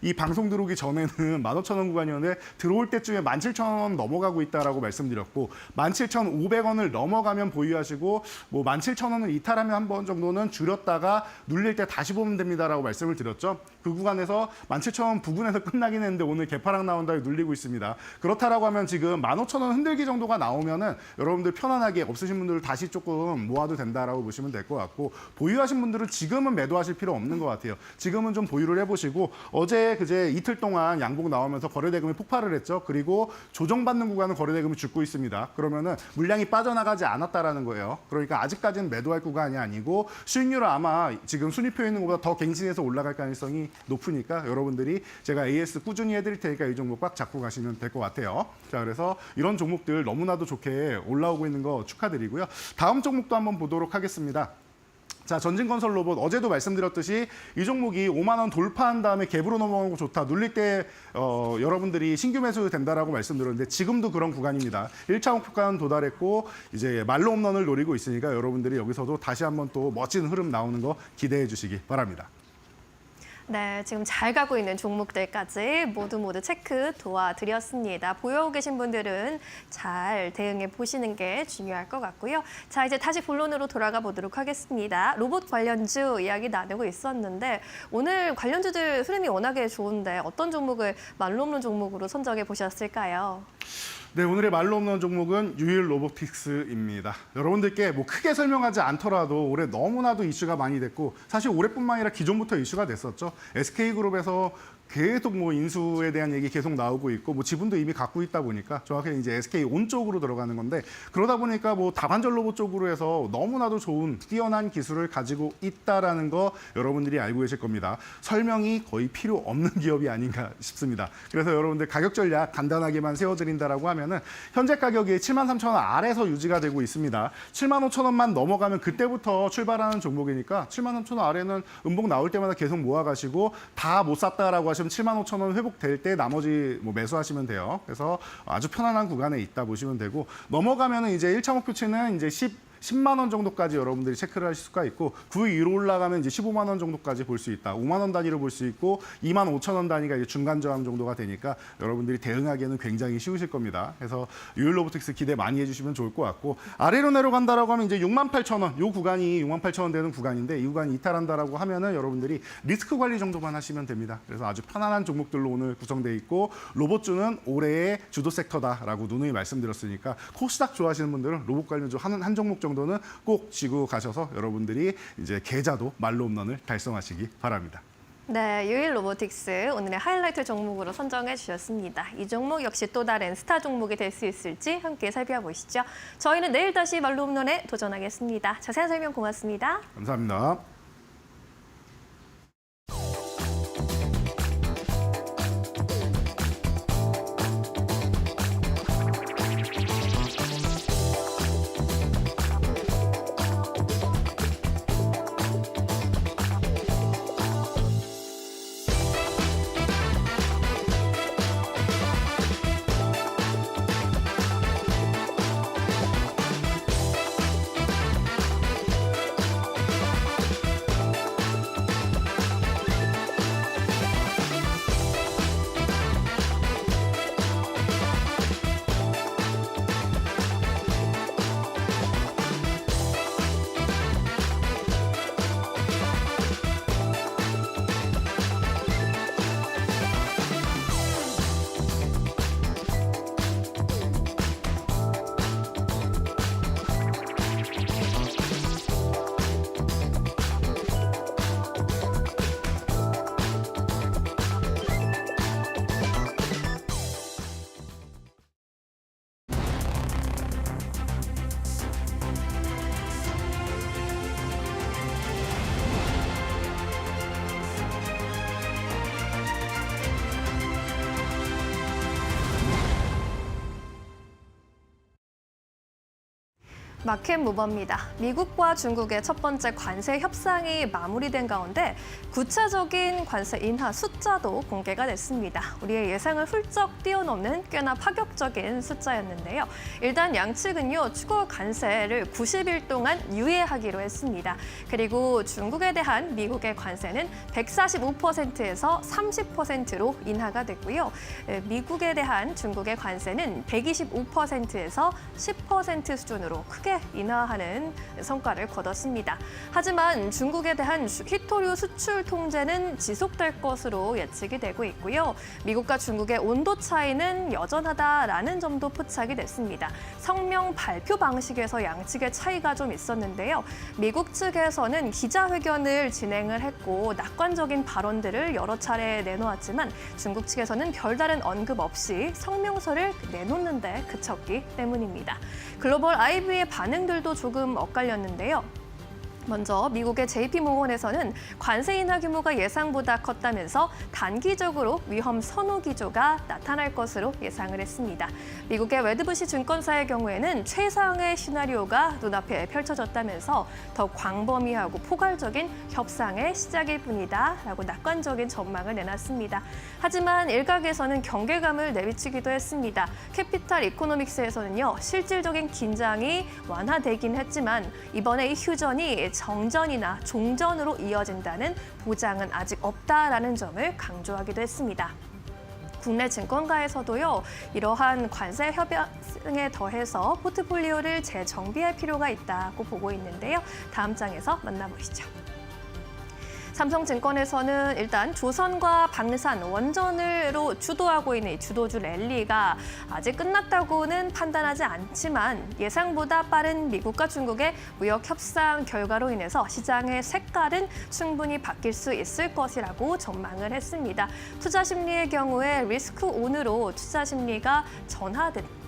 S6: 이 방송 들어오기 전에는 15,000원 구간이었는데 들어올 때쯤에 17,000원 넘어가고 있다라고 말씀드렸고 17,500원을 넘어가면 보유하시고 뭐 17,000원을 이탈하면 한 번 정도는 줄였다가 눌릴 때 다시 보면 됩니다라고 말씀을 드렸죠. 그 구간에서 17,000원 부근에서 끝나긴 했는데 오늘 개파락 나온다고 눌리고 있습니다. 그렇다라고 하면 지금 15,000원 흔들기 정도가 나오면은 여러분들 편안하게 없으신 분들 다시 조금 모아도 된다라고 보시면 될 것 같고 보유하신 분들은 지금은 매도하실 필요 없는 것 같아요. 지금은 좀 보유를 해보시고 어제 그제 이틀 동안 양봉 나오면서 거래대금이 폭발을 했죠. 그리고 조정받는 구간은 거래대금이 죽고 있습니다. 그러면은 물량이 빠져나가지 않았다라는 거예요. 그러니까 아직까지는 매도할 구간이 아니고 수익률은 아마 지금 순위표에 있는 것보다 더 갱신해서 올라갈 가능성이 높으니까 여러분들이 제가 AS 꾸준히 해드릴 테니까 이 종목 꽉 잡고 가시면 될 것 같아요. 자, 그래서 이런 종목들 너무나도 좋게 올라오고 있는 거 축하드리고요. 다음 종목도 한번 보도록 하겠습니다. 자, 전진건설 로봇 어제도 말씀드렸듯이 이 종목이 5만 원 돌파한 다음에 갭으로 넘어가는 거 좋다. 눌릴 때 여러분들이 신규 매수 된다라고 말씀드렸는데 지금도 그런 구간입니다. 1차 목표가는 도달했고 이제 말로 홈런을 노리고 있으니까 여러분들이 여기서도 다시 한번 또 멋진 흐름 나오는 거 기대해 주시기 바랍니다.
S2: 네, 지금 잘 가고 있는 종목들까지 모두 체크 도와드렸습니다. 보유하고 계신 분들은 잘 대응해 보시는 게 중요할 것 같고요. 자, 이제 다시 본론으로 돌아가 보도록 하겠습니다. 로봇 관련주 이야기 나누고 있었는데 오늘 관련주들 흐름이 워낙에 좋은데 어떤 종목을 말로 없는 종목으로 선정해 보셨을까요?
S6: 네, 오늘의 말로 없는 종목은 유일 로보틱스입니다. 여러분들께 뭐 크게 설명하지 않더라도 올해 너무나도 이슈가 많이 됐고 사실 올해뿐만 아니라 기존부터 이슈가 됐었죠. SK그룹에서 계속 뭐 인수에 대한 얘기 계속 나오고 있고 뭐 지분도 이미 갖고 있다 보니까 정확히 이제 SK온 쪽으로 들어가는 건데 그러다 보니까 뭐 다반절 로봇 쪽으로 해서 너무나도 좋은 뛰어난 기술을 가지고 있다라는 거 여러분들이 알고 계실 겁니다. 설명이 거의 필요 없는 기업이 아닌가 싶습니다. 그래서 여러분들 가격 전략 간단하게만 세워드린다라고 하면은 현재 가격이 73,000원 아래에서 유지가 되고 있습니다. 75,000원만 넘어가면 그때부터 출발하는 종목이니까 73,000원 아래는 음봉 나올 때마다 계속 모아가시고 다 못 샀다라고 하시면 75,000원 회복될 때 나머지 뭐 매수하시면 돼요. 그래서 아주 편안한 구간에 있다 보시면 되고 넘어가면은 이제 1차 목표치는 이제 10만 원 정도까지 여러분들이 체크를 하실 수가 있고 그 위로 올라가면 이제 15만 원 정도까지 볼 수 있다. 5만 원 단위로 볼 수 있고 2만 5천 원 단위가 이제 중간 저항 정도가 되니까 여러분들이 대응하기에는 굉장히 쉬우실 겁니다. 그래서 유일 로보틱스 기대 많이 해주시면 좋을 것 같고 아래로 내려간다라고 하면 이제 68,000원 이 구간이 68,000원 되는 구간인데 이 구간이 이탈한다라고 하면은 여러분들이 리스크 관리 정도만 하시면 됩니다. 그래서 아주 편안한 종목들로 오늘 구성되어 있고 로봇주는 올해의 주도 섹터다라고 누누이 말씀드렸으니까 코스닥 좋아하시는 분들은 로봇 관련주 한 종목 정도는 꼭 쥐고 가셔서 여러분들이 이제 계좌도 말로 홈런을 달성하시기 바랍니다.
S2: 네, 유일 로보틱스 오늘의 하이라이트 종목으로 선정해 주셨습니다. 이 종목 역시 또 다른 스타 종목이 될 수 있을지 함께 살펴보시죠. 저희는 내일 다시 말로 홈런에 도전하겠습니다. 자세한 설명 고맙습니다.
S6: 감사합니다.
S2: 마켓 무버입니다. 미국과 중국의 첫 번째 관세 협상이 마무리된 가운데 구체적인 관세 인하 숫자도 공개가 됐습니다. 우리의 예상을 훌쩍 뛰어넘는 꽤나 파격적인 숫자였는데요. 일단 양측은요, 추가 관세를 90일 동안 유예하기로 했습니다. 그리고 중국에 대한 미국의 관세는 145%에서 30%로 인하가 됐고요. 미국에 대한 중국의 관세는 125%에서 10% 수준으로 크게 인하하는 성과를 거뒀습니다. 하지만 중국에 대한 희토류 수출 통제는 지속될 것으로 예측이 되고 있고요. 미국과 중국의 온도 차이는 여전하다라는 점도 포착이 됐습니다. 성명 발표 방식에서 양측의 차이가 좀 있었는데요. 미국 측에서는 기자회견을 진행을 했고 낙관적인 발언들을 여러 차례 내놓았지만 중국 측에서는 별다른 언급 없이 성명서를 내놓는 데 그쳤기 때문입니다. 글로벌 IB의 반응들도 조금 엇갈렸는데요. 먼저 미국의 JP모건에서는 관세 인하 규모가 예상보다 컸다면서 단기적으로 위험 선호 기조가 나타날 것으로 예상을 했습니다. 미국의 웨드부시 증권사의 경우에는 최상의 시나리오가 눈앞에 펼쳐졌다면서 더 광범위하고 포괄적인 협상의 시작일 뿐이다라고 낙관적인 전망을 내놨습니다. 하지만 일각에서는 경계감을 내비치기도 했습니다. 캐피탈 이코노믹스에서는요, 실질적인 긴장이 완화되긴 했지만 이번에 이 휴전이 정전이나 종전으로 이어진다는 보장은 아직 없다라는 점을 강조하기도 했습니다. 국내 증권가에서도요, 이러한 관세 협약에 더해서 포트폴리오를 재정비할 필요가 있다고 보고 있는데요. 다음 장에서 만나보시죠. 삼성증권에서는 일단 조선과 방산, 원전으로 주도하고 있는 이 주도주 랠리가 아직 끝났다고는 판단하지 않지만 예상보다 빠른 미국과 중국의 무역 협상 결과로 인해서 시장의 색깔은 충분히 바뀔 수 있을 것이라고 전망을 했습니다. 투자 심리의 경우에 리스크 온으로 투자 심리가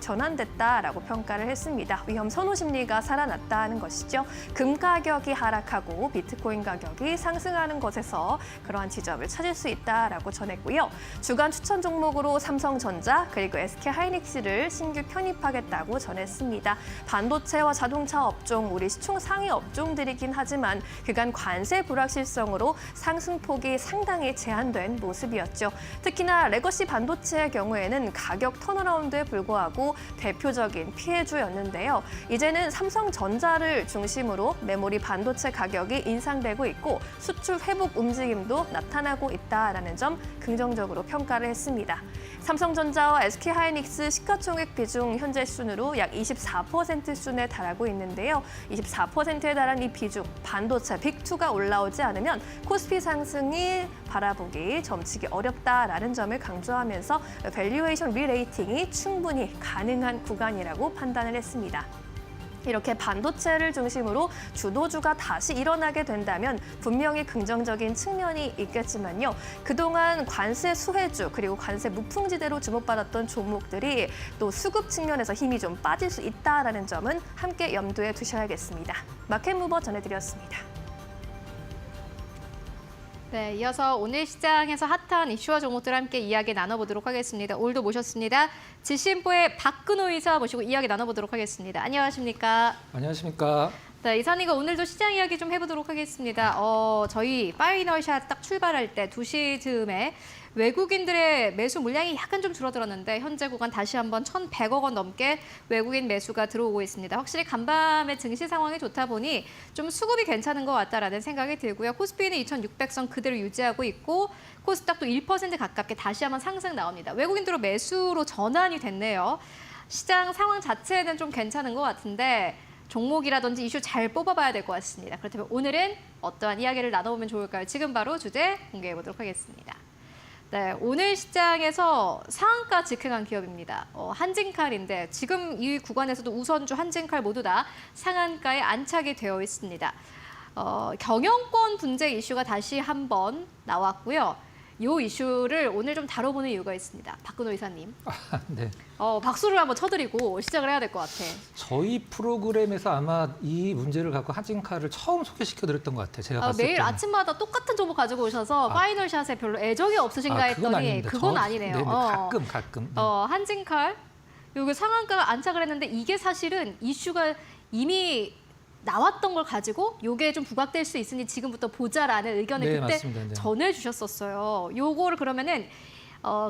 S2: 전환됐다라고 평가를 했습니다. 위험 선호 심리가 살아났다는 것이죠. 금 가격이 하락하고 비트코인 가격이 상승하는 것에서 그러한 지점을 찾을 수 있다라고 전했고요. 주간 추천 종목으로 삼성전자 그리고 SK하이닉스를 신규 편입하겠다고 전했습니다. 반도체와 자동차 업종, 우리 시총 상위 업종들이긴 하지만 그간 관세 불확실성으로 상승폭이 상당히 제한된 모습이었죠. 특히나 레거시 반도체의 경우에는 가격 턴어라운드에 불과하고 대표적인 피해주였는데요. 이제는 삼성전자를 중심으로 메모리 반도체 가격이 인상되고 있고 수출 회복 움직임도 나타나고 있다라는 점 긍정적으로 평가를 했습니다. 삼성전자와 SK하이닉스 시가총액 비중 현재 순으로 약 24% 순에 달하고 있는데요. 24%에 달한 이 비중, 반도체 빅2가 올라오지 않으면 코스피 상승이 바라보기 점치기 어렵다라는 점을 강조하면서 밸류에이션 리레이팅이 충분히 가능한 구간이라고 판단을 했습니다. 이렇게 반도체를 중심으로 주도주가 다시 일어나게 된다면 분명히 긍정적인 측면이 있겠지만요. 그동안 관세 수혜주 그리고 관세 무풍지대로 주목받았던 종목들이 또 수급 측면에서 힘이 좀 빠질 수 있다는 점은 함께 염두에 두셔야겠습니다. 마켓무버 전해드렸습니다.
S1: 네, 이어서 오늘 시장에서 핫한 이슈와 종목들 함께 이야기 나눠보도록 하겠습니다. 오늘도 모셨습니다. 지신보의 박근호 이사 모시고 이야기 나눠보도록 하겠습니다. 안녕하십니까?
S7: 안녕하십니까?
S1: 네, 이사님과 오늘도 시장 이야기 좀 해보도록 하겠습니다. 저희 파이널샷 딱 출발할 때 2시 즈음에 외국인들의 매수 물량이 약간 좀 줄어들었는데 현재 구간 다시 한번 1,100억 원 넘게 외국인 매수가 들어오고 있습니다. 확실히 간밤의 증시 상황이 좋다 보니 좀 수급이 괜찮은 것 같다라는 생각이 들고요. 코스피는 2,600선 그대로 유지하고 있고 코스닥도 1% 가깝게 다시 한번 상승 나옵니다. 외국인들로 매수로 전환이 됐네요. 시장 상황 자체는 좀 괜찮은 것 같은데 종목이라든지 이슈 잘 뽑아봐야 될 것 같습니다. 그렇다면 오늘은 어떠한 이야기를 나눠보면 좋을까요? 지금 바로 주제 공개해보도록 하겠습니다. 네, 오늘 시장에서 상한가 직행한 기업입니다. 한진칼인데 지금 이 구간에서도 우선주 한진칼 모두 다 상한가에 안착이 되어 있습니다. 경영권 분쟁 이슈가 다시 한번 나왔고요. 이 이슈를 오늘 좀 다뤄보는 이유가 있습니다. 박근호 이사님.
S7: 네.
S1: 박수를 한번 쳐드리고 시작을 해야 될 것 같아.
S7: 저희 프로그램에서 아마 이 문제를 갖고 한진칼을 처음 소개시켜드렸던 것 같아요. 제가 봤을
S1: 매일
S7: 때는.
S1: 아침마다 똑같은 종목 가지고 오셔서 파이널샷에 별로 애정이 없으신가
S7: 그건
S1: 했더니
S7: 아닙니다.
S1: 그건 아니네요.
S7: 네네, 가끔.
S1: 한진칼, 여기 상한가가 안착을 했는데 이게 사실은 이슈가 이미 나왔던 걸 가지고 요게 좀 부각될 수 있으니 지금부터 보자라는 의견을
S7: 네,
S1: 그때
S7: 맞습니다. 네.
S1: 전해주셨었어요. 요거를 그러면은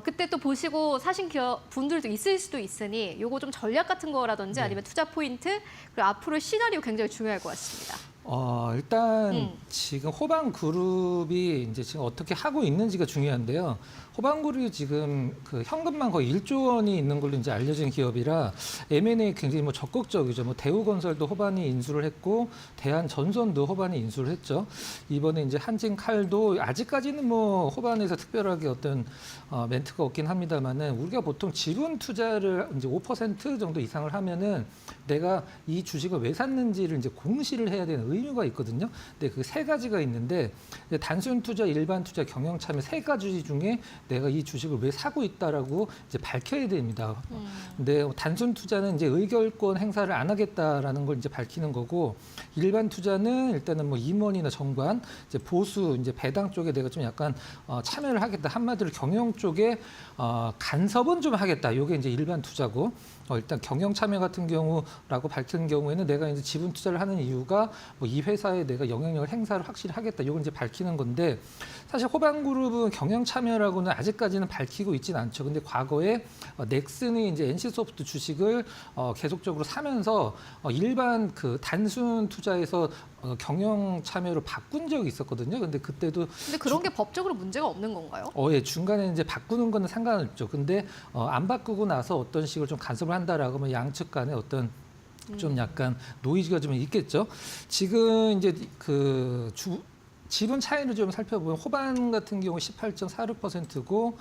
S1: 그때 또 보시고 사신 기업 분들도 있을 수도 있으니 요거 좀 전략 같은 거라든지
S7: 네.
S1: 아니면 투자 포인트 그리고 앞으로의 시나리오 굉장히 중요할 것 같습니다.
S7: 일단 지금 호반 그룹이 이제 지금 어떻게 하고 있는지가 중요한데요. 호반 그룹이 지금 그 현금만 거의 1조 원이 있는 걸로 이제 알려진 기업이라 M&A 굉장히 뭐 적극적이죠. 뭐 대우건설도 호반이 인수를 했고 대한전선도 호반이 인수를 했죠. 이번에 이제 한진칼도 아직까지는 뭐 호반에서 특별하게 어떤 멘트가 없긴 합니다만은 우리가 보통 지분 투자를 이제 5% 정도 이상을 하면은 내가 이 주식을 왜 샀는지를 이제 공시를 해야 되는 의무가 있거든요. 근데 그 세 가지가 있는데 이제 단순 투자, 일반 투자, 경영 참여 세 가지 중에 내가 이 주식을 왜 사고 있다라고 이제 밝혀야 됩니다. 근데 단순 투자는 이제 의결권 행사를 안 하겠다라는 걸 이제 밝히는 거고 일반 투자는 일단은 뭐 임원이나 정관, 이제 보수, 이제 배당 쪽에 내가 좀 약간 참여를 하겠다. 한마디로 경영 쪽에 간섭은 좀 하겠다. 요게 이제 일반 투자고 일단 경영 참여 같은 경우라고 밝히는 경우에는 내가 이제 지분 투자를 하는 이유가 뭐 이 회사에 내가 영향력을 행사를 확실히 하겠다. 요건 이제 밝히는 건데 사실 호반그룹은 경영 참여라고는 아직까지는 밝히고 있지는 않죠. 근데 과거에 넥슨이 이제 NC소프트 주식을 계속적으로 사면서 일반 그 단순 투자에서 경영 참여로 바꾼 적이 있었거든요. 근데 그때도
S1: 근데 그런 게 법적으로 문제가 없는 건가요?
S7: 예, 중간에 이제 바꾸는 거는 상관없죠. 근데 안 바꾸고 나서 어떤 식으로 좀 간섭을 한다라고 하면 양측 간에 어떤 좀 약간 노이즈가 좀 있겠죠. 지금 이제 그 지분 차이를 좀 살펴보면 호반 같은 경우 18.46%고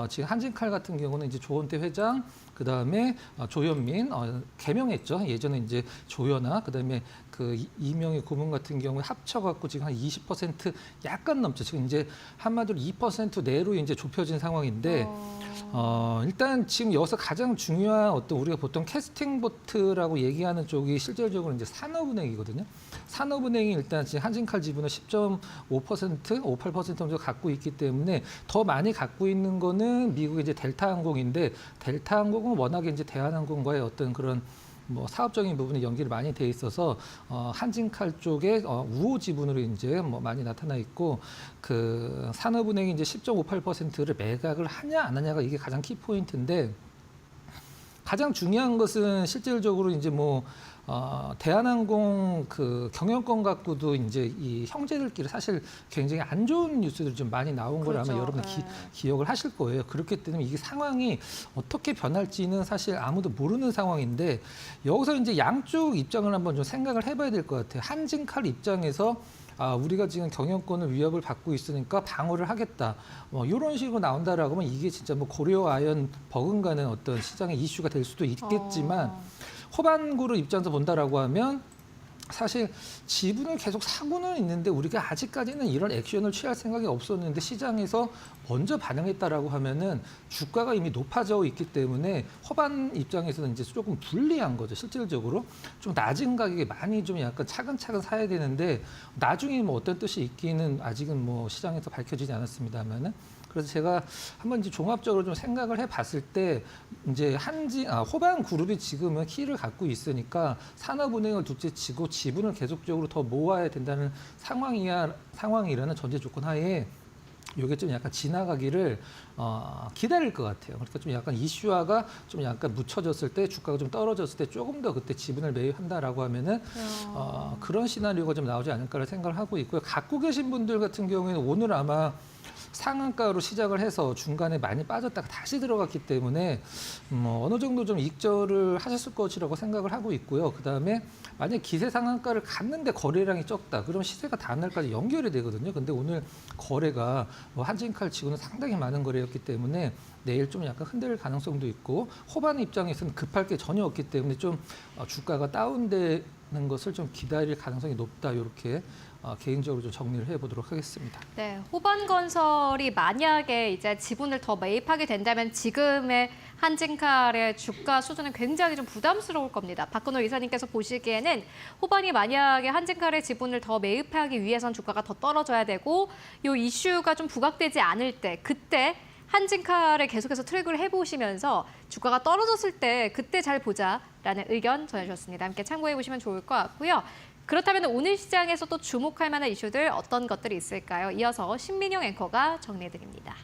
S7: 지금 한진칼 같은 경우는 이제 조원태 회장 그다음에 조현민 개명했죠. 예전에 이제 조연아 그다음에 그 이명희 고문 같은 경우에 합쳐갖고 지금 한 20% 약간 넘죠. 지금 이제 한마디로 2% 내로 이제 좁혀진 상황인데 일단 지금 여기서 가장 중요한 어떤 우리가 보통 캐스팅 보트라고 얘기하는 쪽이 실질적으로 이제 산업은행이거든요. 산업은행이 일단 지금 한진칼 지분을 10.5%, 58% 정도 갖고 있기 때문에 더 많이 갖고 있는 거는 미국의 이제 델타항공인데 델타항공은 워낙에 이제 대한항공과의 어떤 그런 뭐 사업적인 부분에 연결이 많이 돼 있어서 한진칼 쪽에 우호 지분으로 이제 뭐 많이 나타나 있고 그 산업은행이 이제 10.58%를 매각을 하냐 안 하냐가 이게 가장 키 포인트인데 가장 중요한 것은 실질적으로 이제 뭐 대한항공 그 경영권 갖고도 이제 이 형제들끼리 사실 굉장히 안 좋은 뉴스들이 좀 많이 나온 걸
S1: 그렇죠.
S7: 아마 여러분 기억을 하실 거예요. 그렇기 때문에 이게 상황이 어떻게 변할지는 사실 아무도 모르는 상황인데 여기서 이제 양쪽 입장을 한번 좀 생각을 해봐야 될 것 같아요. 한진칼 입장에서 우리가 지금 경영권을 위협을 받고 있으니까 방어를 하겠다. 이런 식으로 나온다라고 하면 이게 진짜 뭐 고려 아연 버금가는 어떤 시장의 이슈가 될 수도 있겠지만 호반그룹 입장에서 본다라고 하면 사실 지분을 계속 사고는 있는데 우리가 아직까지는 이런 액션을 취할 생각이 없었는데 시장에서 먼저 반응했다라고 하면은 주가가 이미 높아져 있기 때문에 호반 입장에서는 이제 조금 불리한 거죠. 실질적으로 좀 낮은 가격에 많이 좀 약간 차근차근 사야 되는데 나중에 뭐 어떤 뜻이 있기는 아직은 뭐 시장에서 밝혀지지 않았습니다만은. 그래서 제가 한번 이제 종합적으로 좀 생각을 해봤을 때 이제 호반 그룹이 지금은 키를 갖고 있으니까 산업은행을 둘째치고 지분을 계속적으로 더 모아야 된다는 상황이라는 전제 조건 하에 이게 좀 약간 지나가기를 기다릴 것 같아요. 그러니까 좀 약간 이슈화가 좀 약간 묻혀졌을 때 주가가 좀 떨어졌을 때 조금 더 그때 지분을 매입한다라고 하면은 그런 시나리오가 좀 나오지 않을까를 생각을 하고 있고요. 갖고 계신 분들 같은 경우에는 오늘 아마 상한가로 시작을 해서 중간에 많이 빠졌다가 다시 들어갔기 때문에 어느 정도 좀 익절을 하셨을 것이라고 생각을 하고 있고요. 그다음에 만약 기세 상한가를 갔는데 거래량이 적다. 그러면 시세가 다음날까지 연결이 되거든요. 근데 오늘 거래가 한진칼 치고는 상당히 많은 거래였기 때문에 내일 좀 약간 흔들릴 가능성도 있고 호반 입장에서는 급할 게 전혀 없기 때문에 좀 주가가 다운되는 것을 좀 기다릴 가능성이 높다. 이렇게 개인적으로 좀 정리를 해보도록 하겠습니다.
S1: 네, 호반건설이 만약에 이제 지분을 더 매입하게 된다면 지금의 한진칼의 주가 수준은 굉장히 좀 부담스러울 겁니다. 박근호 이사님께서 보시기에는 호반이 만약에 한진칼의 지분을 더 매입하기 위해선 주가가 더 떨어져야 되고 이 이슈가 좀 부각되지 않을 때 그때 한진칼을 계속해서 트랙을 해보시면서 주가가 떨어졌을 때 그때 잘 보자라는 의견 전해주셨습니다. 함께 참고해 보시면 좋을 것 같고요. 그렇다면 오늘 시장에서 또 주목할 만한 이슈들 어떤 것들이 있을까요? 이어서 신민영 앵커가 정리해드립니다.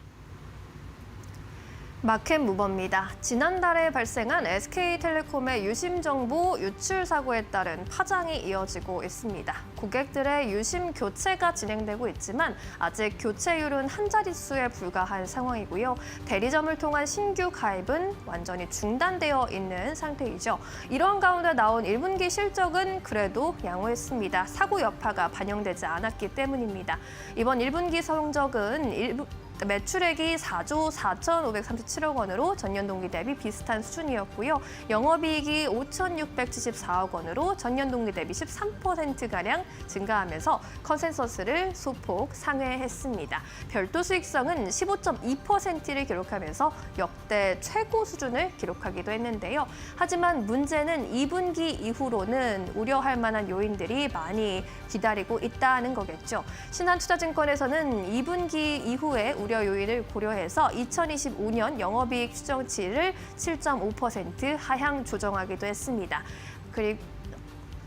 S2: 마켓 무버입니다. 지난달에 발생한 SK텔레콤의 유심 정보 유출 사고에 따른 파장이 이어지고 있습니다. 고객들의 유심 교체가 진행되고 있지만 아직 교체율은 한 자릿수에 불과한 상황이고요. 대리점을 통한 신규 가입은 완전히 중단되어 있는 상태이죠. 이런 가운데 나온 1분기 실적은 그래도 양호했습니다. 사고 여파가 반영되지 않았기 때문입니다. 이번 1분기 성적은 매출액이 4조 4,537억 원으로 전년 동기 대비 비슷한 수준이었고요. 영업이익이 5,674억 원으로 전년 동기 대비 13%가량 증가하면서 컨센서스를 소폭 상회했습니다. 별도 수익성은 15.2%를 기록하면서 역대 최고 수준을 기록하기도 했는데요. 하지만 문제는 2분기 이후로는 우려할 만한 요인들이 많이 기다리고 있다는 거겠죠. 신한투자증권에서는 2분기 이후에 우려 요인을 고려해서 2025년 영업이익 추정치를 7.5% 하향 조정하기도 했습니다. 그리고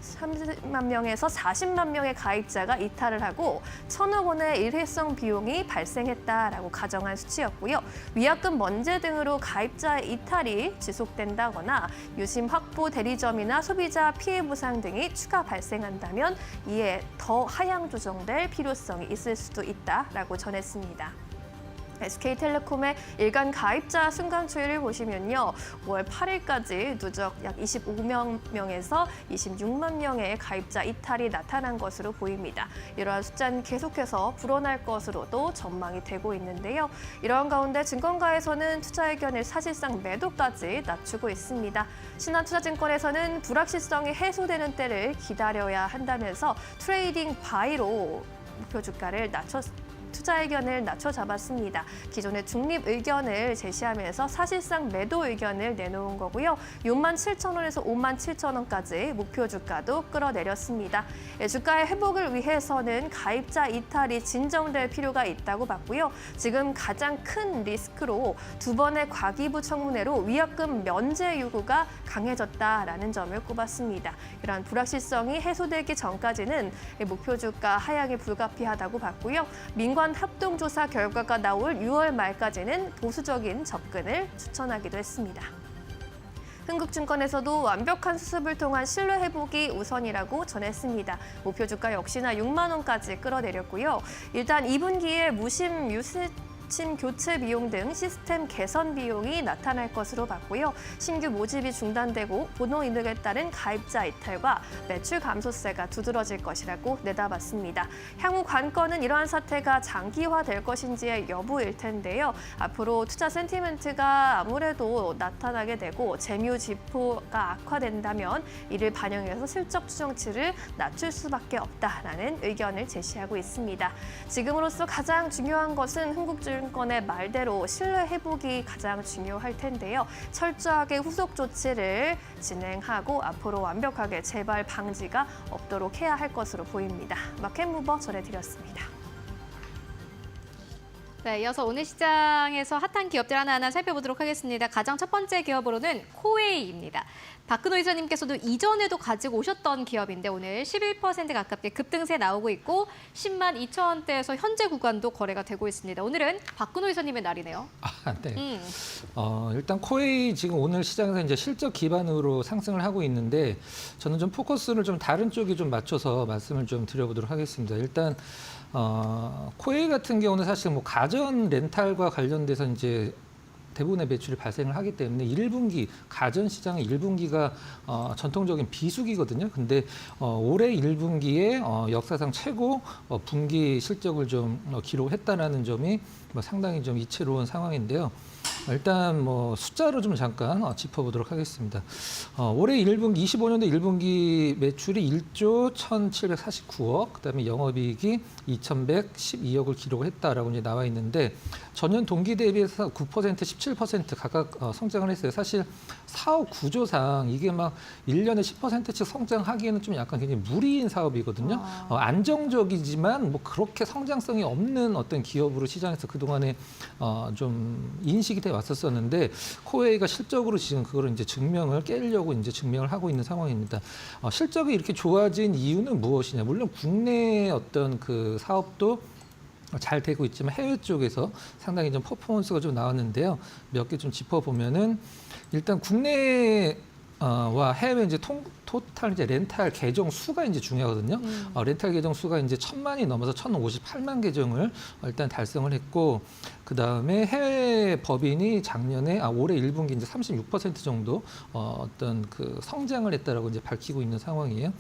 S2: 30만 명에서 40만 명의 가입자가 이탈을 하고 1,000억 원의 일회성 비용이 발생했다라고 가정한 수치였고요. 위약금 면제 등으로 가입자 이탈이 지속된다거나 유심 확보 대리점이나 소비자 피해 보상 등이 추가 발생한다면 이에 더 하향 조정될 필요성이 있을 수도 있다라고 전했습니다. SK텔레콤의 일간 가입자 순간초율을 보시면요. 5월 8일까지 누적 약 25만 명에서 26만 명의 가입자 이탈이 나타난 것으로 보입니다. 이러한 숫자는 계속해서 불어날 것으로도 전망이 되고 있는데요. 이러한 가운데 증권가에서는 투자 의견을 사실상 매도까지 낮추고 있습니다. 신한투자증권에서는 불확실성이 해소되는 때를 기다려야 한다면서 트레이딩 바이로 목표 주가를 투자 의견을 낮춰 잡았습니다. 기존의 중립 의견을 제시하면서 사실상 매도 의견을 내놓은 거고요. 67,000원에서 57,000원까지 목표 주가도 끌어내렸습니다. 주가의 회복을 위해서는 가입자 이탈이 진정될 필요가 있다고 봤고요. 지금 가장 큰 리스크로 두 번의 과기부 청문회로 위약금 면제 요구가 강해졌다라는 점을 꼽았습니다. 이러한 불확실성이 해소되기 전까지는 목표 주가 하향이 불가피하다고 봤고요. 민관 합동조사 결과가 나올 6월 말까지는 보수적인 접근을 추천하기도 했습니다. 흥국증권에서도 완벽한 수습을 통한 신뢰 회복이 우선이라고 전했습니다. 목표 주가 역시나 6만 원까지 끌어내렸고요. 일단 2분기에 무심 유심 교체 비용 등 시스템 개선 비용이 나타날 것으로 봤고요. 신규 모집이 중단되고 본원 이득에 따른 가입자 이탈과 매출 감소세가 두드러질 것이라고 내다봤습니다. 향후 관건은 이러한 사태가 장기화될 것인지의 여부일 텐데요. 앞으로 투자 센티멘트가 아무래도 나타나게 되고 재무 지표가 악화된다면 이를 반영해서 실적 추정치를 낮출 수밖에 없다라는 의견을 제시하고 있습니다. 지금으로서 가장 중요한 것은 흥국증권의 말대로 신뢰 회복이 가장 중요할 텐데요. 철저하게 후속 조치를 진행하고 앞으로 완벽하게 재발 방지가 없도록 해야 할 것으로 보입니다. 마켓무버 전해드렸습니다.
S1: 네, 이어서 오늘 시장에서 핫한 기업들 하나하나 살펴보도록 하겠습니다. 가장 첫 번째 기업으로는 코웨이입니다. 박근호 이사님께서도 이전에도 가지고 오셨던 기업인데 오늘 11% 가깝게 급등세 나오고 있고 10만 2천 원대에서 현재 구간도 거래가 되고 있습니다. 오늘은 박근호 이사님의 날이네요.
S7: 네. 일단 코웨이 지금 오늘 시장에서 이제 실적 기반으로 상승을 하고 있는데 저는 좀 포커스를 좀 다른 쪽에 좀 맞춰서 말씀을 좀 드려보도록 하겠습니다. 일단 코웨이 같은 경우는 사실 뭐 가전 렌탈과 관련돼서 이제 대부분의 매출이 발생을 하기 때문에 1분기 가전 시장의 1분기가 전통적인 비수기거든요. 근데 올해 1분기에 역사상 최고 분기 실적을 좀 기록했다라는 점이 상당히 좀 이채로운 상황인데요. 일단 뭐 숫자로 좀 잠깐 짚어보도록 하겠습니다. 올해 1분기 25년도 1분기 매출이 1조 1,749억, 그다음에 영업이익이 2,112억을 기록을 했다라고 이제 나와 있는데 전년 동기 대비해서 9%, 17% 각각 성장을 했어요. 사실 사업 구조상 이게 막 1년에 10%씩 성장하기에는 좀 약간 굉장히 무리인 사업이거든요. 안정적이지만 뭐 그렇게 성장성이 없는 어떤 기업으로 시장에서 그동안에 좀 인식이 돼 왔었었는데 코웨이가 실적으로 지금 그걸 이제 깨려고 이제 증명을 하고 있는 상황입니다. 실적이 이렇게 좋아진 이유는 무엇이냐? 물론 국내 어떤 그 사업도 잘 되고 있지만 해외 쪽에서 상당히 좀 퍼포먼스가 좀 나왔는데요. 몇 개 좀 짚어보면은 일단 국내 와 해외 이제 토탈 이제 렌탈 계정 수가 이제 중요하거든요. 렌탈 계정 수가 이제 1,000만이 넘어서 1,058만 계정을 일단 달성을 했고, 그 다음에 해외 법인이 올해 1분기 이제 36% 정도 어떤 그 성장을 했다라고 이제 밝히고 있는 상황이에요.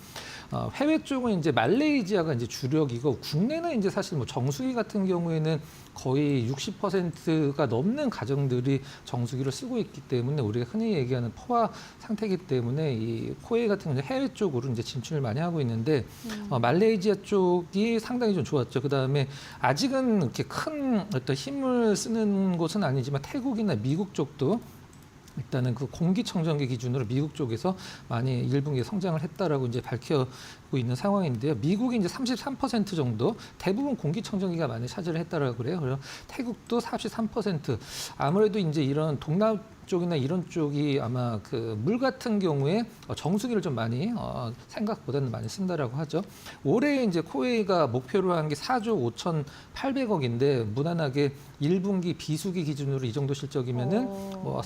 S7: 해외 쪽은 이제 말레이시아가 이제 주력이고, 국내는 이제 사실 뭐 정수기 같은 경우에는 거의 60%가 넘는 가정들이 정수기를 쓰고 있기 때문에 우리가 흔히 얘기하는 포화 상태이기 때문에 이 코웨이 같은 경우는 해외 쪽으로 이제 진출을 많이 하고 있는데 말레이시아 쪽이 상당히 좀 좋았죠. 그 다음에 아직은 이렇게 큰 어떤 힘을 쓰는 곳은 아니지만 태국이나 미국 쪽도 일단은 그 공기청정기 기준으로 미국 쪽에서 많이 1분기에 성장을 했다라고 이제 밝혀고 있는 상황인데요. 미국이 이제 33% 정도 대부분 공기청정기가 많이 차지를 했다라고 그래요. 그래서 태국도 43%. 아무래도 이제 이런 동남쪽이나 이런 쪽이 아마 그 물 같은 경우에 정수기를 좀 많이 생각보다는 많이 쓴다라고 하죠. 올해 이제 코웨이가 목표로 한 게 4조 5,800억인데 무난하게 1분기 비수기 기준으로 이 정도 실적이면은 뭐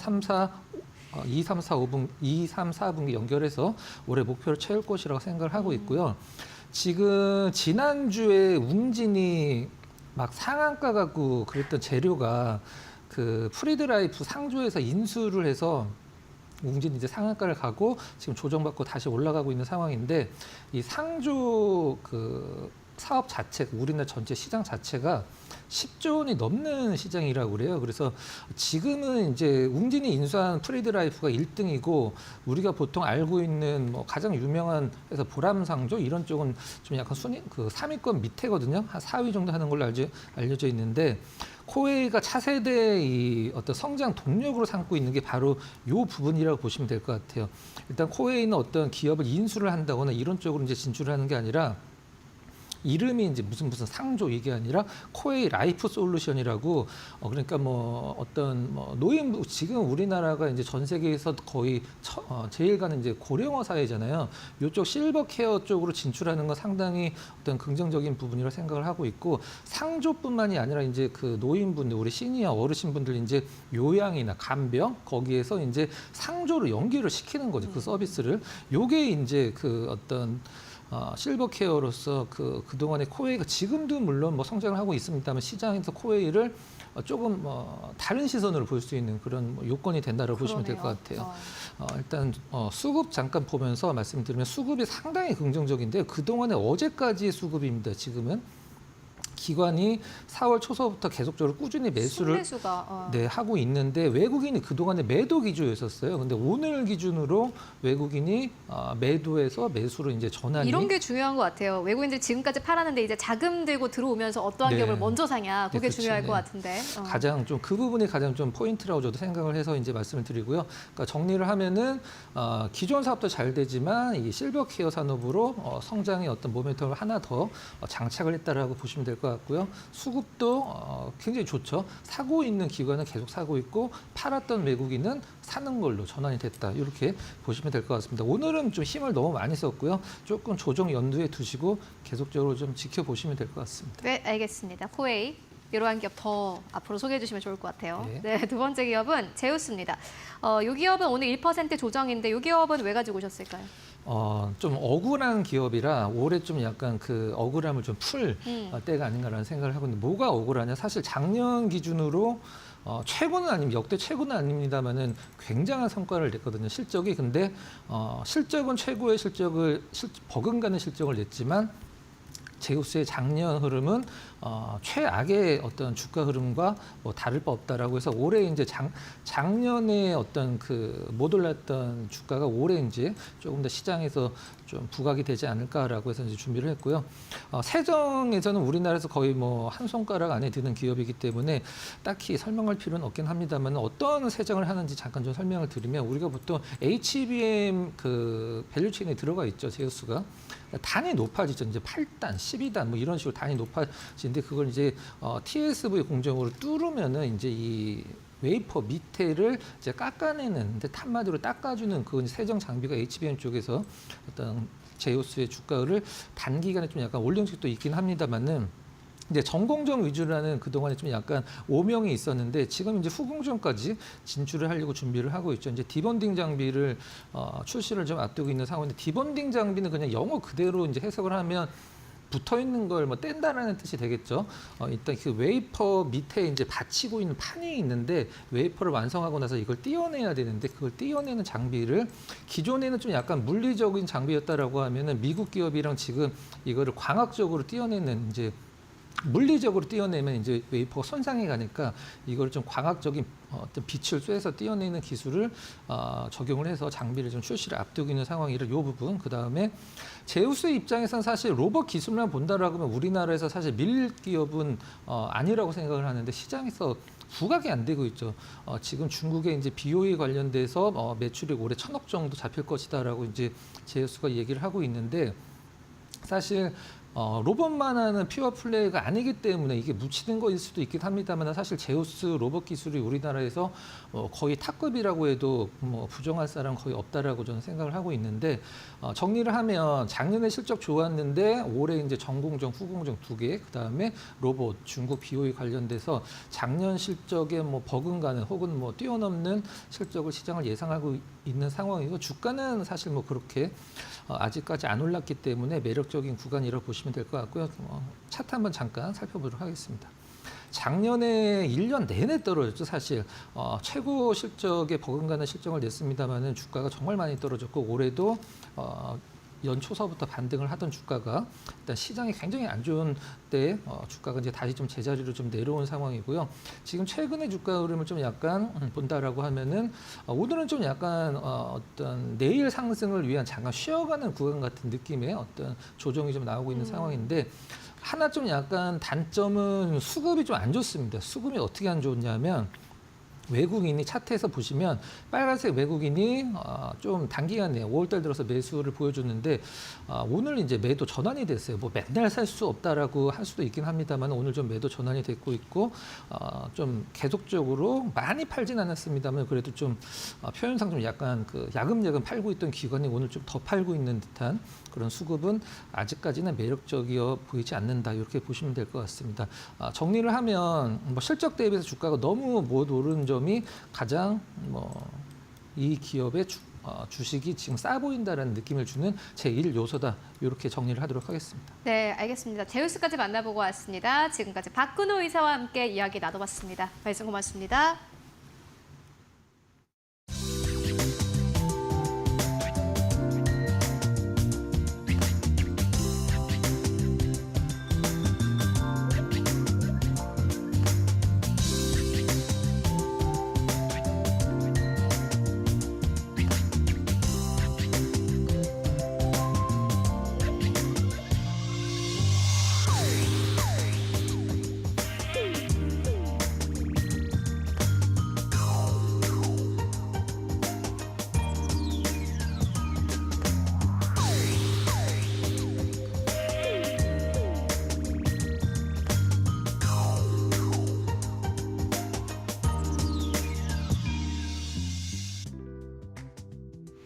S7: 2, 3, 4분기 연결해서 올해 목표를 채울 것이라고 생각을 하고 있고요. 지금 지난주에 웅진이 막 상한가 갖고 그랬던 재료가 그 프리드라이프 상조에서 인수를 해서 웅진이 이제 상한가를 가고 지금 조정받고 다시 올라가고 있는 상황인데, 이 상조 그 사업 자체, 우리나라 전체 시장 자체가 10조 원이 넘는 시장이라고 그래요. 그래서 지금은 이제 웅진이 인수한 프리드라이프가 1등이고 우리가 보통 알고 있는 뭐 가장 유명한 해서 보람상조 이런 쪽은 좀 약간 순위 그 3위권 밑에거든요. 한 4위 정도 하는 걸로 알려져 있는데, 코웨이가 차세대 이 어떤 성장 동력으로 삼고 있는 게 바로 이 부분이라고 보시면 될 것 같아요. 일단 코웨이는 어떤 기업을 인수를 한다거나 이런 쪽으로 이제 진출을 하는 게 아니라 이름이 이제 무슨 상조 이게 아니라 코웨이 라이프 솔루션이라고 그러니까 뭐 어떤 뭐 노인 지금 우리나라가 이제 전 세계에서 거의 제일 가는 이제 고령화 사회잖아요. 이쪽 실버 케어 쪽으로 진출하는 건 상당히 어떤 긍정적인 부분이라고 생각을 하고 있고, 상조뿐만이 아니라 이제 그 노인분들 우리 시니어 어르신분들 이제 요양이나 간병 거기에서 이제 상조로 연계를 시키는 거죠. 그 서비스를. 요게 이제 그 어떤 실버 케어로서 그동안의 코웨이가 지금도 물론 뭐 성장을 하고 있습니다만 시장에서 코웨이를 조금 다른 시선으로 볼 수 있는 그런 뭐 요건이 된다고 보시면 될 것 같아요. 일단 수급 잠깐 보면서 말씀드리면 수급이 상당히 긍정적인데요. 그동안의 어제까지의 수급입니다. 지금은. 기관이 4월 초서부터 계속적으로 꾸준히 매수를 하고 있는데 외국인이 그동안에 매도 기조였었어요. 근데 오늘 기준으로 외국인이 매도에서 매수로 이제 전환이
S1: 이런 게 중요한 것 같아요. 외국인들 지금까지 팔았는데 이제 자금 들고 들어오면서 어떠한 기업을 먼저 사냐, 그게 중요할 것 같은데.
S7: 가장 좀 그 부분이 가장 좀 포인트라고 저도 생각을 해서 이제 말씀을 드리고요. 그러니까 정리를 하면은 기존 사업도 잘 되지만 이 실버케어 산업으로 성장의 어떤 모멘텀을 하나 더 장착을 했다라고 보시면 될 것 같고요. 수급도 굉장히 좋죠. 사고 있는 기관은 계속 사고 있고 팔았던 외국인은 사는 걸로 전환이 됐다. 이렇게 보시면 될 것 같습니다. 오늘은 좀 힘을 너무 많이 썼고요. 조금 조정 연두에 두시고 계속적으로 좀 지켜보시면 될 것 같습니다.
S1: 네, 알겠습니다. 코웨이. 이러한 기업 더 앞으로 소개해 주시면 좋을 것 같아요. 네, 두 번째 기업은 제우스입니다. 이 기업은 오늘 1% 조정인데 이 기업은 왜 가지고 오셨을까요?
S7: 좀 억울한 기업이라 올해 좀 약간 그 억울함을 좀 풀 때가 아닌가라는 생각을 하고 있는데, 뭐가 억울하냐? 사실 작년 기준으로 최고는 아니면 역대 최고는 아닙니다만은 굉장한 성과를 냈거든요. 실적이. 근데 실적은 최고의 실적을 버금가는 실적을 냈지만 제우스의 작년 흐름은 최악의 어떤 주가 흐름과 뭐 다를 바 없다라고 해서 올해 이제 작년에 어떤 그 못 올랐던 주가가 올해 이제 조금 더 시장에서 좀 부각이 되지 않을까라고 해서 이제 준비를 했고요. 세정에서는 우리나라에서 거의 뭐 한 손가락 안에 드는 기업이기 때문에 딱히 설명할 필요는 없긴 합니다만 어떤 세정을 하는지 잠깐 좀 설명을 드리면 우리가 보통 HBM 그 밸류체인에 들어가 있죠, 제우스가. 단이 높아지죠. 이제 8단, 12단 뭐 이런 식으로 단이 높아지는데 그걸 이제 TSV 공정으로 뚫으면은 이제 이 웨이퍼 밑에를 이제 깎아내는, 근데 한마디로 닦아주는 그 세정 장비가 HBM 쪽에서 어떤 제우스의 주가를 단기간에 좀 약간 올린 적도 있긴 합니다만은 이제 전공정 위주라는 그동안에 좀 약간 오명이 있었는데 지금 이제 후공정까지 진출을 하려고 준비를 하고 있죠. 이제 디번딩 장비를 출시를 좀 앞두고 있는 상황인데 디번딩 장비는 그냥 영어 그대로 이제 해석을 하면 붙어 있는 걸 뭐 뗀다라는 뜻이 되겠죠. 일단 그 웨이퍼 밑에 이제 받치고 있는 판이 있는데 웨이퍼를 완성하고 나서 이걸 띄어내야 되는데 그걸 띄어내는 장비를 기존에는 좀 약간 물리적인 장비였다라고 하면은 미국 기업이랑 지금 이거를 광학적으로 띄어내는 이제 물리적으로 띄어내면 이제 웨이퍼가 손상이 가니까 이걸 좀 광학적인 어떤 빛을 쐬서 띄어내는 기술을 적용을 해서 장비를 좀 출시를 앞두고 있는 상황이라 이 부분. 그 다음에 제우스의 입장에서는 사실 로봇 기술만 본다라고 하면 우리나라에서 사실 밀 기업은 아니라고 생각을 하는데 시장에서 부각이 안 되고 있죠. 지금 중국의 이제 BOE 관련돼서 매출이 올해 1,000억 정도 잡힐 것이다라고 이제 제우스가 얘기를 하고 있는데 사실 로봇만 하는 퓨어 플레이가 아니기 때문에 이게 묻히는 거일 수도 있긴 합니다만 사실 제우스 로봇 기술이 우리나라에서 거의 탑급이라고 해도 뭐 부정할 사람 거의 없다라고 저는 생각을 하고 있는데 정리를 하면 작년에 실적 좋았는데 올해 이제 전공정, 후공정 두 개, 그 다음에 로봇, 중국 BOE 관련돼서 작년 실적에 뭐 버금가는 혹은 뭐 뛰어넘는 실적을 시장을 예상하고 있는 상황이고 주가는 사실 뭐 그렇게 아직까지 안 올랐기 때문에 매력적인 구간이라고 보시면 될 것 같고요. 차트 한번 잠깐 살펴보도록 하겠습니다. 작년에 1년 내내 떨어졌죠. 사실 최고 실적에 버금가는 실적을 냈습니다만은 주가가 정말 많이 떨어졌고 올해도 연초서부터 반등을 하던 주가가 일단 시장이 굉장히 안 좋은 때 주가가 이제 다시 좀 제자리로 좀 내려온 상황이고요. 지금 최근의 주가 흐름을 좀 약간 본다라고 하면은 오늘은 좀 약간 어떤 내일 상승을 위한 잠깐 쉬어가는 구간 같은 느낌의 어떤 조정이 좀 나오고 있는 상황인데 하나 좀 약간 단점은 수급이 좀 안 좋습니다. 수급이 어떻게 안 좋냐면 외국인이 차트에서 보시면 빨간색 외국인이 좀 단기간에 5월달 들어서 매수를 보여줬는데 오늘 이제 매도 전환이 됐어요. 뭐 맨날 살 수 없다라고 할 수도 있긴 합니다만 오늘 좀 매도 전환이 됐고 있고 좀 계속적으로 많이 팔진 않았습니다만 그래도 좀 표현상 좀 약간 그 야금야금 팔고 있던 기관이 오늘 좀 더 팔고 있는 듯한 그런 수급은 아직까지는 매력적이어 보이지 않는다 이렇게 보시면 될 것 같습니다. 정리를 하면 뭐 실적 대비해서 주가가 너무 못 오른 점이 가장 이 기업의 주식이 지금 싸 보인다라는 느낌을 주는 제1 요소다 이렇게 정리를 하도록 하겠습니다.
S1: 네, 알겠습니다. 제우스까지 만나보고 왔습니다. 지금까지 박근호 의사와 함께 이야기 나눠봤습니다. 말씀 고맙습니다.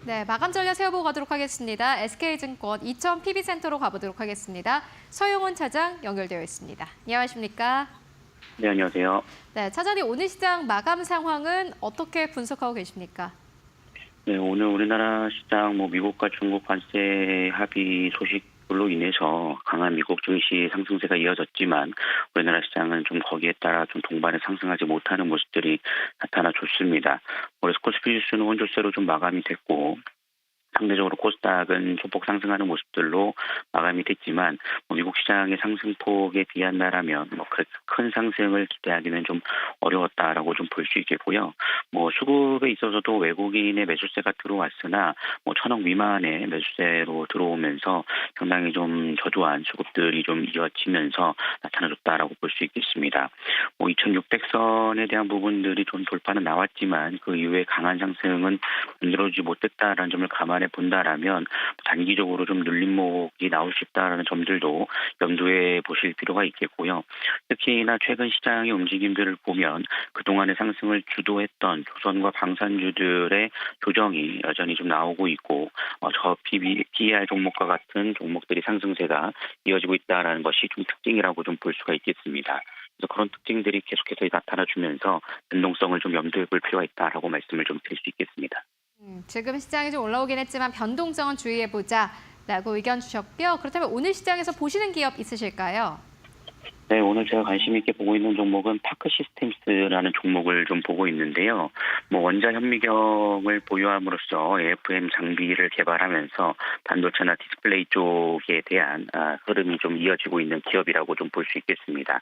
S1: 네, 마감 전략 세워보고 가도록 하겠습니다. SK증권 이천 PB센터로 가보도록 하겠습니다. 서용훈 차장 연결되어 있습니다. 안녕하십니까?
S8: 네, 안녕하세요.
S1: 네, 차장님 오늘 시장 마감 상황은 어떻게 분석하고 계십니까?
S8: 네, 오늘 우리나라 시장 미국과 중국 관세 합의 소식으로 인해서 강한 미국 증시 상승세가 이어졌지만 우리나라 시장은 좀 거기에 따라 좀 동반에 상승하지 못하는 모습들이 나타나 줬습니다. 올해 코스피 지수는 원조세로 좀 마감이 됐고 상대적으로 코스닥은 소폭 상승하는 모습들로 마감이 됐지만 미국 시장의 상승폭에 비한다라면 그렇게 큰 상승을 기대하기는 좀 어려웠다라고 좀 볼 수 있겠고요. 수급에 있어서도 외국인의 매수세가 들어왔으나 1,000억 미만의 매수세로 들어오면서 상당히 좀 저조한 수급들이 좀 이어지면서 나타나줬다라고 볼 수 있겠습니다. 2,600선에 대한 부분들이 좀 돌파는 나왔지만 그 이후에 강한 상승은 만들어지지 못했다라는 점을 감안해 본다라면 단기적으로 좀 눌림목이 나올 수 있다라는 점들도 염두에 보실 필요가 있겠고요. 특히나 최근 시장의 움직임들을 보면 그동안의 상승을 주도했던 조선과 방산주들의 조정이 여전히 좀 나오고 있고 저 PER 종목과 같은 종목들이 상승세가 이어지고 있다는 것이 좀 특징이라고 좀 볼 수가 있겠습니다. 그래서 그런 특징들이 계속해서 나타나주면서 변동성을 좀 염두에 볼 필요가 있다라고 말씀을 좀 드릴 수 있겠습니다.
S1: 지금 시장이 좀 올라오긴 했지만 변동성은 주의해보자라고 의견 주셨고요. 그렇다면 오늘 시장에서 보시는 기업 있으실까요?
S8: 네, 오늘 제가 관심 있게 보고 있는 종목은 파크 시스템스라는 종목을 좀 보고 있는데요. 원자 현미경을 보유함으로써 AFM 장비를 개발하면서 반도체나 디스플레이 쪽에 대한 흐름이 좀 이어지고 있는 기업이라고 좀 볼 수 있겠습니다.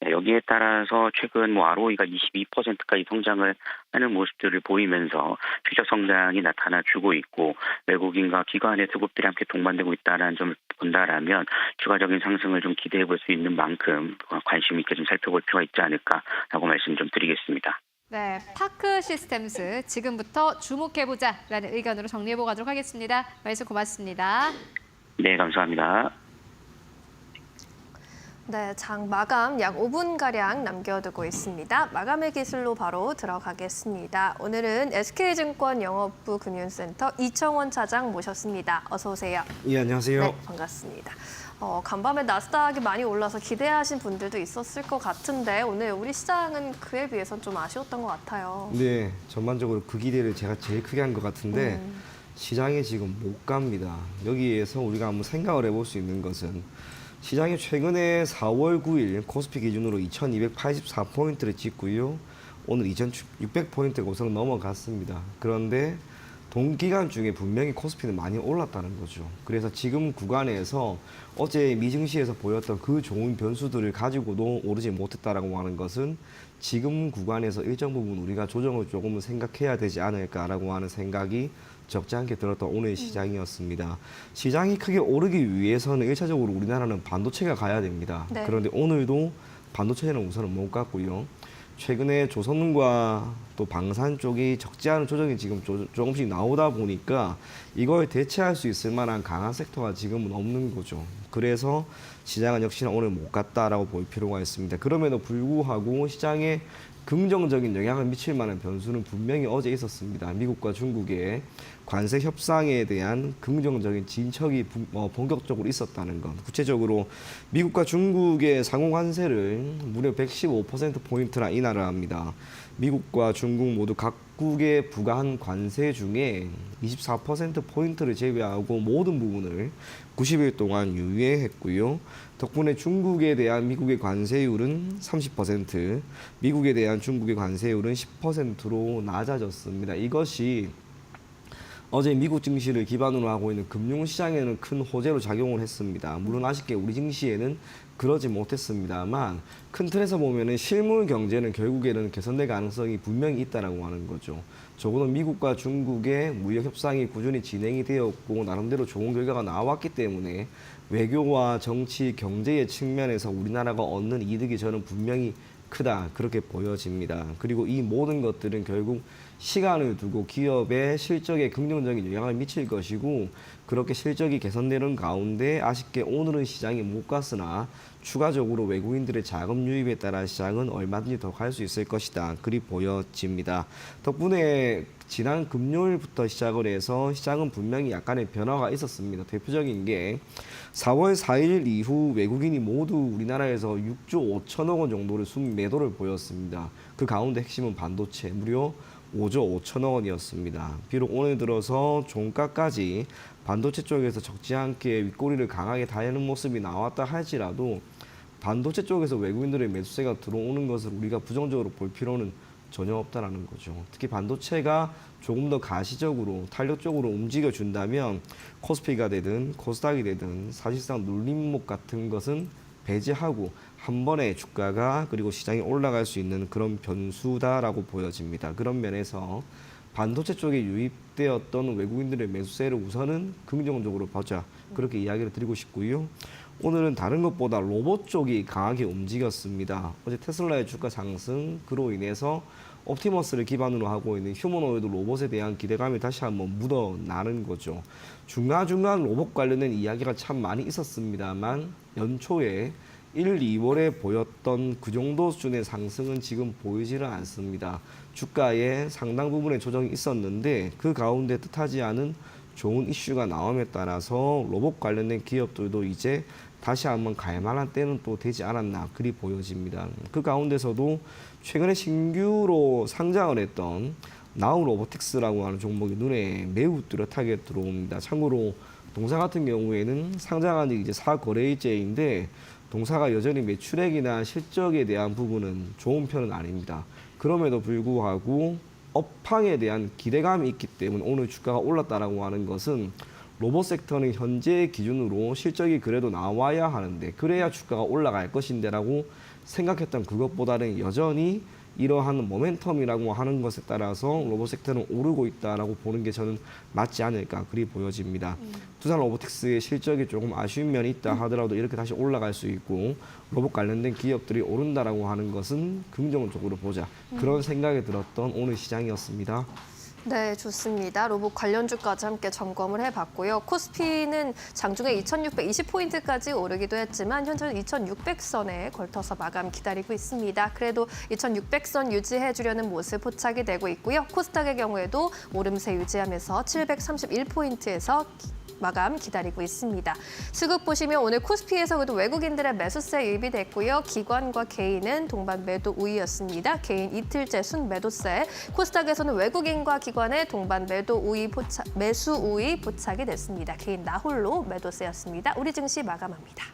S8: 여기에 따라서 최근 ROE가 22%까지 성장을 하는 모습들을 보이면서 추적 성장이 나타나주고 있고 외국인과 기관의 수급들이 함께 동반되고 있다는 점을 본다라면 추가적인 상승을 좀 기대해 볼 수 있는 만큼 관심 있게 좀 살펴볼 필요가 있지 않을까라고 말씀 좀 드리겠습니다.
S1: 네, 파크 시스템스 지금부터 주목해보자라는 의견으로 정리해보도록 하겠습니다. 말씀 고맙습니다.
S8: 네, 감사합니다.
S2: 네, 장 마감 약 5분가량 남겨두고 있습니다. 마감의 기술로 바로 들어가겠습니다. 오늘은 SK증권 영업부 금융센터 이청원 차장 모셨습니다. 어서 오세요.
S9: 예, 안녕하세요.
S2: 네, 반갑습니다. 간밤에 나스닥이 많이 올라서 기대하신 분들도 있었을 것 같은데 오늘 우리 시장은 그에 비해서는 좀 아쉬웠던 것 같아요.
S9: 네, 전반적으로 그 기대를 제가 제일 크게 한 것 같은데 시장이 지금 못 갑니다. 여기에서 우리가 한번 생각을 해볼 수 있는 것은 시장이 최근에 4월 9일 코스피 기준으로 2284포인트를 찍고요. 오늘 2600포인트가 우선 넘어갔습니다. 그런데 동기간 중에 분명히 코스피는 많이 올랐다는 거죠. 그래서 지금 구간에서 어제 미증시에서 보였던 그 좋은 변수들을 가지고도 오르지 못했다라고 하는 것은 지금 구간에서 일정 부분 우리가 조정을 조금은 생각해야 되지 않을까라고 하는 생각이 적지 않게 들었던 오늘 시장이었습니다. 시장이 크게 오르기 위해서는 1차적으로 우리나라는 반도체가 가야 됩니다.
S2: 네. 그런데
S9: 그런데 오늘도 반도체는 우선은 못 갔고요. 최근에 조선과 또 방산 쪽이 적지 않은 조정이 지금 조금씩 나오다 보니까 이걸 대체할 수 있을 만한 강한 섹터가 지금은 없는 거죠. 그래서 시장은 역시나 오늘 못 갔다라고 볼 필요가 있습니다. 그럼에도 불구하고 시장에 긍정적인 영향을 미칠 만한 변수는 분명히 어제 있었습니다. 미국과 중국의 관세 협상에 대한 긍정적인 진척이 본격적으로 있었다는 것. 구체적으로 미국과 중국의 상호 관세를 무려 115%포인트나 인하를 합니다. 미국과 중국 모두 각국에 부과한 관세 중에 24%포인트를 제외하고 모든 부분을 90일 동안 유예했고요. 덕분에 중국에 대한 미국의 관세율은 30%, 미국에 대한 중국의 관세율은 10%로 낮아졌습니다. 이것이 어제 미국 증시를 기반으로 하고 있는 금융시장에는 큰 호재로 작용을 했습니다. 물론 아쉽게 우리 증시에는 그러지 못했습니다만 큰 틀에서 보면은 실물 경제는 결국에는 개선될 가능성이 분명히 있다라고 하는 거죠. 적어도 미국과 중국의 무역 협상이 꾸준히 진행이 되었고 나름대로 좋은 결과가 나왔기 때문에 외교와 정치, 경제의 측면에서 우리나라가 얻는 이득이 저는 분명히 크다 그렇게 보여집니다. 그리고 이 모든 것들은 결국 시간을 두고 기업의 실적에 긍정적인 영향을 미칠 것이고 그렇게 실적이 개선되는 가운데 아쉽게 오늘은 시장이 못 갔으나 추가적으로 외국인들의 자금 유입에 따라 시장은 얼마든지 더 갈 수 있을 것이다. 그리 보여집니다. 덕분에 지난 금요일부터 시작을 해서 시장은 분명히 약간의 변화가 있었습니다. 대표적인 게 4월 4일 이후 외국인이 모두 우리나라에서 6조 5천억 원 정도를 순매도를 보였습니다. 그 가운데 핵심은 반도체 무려 5조 5천억 원이었습니다. 비록 오늘 들어서 종가까지 반도체 쪽에서 적지 않게 윗꼬리를 강하게 달리는 모습이 나왔다 할지라도 반도체 쪽에서 외국인들의 매수세가 들어오는 것을 우리가 부정적으로 볼 필요는 전혀 없다라는 거죠. 특히 반도체가 조금 더 가시적으로 탄력적으로 움직여준다면 코스피가 되든 코스닥이 되든 사실상 눌림목 같은 것은 배제하고 한 번에 주가가 그리고 시장이 올라갈 수 있는 그런 변수다라고 보여집니다. 그런 면에서 반도체 쪽에 유입되었던 외국인들의 매수세를 우선은 긍정적으로 보자. 그렇게 이야기를 드리고 싶고요. 오늘은 다른 것보다 로봇 쪽이 강하게 움직였습니다. 어제 테슬라의 주가 상승, 그로 인해서 옵티머스를 기반으로 하고 있는 휴머노이드 로봇에 대한 기대감이 다시 한번 묻어나는 거죠. 중간중간 로봇 관련된 이야기가 참 많이 있었습니다만 연초에 1, 2월에 보였던 그 정도 수준의 상승은 지금 보이지는 않습니다. 주가에 상당 부분의 조정이 있었는데 그 가운데 뜻하지 않은 좋은 이슈가 나옴에 따라서 로봇 관련된 기업들도 이제 다시 한번 갈만한 때는 또 되지 않았나 그리 보여집니다. 그 가운데서도 최근에 신규로 상장을 했던 나우 로보틱스라고 하는 종목이 눈에 매우 뚜렷하게 들어옵니다. 참고로 동사 같은 경우에는 상장한 지 이제 4거래일째인데 동사가 여전히 매출액이나 실적에 대한 부분은 좋은 편은 아닙니다. 그럼에도 불구하고 업황에 대한 기대감이 있기 때문에 오늘 주가가 올랐다라고 하는 것은 로봇 섹터는 현재 기준으로 실적이 그래도 나와야 하는데 그래야 주가가 올라갈 것인데라고 생각했던 그것보다는 여전히 이러한 모멘텀이라고 하는 것에 따라서 로봇 섹터는 오르고 있다라고 보는 게 저는 맞지 않을까 그리 보여집니다. 두산 로보틱스의 실적이 조금 아쉬운 면이 있다 하더라도 이렇게 다시 올라갈 수 있고 로봇 관련된 기업들이 오른다라고 하는 것은 긍정적으로 보자. 그런 생각이 들었던 오늘 시장이었습니다.
S2: 네, 좋습니다. 로봇 관련주까지 함께 점검을 해봤고요. 코스피는 장중에 2620포인트까지 오르기도 했지만 현재는 2600선에 걸터서 마감 기다리고 있습니다. 그래도 2600선 유지해주려는 모습 포착이 되고 있고요. 코스닥의 경우에도 오름세 유지하면서 731포인트에서 마감 기다리고 있습니다. 수급 보시면 오늘 코스피에서 그래도 외국인들의 매수세 유입이 됐고요. 기관과 개인은 동반 매도 우위였습니다. 개인 이틀째 순 매도세, 코스닥에서는 외국인과 기관의 동반 매도 우위 매수 우위 포착이 됐습니다. 개인 나홀로 매도세였습니다. 우리 증시 마감합니다.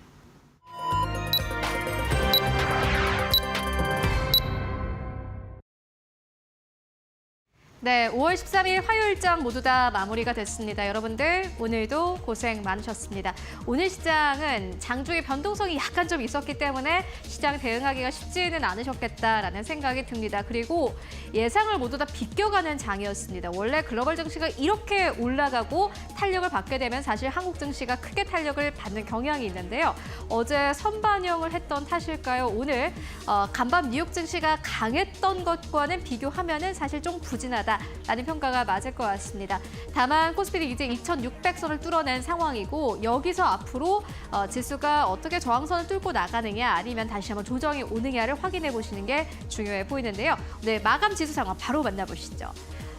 S1: 네, 5월 13일 화요일장 모두 다 마무리가 됐습니다. 여러분들 오늘도 고생 많으셨습니다. 오늘 시장은 장중에 변동성이 약간 좀 있었기 때문에 시장 대응하기가 쉽지는 않으셨겠다라는 생각이 듭니다. 그리고 예상을 모두 다 비껴가는 장이었습니다. 원래 글로벌 증시가 이렇게 올라가고 탄력을 받게 되면 사실 한국 증시가 크게 탄력을 받는 경향이 있는데요. 어제 선반영을 했던 탓일까요? 오늘 간밤 뉴욕 증시가 강했던 것과는 비교하면은 사실 좀 부진하다. 라는 평가가 맞을 것 같습니다. 다만 코스피는 이제 2600선을 뚫어낸 상황이고 여기서 앞으로 지수가 어떻게 저항선을 뚫고 나가느냐 아니면 다시 한번 조정이 오느냐를 확인해 보시는 게 중요해 보이는데요. 네, 마감 지수 상황 바로 만나보시죠.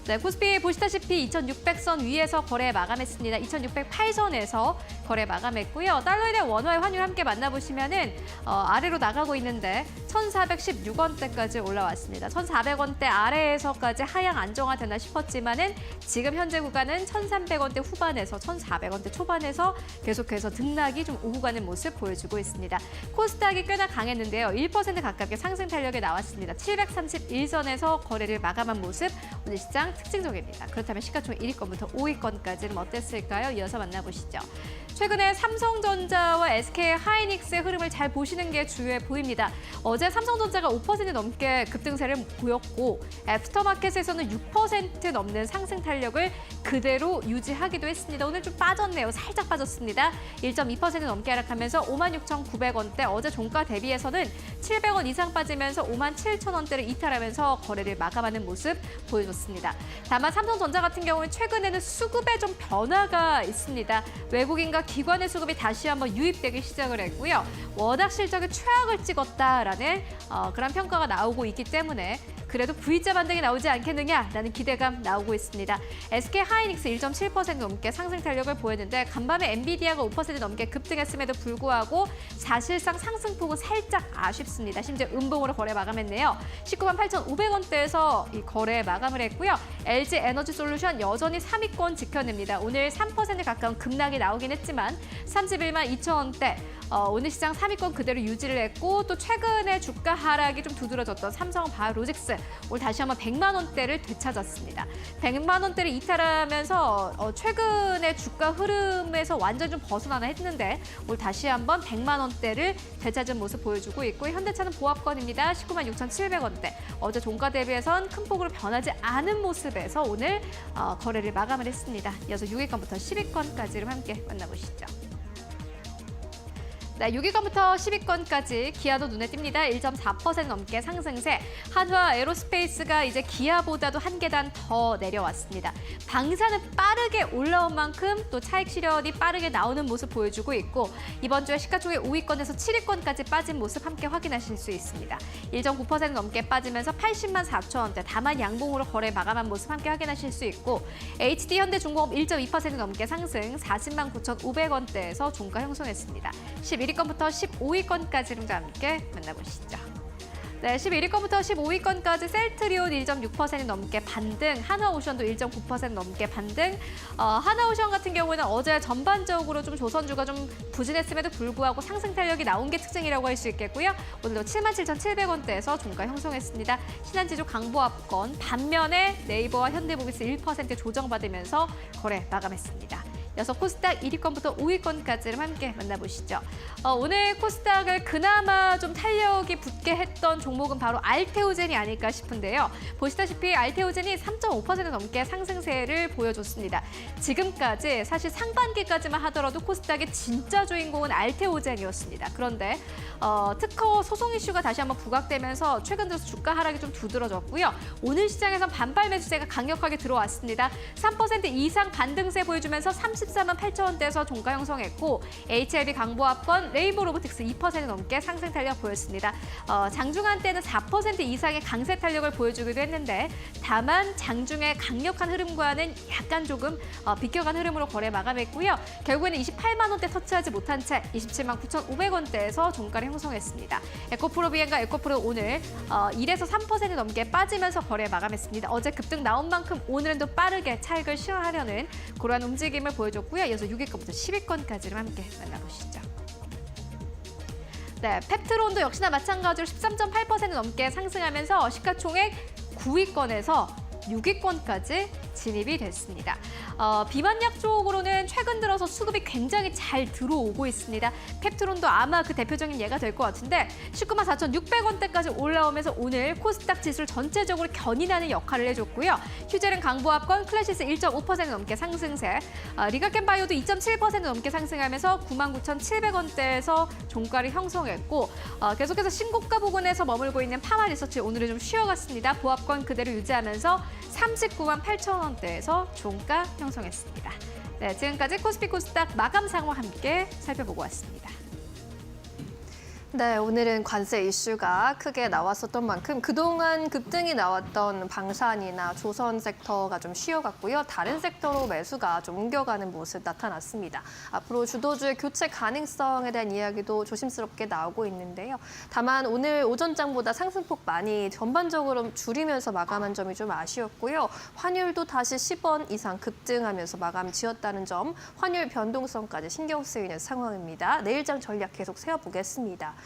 S1: 네, 코스피 보시다시피 2600선 위에서 거래 마감했습니다. 2608선에서 거래 마감했고요. 달러에 대한 원화의 환율 함께 만나보시면은 아래로 나가고 있는데 1416원대까지 올라왔습니다. 1400원대 아래에서까지 하향 안정화되나 싶었지만은 지금 현재 구간은 1300원대 후반에서 1400원대 초반에서 계속해서 등락이 좀 오고 가는 모습 보여주고 있습니다. 코스닥이 꽤나 강했는데요. 1% 가깝게 상승 탄력이 나왔습니다. 731선에서 거래를 마감한 모습 오늘 시장 특징적입니다. 그렇다면 시가총액 1위권부터 5위권까지는 어땠을까요? 이어서 만나보시죠. 최근에 삼성전자와 SK 하이닉스의 흐름을 잘 보시는 게 중요해 보입니다. 어제 삼성전자가 5% 넘게 급등세를 보였고 애프터마켓에서는 6% 넘는 상승 탄력을 그대로 유지하기도 했습니다. 오늘 좀 빠졌네요. 살짝 빠졌습니다. 1.2% 넘게 하락하면서 56,900원대, 어제 종가 대비해서는 700원 이상 빠지면서 57,000원대를 이탈하면서 거래를 마감하는 모습 보여줬습니다. 다만 삼성전자 같은 경우는 최근에는 수급에 좀 변화가 있습니다. 외국인과 기관의 수급이 다시 한번 유입되기 시작을 했고요. 워낙 실적이 최악을 찍었다라는 그런 평가가 나오고 있기 때문에 그래도 V자 반등이 나오지 않겠느냐라는 기대감 나오고 있습니다. SK 하이닉스 1.7% 넘게 상승 탄력을 보였는데 간밤에 엔비디아가 5% 넘게 급등했음에도 불구하고 사실상 상승폭은 살짝 아쉽습니다. 심지어 음봉으로 거래 마감했네요. 198,500원대에서 이 거래 마감을 했고요. LG 에너지 솔루션 여전히 3위권 지켜냅니다. 오늘 3% 가까운 급락이 나오긴 했지만 31만 2천원대 오늘 시장 3위권 그대로 유지를 했고 또 최근에 주가 하락이 좀 두드러졌던 삼성바이오로직스 오늘 다시 한번 100만 원대를 되찾았습니다. 100만 원대를 이탈하면서 최근의 주가 흐름에서 완전히 좀 벗어나나 했는데 오늘 다시 한번 100만 원대를 되찾은 모습 보여주고 있고 현대차는 보합권입니다. 19만 6,700원대. 어제 종가 대비해선 큰 폭으로 변하지 않은 모습에서 오늘 거래를 마감을 했습니다. 이어서 6위권부터 10위권까지를 함께 만나보시죠. 네, 6위권부터 10위권까지 기아도 눈에 띕니다. 1.4% 넘게 상승세. 한화 에어로스페이스가 이제 기아보다도 한 계단 더 내려왔습니다. 방사는 빠르게 올라온 만큼 또 차익 실현이 빠르게 나오는 모습 보여주고 있고 이번 주에 시가총액 5위권에서 7위권까지 빠진 모습 함께 확인하실 수 있습니다. 1.9% 넘게 빠지면서 80만 4천 원대 다만 양봉으로 거래 마감한 모습 함께 확인하실 수 있고 HD 현대중공업 1.2% 넘게 상승 40만 9,500원대에서 종가 형성했습니다. 11위권부터 15위권까지를 함께 만나보시죠. 네, 11위권부터 15위권까지 셀트리온 1.6% 넘게 반등, 한화오션도 1.9% 넘게 반등. 한화오션 같은 경우에는 어제 전반적으로 좀 조선주가 좀 부진했음에도 불구하고 상승 탄력이 나온 게 특징이라고 할 수 있겠고요. 오늘도 77,700원대에서 종가 형성했습니다. 신한지주 강보합권, 반면에 네이버와 현대모비스 1% 조정받으면서 거래 마감했습니다. 이어서 코스닥 1위권부터 5위권까지를 함께 만나보시죠. 오늘 코스닥을 그나마 좀 탄력이 붙게 했던 종목은 바로 알테오젠이 아닐까 싶은데요. 보시다시피 알테오젠이 3.5% 넘게 상승세를 보여줬습니다. 지금까지 사실 상반기까지만 하더라도 코스닥의 진짜 주인공은 알테오젠이었습니다. 그런데 특허 소송 이슈가 다시 한번 부각되면서 최근 들어서 주가 하락이 좀 두드러졌고요. 오늘 시장에선 반발 매수세가 강력하게 들어왔습니다. 3% 이상 반등세 보여주면서 34만 8천 원대에서 종가 형성했고 HLB 강보합권, 레인보우 로보틱스 2% 넘게 상승 탄력 보였습니다. 장중한 때는 4% 이상의 강세 탄력을 보여주기도 했는데 다만 장중의 강력한 흐름과는 약간 조금 비껴간 흐름으로 거래 마감했고요. 결국에는 28만 원대 터치하지 못한 채 27만 9,500원대에서 종가를 형성했습니다. 에코프로 비행과 에코프로 오늘 1에서 3% 넘게 빠지면서 거래 마감했습니다. 어제 급등 나온 만큼 오늘은 또 빠르게 차익을 실현하려는 그러한 움직임을 보여줬고요. 이어서 6위권부터 10위권까지를 함께 만나보시죠. 네, 펩트론도 역시나 마찬가지로 13.8% 넘게 상승하면서 시가총액 9위권에서 6위권까지 진입이 됐습니다. 비만약 쪽으로는 최근 들어서 수급이 굉장히 잘 들어오고 있습니다. 펩트론도 아마 그 대표적인 예가 될 것 같은데 19만 4,600원대까지 올라오면서 오늘 코스닥 지수를 전체적으로 견인하는 역할을 해줬고요. 휴젤은 강보합권, 클래시스 1.5% 넘게 상승세, 리가켄바이오도 2.7% 넘게 상승하면서 99,700원대에서 종가를 형성했고 계속해서 신고가 부근에서 머물고 있는 파마리서치 오늘은 좀 쉬어갔습니다. 보합권 그대로 유지하면서 39만 8천 원대에서 종가 형성했습니다. 네, 지금까지 코스피 코스닥 마감 상황 함께 살펴보고 왔습니다.
S2: 네, 오늘은 관세 이슈가 크게 나왔었던 만큼 그동안 급등이 나왔던 방산이나 조선 섹터가 좀 쉬어갔고요. 다른 섹터로 매수가 좀 옮겨가는 모습 나타났습니다. 앞으로 주도주의 교체 가능성에 대한 이야기도 조심스럽게 나오고 있는데요. 다만 오늘 오전장보다 상승폭 많이 전반적으로 줄이면서 마감한 점이 좀 아쉬웠고요. 환율도 다시 10원 이상 급등하면서 마감 지었다는 점, 환율 변동성까지 신경 쓰이는 상황입니다. 내일장 전략 계속 세워보겠습니다.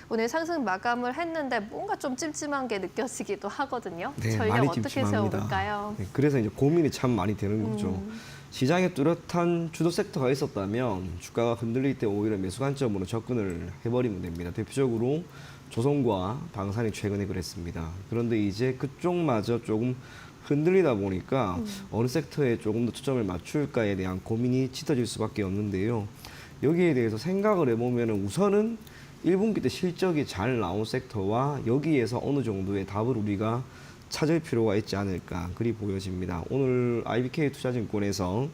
S2: 오늘 상승 마감을 했는데 뭔가 좀 찜찜한 게 느껴지기도 하거든요.
S9: 네,
S2: 전략
S9: 많이
S2: 어떻게
S9: 찜찜합니다.
S2: 세워볼까요?
S9: 네, 그래서 이제 고민이 참 많이 되는 거죠. 시장에 뚜렷한 주도 섹터가 있었다면 주가가 흔들릴 때 오히려 매수 관점으로 접근을 해버리면 됩니다. 대표적으로 조선과 방산이 최근에 그랬습니다. 그런데 이제 그쪽마저 조금 흔들리다 보니까 어느 섹터에 조금 더 초점을 맞출까에 대한 고민이 짙어질 수밖에 없는데요. 여기에 대해서 생각을 해보면 우선은 1분기 때 실적이 잘 나온 섹터와 여기에서 어느 정도의 답을 우리가 찾을 필요가 있지 않을까 그리 보여집니다. 오늘 IBK 투자증권에서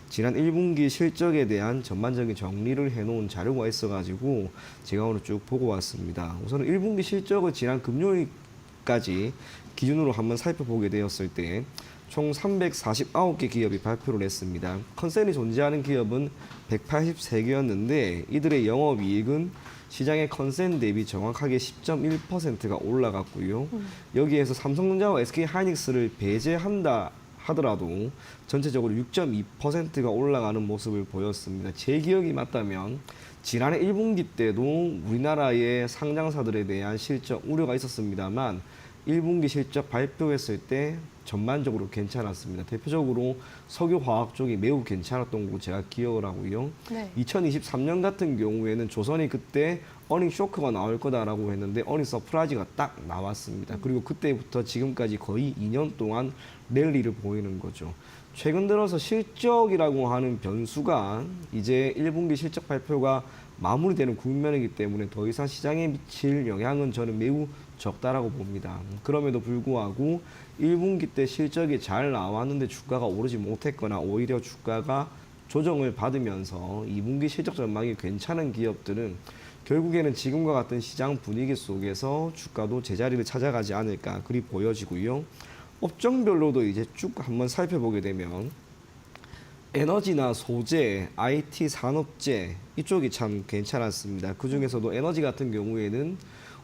S9: 지난 1분기 실적에 대한 전반적인 정리를 해놓은 자료가 있어가지고 제가 오늘 쭉 보고 왔습니다. 우선 1분기 실적을 지난 금요일까지 기준으로 한번 살펴보게 되었을 때 총 349개 기업이 발표를 했습니다. 컨센이 존재하는 기업은 183개였는데 이들의 영업이익은 시장의 컨센 대비 정확하게 10.1%가 올라갔고요. 여기에서 삼성전자와 SK하이닉스를 배제한다 하더라도 전체적으로 6.2%가 올라가는 모습을 보였습니다. 제 기억이 맞다면 지난해 1분기 때도 우리나라의 상장사들에 대한 실적 우려가 있었습니다만 1분기 실적 발표했을 때 전반적으로 괜찮았습니다. 대표적으로 석유화학 쪽이 매우 괜찮았던 거 제가 기억을 하고요.
S2: 네.
S9: 2023년 같은 경우에는 조선이 그때 어닝 쇼크가 나올 거다라고 했는데 어닝 서프라이즈가 딱 나왔습니다. 그리고 그때부터 지금까지 거의 2년 동안 랠리를 보이는 거죠. 최근 들어서 실적이라고 하는 변수가 이제 1분기 실적 발표가 마무리되는 국면이기 때문에 더 이상 시장에 미칠 영향은 저는 매우 적다라고 봅니다. 그럼에도 불구하고 1분기 때 실적이 잘 나왔는데 주가가 오르지 못했거나 오히려 주가가 조정을 받으면서 2분기 실적 전망이 괜찮은 기업들은 결국에는 지금과 같은 시장 분위기 속에서 주가도 제자리를 찾아가지 않을까 그리 보여지고요. 업종별로도 이제 쭉 한번 살펴보게 되면 에너지나 소재, IT 산업재 이쪽이 참 괜찮았습니다. 그중에서도 에너지 같은 경우에는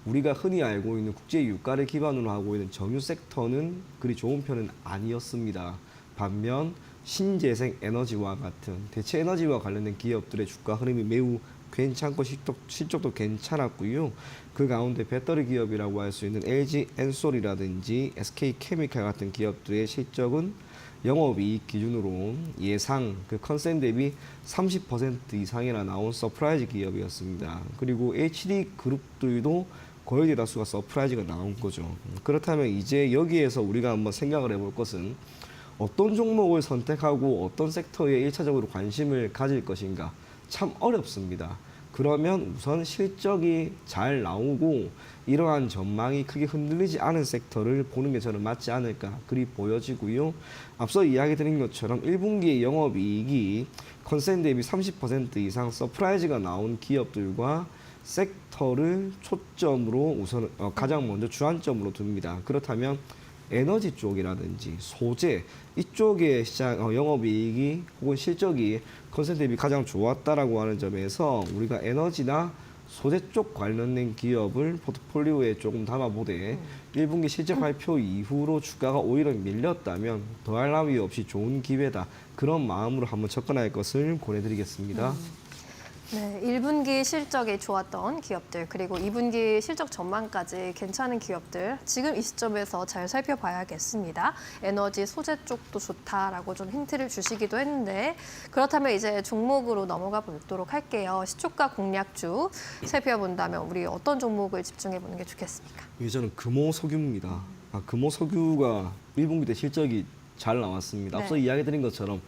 S9: 우리가 흔히 알고 있는 국제 유가를 기반으로 하고 있는 정유 섹터는 그리 좋은 편은 아니었습니다. 반면 신재생 에너지와 같은 대체 에너지와 관련된 기업들의 주가 흐름이 매우 괜찮고 실적도 괜찮았고요. 그 가운데 배터리 기업이라고 할 수 있는 LG 엔솔이라든지 SK 케미칼 같은 기업들의 실적은 영업이익 기준으로 예상 그 컨센 대비 30% 이상이나 나온 서프라이즈 기업이었습니다. 그리고 HD 그룹들도 거의 대다수가 서프라이즈가 나온 거죠. 그렇다면 이제 여기에서 우리가 한번 생각을 해볼 것은 어떤 종목을 선택하고 어떤 섹터에 1차적으로 관심을 가질 것인가 참 어렵습니다. 그러면 우선 실적이 잘 나오고 이러한 전망이 크게 흔들리지 않은 섹터를 보는 게 저는 맞지 않을까 그리 보여지고요. 앞서 이야기 드린 것처럼 1분기의 영업이익이 컨센 대비 30% 이상 서프라이즈가 나온 기업들과 섹터를 초점으로 우선 가장 먼저 주안점으로 둡니다. 그렇다면 에너지 쪽이라든지 소재 이쪽의 시장 영업이익이 혹은 실적이 컨센 대비 가장 좋았다라고 하는 점에서 우리가 에너지나 소재 쪽 관련된 기업을 포트폴리오에 조금 담아보되 1분기 실적 발표 이후로 주가가 오히려 밀렸다면 더할 나위 없이 좋은 기회다. 그런 마음으로 한번 접근할 것을 권해드리겠습니다.
S2: 네, 1분기 실적이 좋았던 기업들 그리고 2분기 실적 전망까지 괜찮은 기업들 지금 이 시점에서 잘 살펴봐야겠습니다. 에너지 소재 쪽도 좋다라고 좀 힌트를 주시기도 했는데 그렇다면 이제 종목으로 넘어가 보도록 할게요. 시초가 공략주 살펴본다면 우리 어떤 종목을 집중해 보는 게 좋겠습니까?
S9: 저는 금호석유입니다. 금호석유가 1분기 때 실적이 잘 나왔습니다.
S2: 네.
S9: 앞서 이야기 드린 것처럼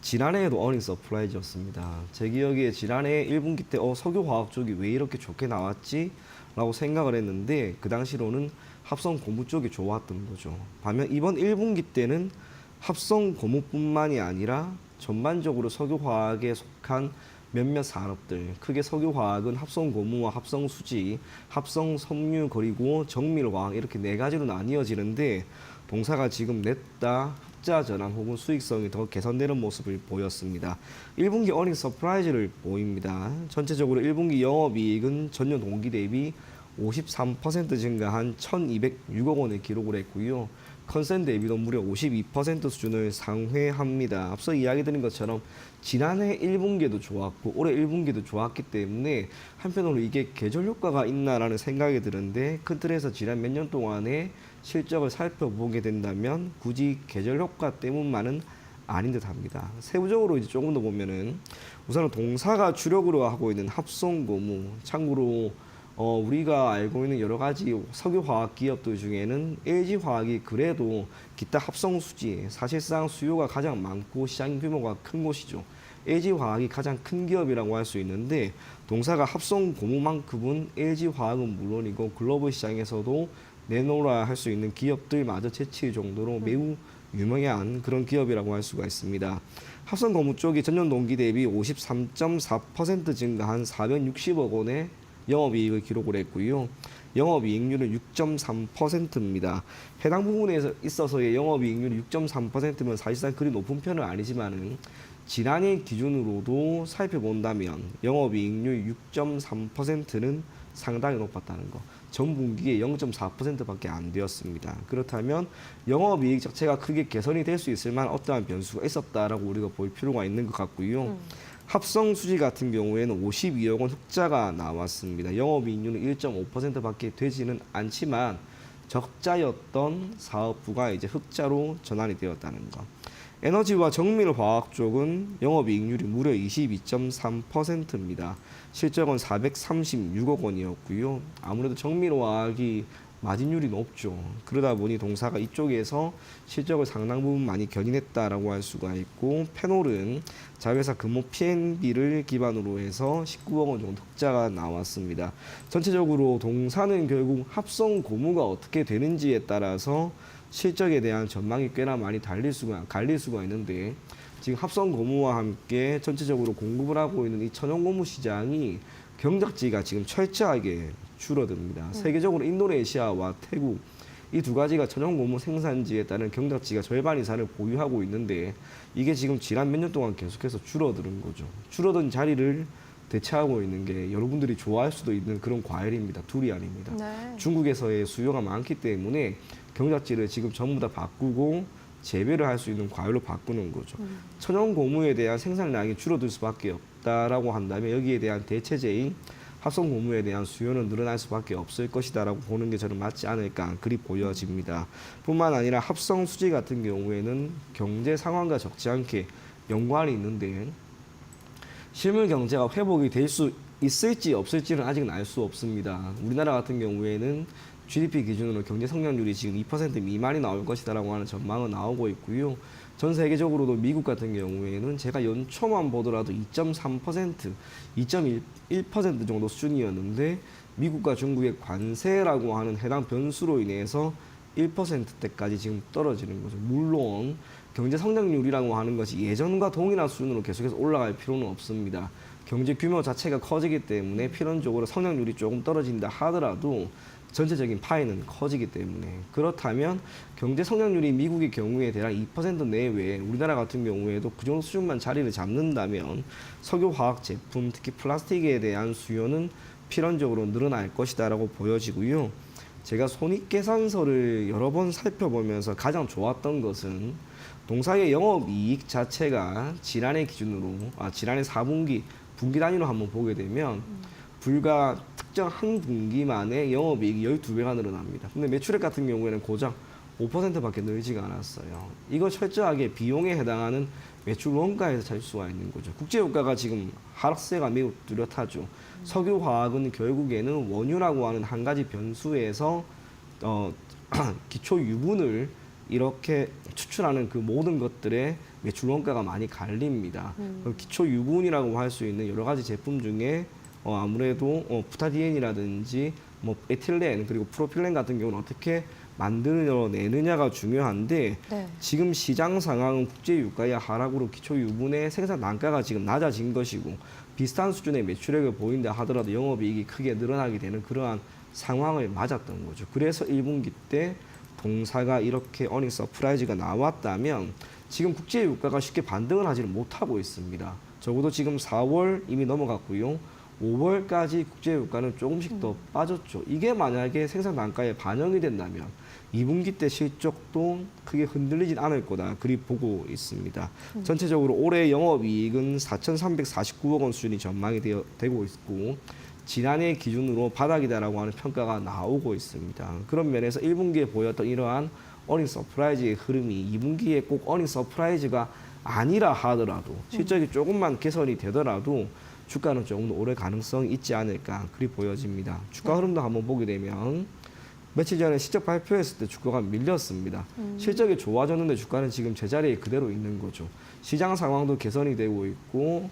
S9: 지난해에도 어닝 서프라이즈였습니다. 제 기억에 지난해 1분기 때 석유화학 쪽이 왜 이렇게 좋게 나왔지? 라고 생각을 했는데 그 당시로는 합성 고무 쪽이 좋았던 거죠. 반면 이번 1분기 때는 합성 고무뿐만이 아니라 전반적으로 석유화학에 속한 몇몇 산업들, 크게 석유화학은 합성 고무와 합성 수지, 합성 섬유 그리고 정밀화학 이렇게 네 가지로 나뉘어지는데 동사가 지금 냈다, 흑자 전환 혹은 수익성이 더 개선되는 모습을 보였습니다. 1분기 어닝 서프라이즈를 보입니다. 전체적으로 1분기 영업이익은 전년 동기 대비 53% 증가한 1,206억 원을 기록을 했고요. 컨센 대비도 무려 52% 수준을 상회합니다. 앞서 이야기 드린 것처럼 지난해 1분기에도 좋았고 올해 1분기도 좋았기 때문에 한편으로 이게 계절 효과가 있나라는 생각이 드는데 큰 틀에서 지난 몇 년 동안의 실적을 살펴보게 된다면 굳이 계절 효과 때문만은 아닌 듯합니다. 세부적으로 이제 조금 더 보면은 우선은 동사가 주력으로 하고 있는 합성고무, 참고로 우리가 알고 있는 여러 가지 석유화학 기업들 중에는 LG화학이 그래도 기타 합성수지 사실상 수요가 가장 많고 시장 규모가 큰 곳이죠. LG화학이 가장 큰 기업이라고 할 수 있는데 동사가 합성고무만큼은 LG화학은 물론이고 글로벌 시장에서도 내놓으라 할 수 있는 기업들마저 제칠 정도로 매우 유명한 그런 기업이라고 할 수가 있습니다. 합성고무 쪽이 전년 동기 대비 53.4% 증가한 460억 원의 영업이익을 기록을 했고요. 영업이익률은 6.3%입니다. 해당 부분에 있어서의 영업이익률이 6.3%면 사실상 그리 높은 편은 아니지만은 지난해 기준으로도 살펴본다면 영업이익률 6.3%는 상당히 높았다는 거. 전 분기에 0.4%밖에 안 되었습니다. 그렇다면 영업이익 자체가 크게 개선이 될 수 있을 만한 어떠한 변수가 있었다라고 우리가 볼 필요가 있는 것 같고요. 합성 수지 같은 경우에는 52억 원 흑자가 나왔습니다. 영업이익률은 1.5%밖에 되지는 않지만 적자였던 사업부가 이제 흑자로 전환이 되었다는 것. 에너지와 정밀화학 쪽은 영업이익률이 무려 22.3%입니다. 실적은 436억 원이었고요. 아무래도 정밀화학이 마진율이 높죠. 그러다 보니 동사가 이쪽에서 실적을 상당 부분 많이 견인했다라고 할 수가 있고, 페놀은 자회사 근무 P&B를 기반으로 해서 19억 원 정도 흑자가 나왔습니다. 전체적으로 동사는 결국 합성 고무가 어떻게 되는지에 따라서 실적에 대한 전망이 꽤나 많이 갈릴 수가 있는데, 지금 합성 고무와 함께 전체적으로 공급을 하고 있는 이 천연 고무 시장이 경작지가 지금 철저하게 줄어듭니다. 세계적으로 인도네시아와 태국 이 두 가지가 천연 고무 생산지에 따른 경작지가 절반 이상을 보유하고 있는데, 이게 지금 지난 몇 년 동안 계속해서 줄어드는 거죠. 줄어든 자리를 대체하고 있는 게 여러분들이 좋아할 수도 있는 그런 과일입니다. 두리안입니다.
S2: 네.
S9: 중국에서의 수요가 많기 때문에 경작지를 지금 전부 다 바꾸고 재배를 할 수 있는 과일로 바꾸는 거죠. 천연 고무에 대한 생산량이 줄어들 수밖에 없다라고 한다면 여기에 대한 대체제인 합성 고무에 대한 수요는 늘어날 수밖에 없을 것이다라고 보는 게 저는 맞지 않을까 그리 보여집니다. 뿐만 아니라 합성 수지 같은 경우에는 경제 상황과 적지 않게 연관이 있는데, 실물 경제가 회복이 될 수 있을지 없을지는 아직은 알 수 없습니다. 우리나라 같은 경우에는 GDP 기준으로 경제 성장률이 지금 2% 미만이 나올 것이다라고 하는 전망은 나오고 있고요. 전 세계적으로도 미국 같은 경우에는 제가 연초만 보더라도 2.3%, 2.1% 정도 수준이었는데, 미국과 중국의 관세라고 하는 해당 변수로 인해서 1%대까지 지금 떨어지는 거죠. 물론 경제 성장률이라고 하는 것이 예전과 동일한 수준으로 계속해서 올라갈 필요는 없습니다. 경제 규모 자체가 커지기 때문에 필연적으로 성장률이 조금 떨어진다 하더라도 전체적인 파이는 커지기 때문에, 그렇다면 경제 성장률이 미국의 경우에 대략 2% 내외에 우리나라 같은 경우에도 그 정도 수준만 자리를 잡는다면 석유화학 제품, 특히 플라스틱에 대한 수요는 필연적으로 늘어날 것이다라고 보여지고요. 제가 손익계산서를 여러 번 살펴보면서 가장 좋았던 것은 동사의 영업이익 자체가 지난해 기준으로, 지난해 4분기 분기 단위로 한번 보게 되면 불과 특정 한 분기만에 영업이익이 12배가 늘어납니다. 근데 매출액 같은 경우에는 고작 5%밖에 늘지가 않았어요. 이거 철저하게 비용에 해당하는 매출 원가에서 찾을 수가 있는 거죠. 국제유가가 지금 하락세가 매우 뚜렷하죠. 석유화학은 결국에는 원유라고 하는 한 가지 변수에서 기초 유분을 이렇게 추출하는 그 모든 것들의 매출 원가가 많이 갈립니다. 기초 유분이라고 할 수 있는 여러 가지 제품 중에 아무래도 부타디엔이라든지 뭐 에틸렌 그리고 프로필렌 같은 경우는 어떻게 만들어내느냐가 중요한데,
S2: 네.
S9: 지금 시장 상황은 국제 유가의 하락으로 기초 유분의 생산 단가가 지금 낮아진 것이고, 비슷한 수준의 매출액을 보인다 하더라도 영업이익이 크게 늘어나게 되는 그러한 상황을 맞았던 거죠. 그래서 1분기 때 동사가 이렇게 어닝 서프라이즈가 나왔다면 지금 국제 유가가 쉽게 반등을 하지는 못하고 있습니다. 적어도 지금 4월 이미 넘어갔고요. 5월까지 국제 유가는 조금씩 더 빠졌죠. 이게 만약에 생산 단가에 반영이 된다면 2분기 때 실적도 크게 흔들리진 않을 거다 그리 보고 있습니다. 전체적으로 올해 영업이익은 4,349억 원 수준이 전망이 되고 있고, 지난해 기준으로 바닥이다라고 하는 평가가 나오고 있습니다. 그런 면에서 1분기에 보였던 이러한 어닝 서프라이즈의 흐름이 2분기에 꼭 어닝 서프라이즈가 아니라 하더라도, 실적이 조금만 개선이 되더라도 주가는 조금 더 오를 가능성이 있지 않을까 그리 보여집니다. 주가 흐름도 한번 보게 되면 며칠 전에 실적 발표했을 때 주가가 밀렸습니다. 실적이 좋아졌는데 주가는 지금 제자리에 그대로 있는 거죠. 시장 상황도 개선이 되고 있고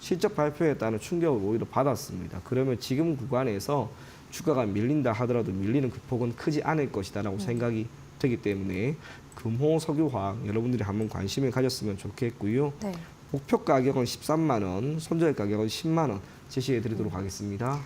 S9: 실적 발표에 따른 충격을 오히려 받았습니다. 그러면 지금 구간에서 주가가 밀린다 하더라도 밀리는 그 폭은 크지 않을 것이다라고 생각이 되기 때문에 금호 석유화학 여러분들이 한번 관심을 가졌으면 좋겠고요.
S2: 네.
S9: 목표 가격은 13만 원, 손절 가격은 10만 원 제시해 드리도록 하겠습니다.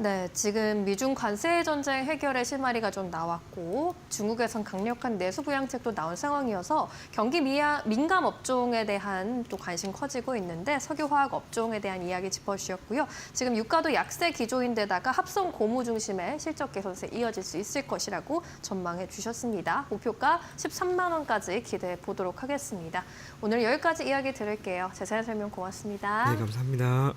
S2: 네, 지금 미중 관세 전쟁 해결의 실마리가 좀 나왔고 중국에선 강력한 내수 부양책도 나온 상황이어서 경기 민감 업종에 대한 또 관심 커지고 있는데 석유화학 업종에 대한 이야기 짚어주셨고요. 지금 유가도 약세 기조인데다가 합성 고무 중심의 실적 개선세 이어질 수 있을 것이라고 전망해 주셨습니다. 목표가 13만 원까지 기대해 보도록 하겠습니다. 오늘 여기까지 이야기 들을게요. 자세한 설명 고맙습니다.
S9: 네, 감사합니다.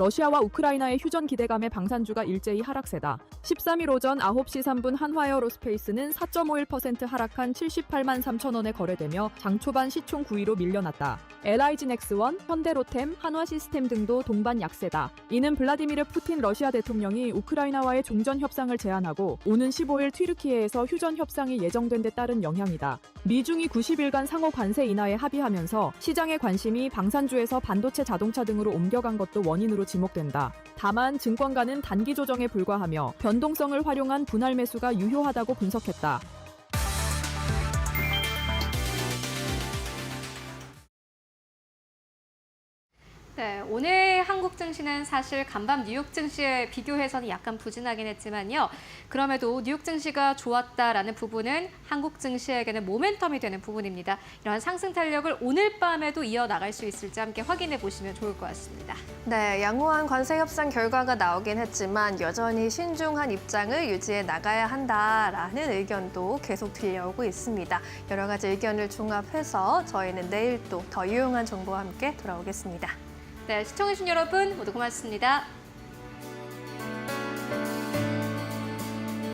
S10: 러시아와 우크라이나의 휴전 기대감에 방산주가 일제히 하락세다. 13일 오전 9시 3분 한화에어로스페이스는 4.51% 하락한 78만 3천 원에 거래되며 장 초반 시총 9위로 밀려났다. LIG넥스원, 현대로템, 한화시스템 등도 동반 약세다. 이는 블라디미르 푸틴 러시아 대통령이 우크라이나와의 종전 협상을 제안하고 오는 15일 튀르키예에서 휴전 협상이 예정된 데 따른 영향이다. 미중이 90일간 상호 관세 인하에 합의하면서 시장의 관심이 방산주에서 반도체 자동차 등으로 옮겨간 것도 원인으로 지목된다. 다만 증권가는 단기 조정에 불과하며 변동성을 활용한 분할 매수가 유효하다고 분석했다.
S1: 네, 오늘 한국 증시는 사실 간밤 뉴욕 증시에 비교해서는 약간 부진하긴 했지만요. 그럼에도 뉴욕 증시가 좋았다라는 부분은 한국 증시에게는 모멘텀이 되는 부분입니다. 이러한 상승 탄력을 오늘 밤에도 이어나갈 수 있을지 함께 확인해 보시면 좋을 것 같습니다.
S2: 네, 양호한 관세 협상 결과가 나오긴 했지만 여전히 신중한 입장을 유지해 나가야 한다라는 의견도 계속 들려오고 있습니다. 여러 가지 의견을 종합해서 저희는 내일 또 더 유용한 정보와 함께 돌아오겠습니다.
S1: 네, 시청해주신 여러분 모두 고맙습니다.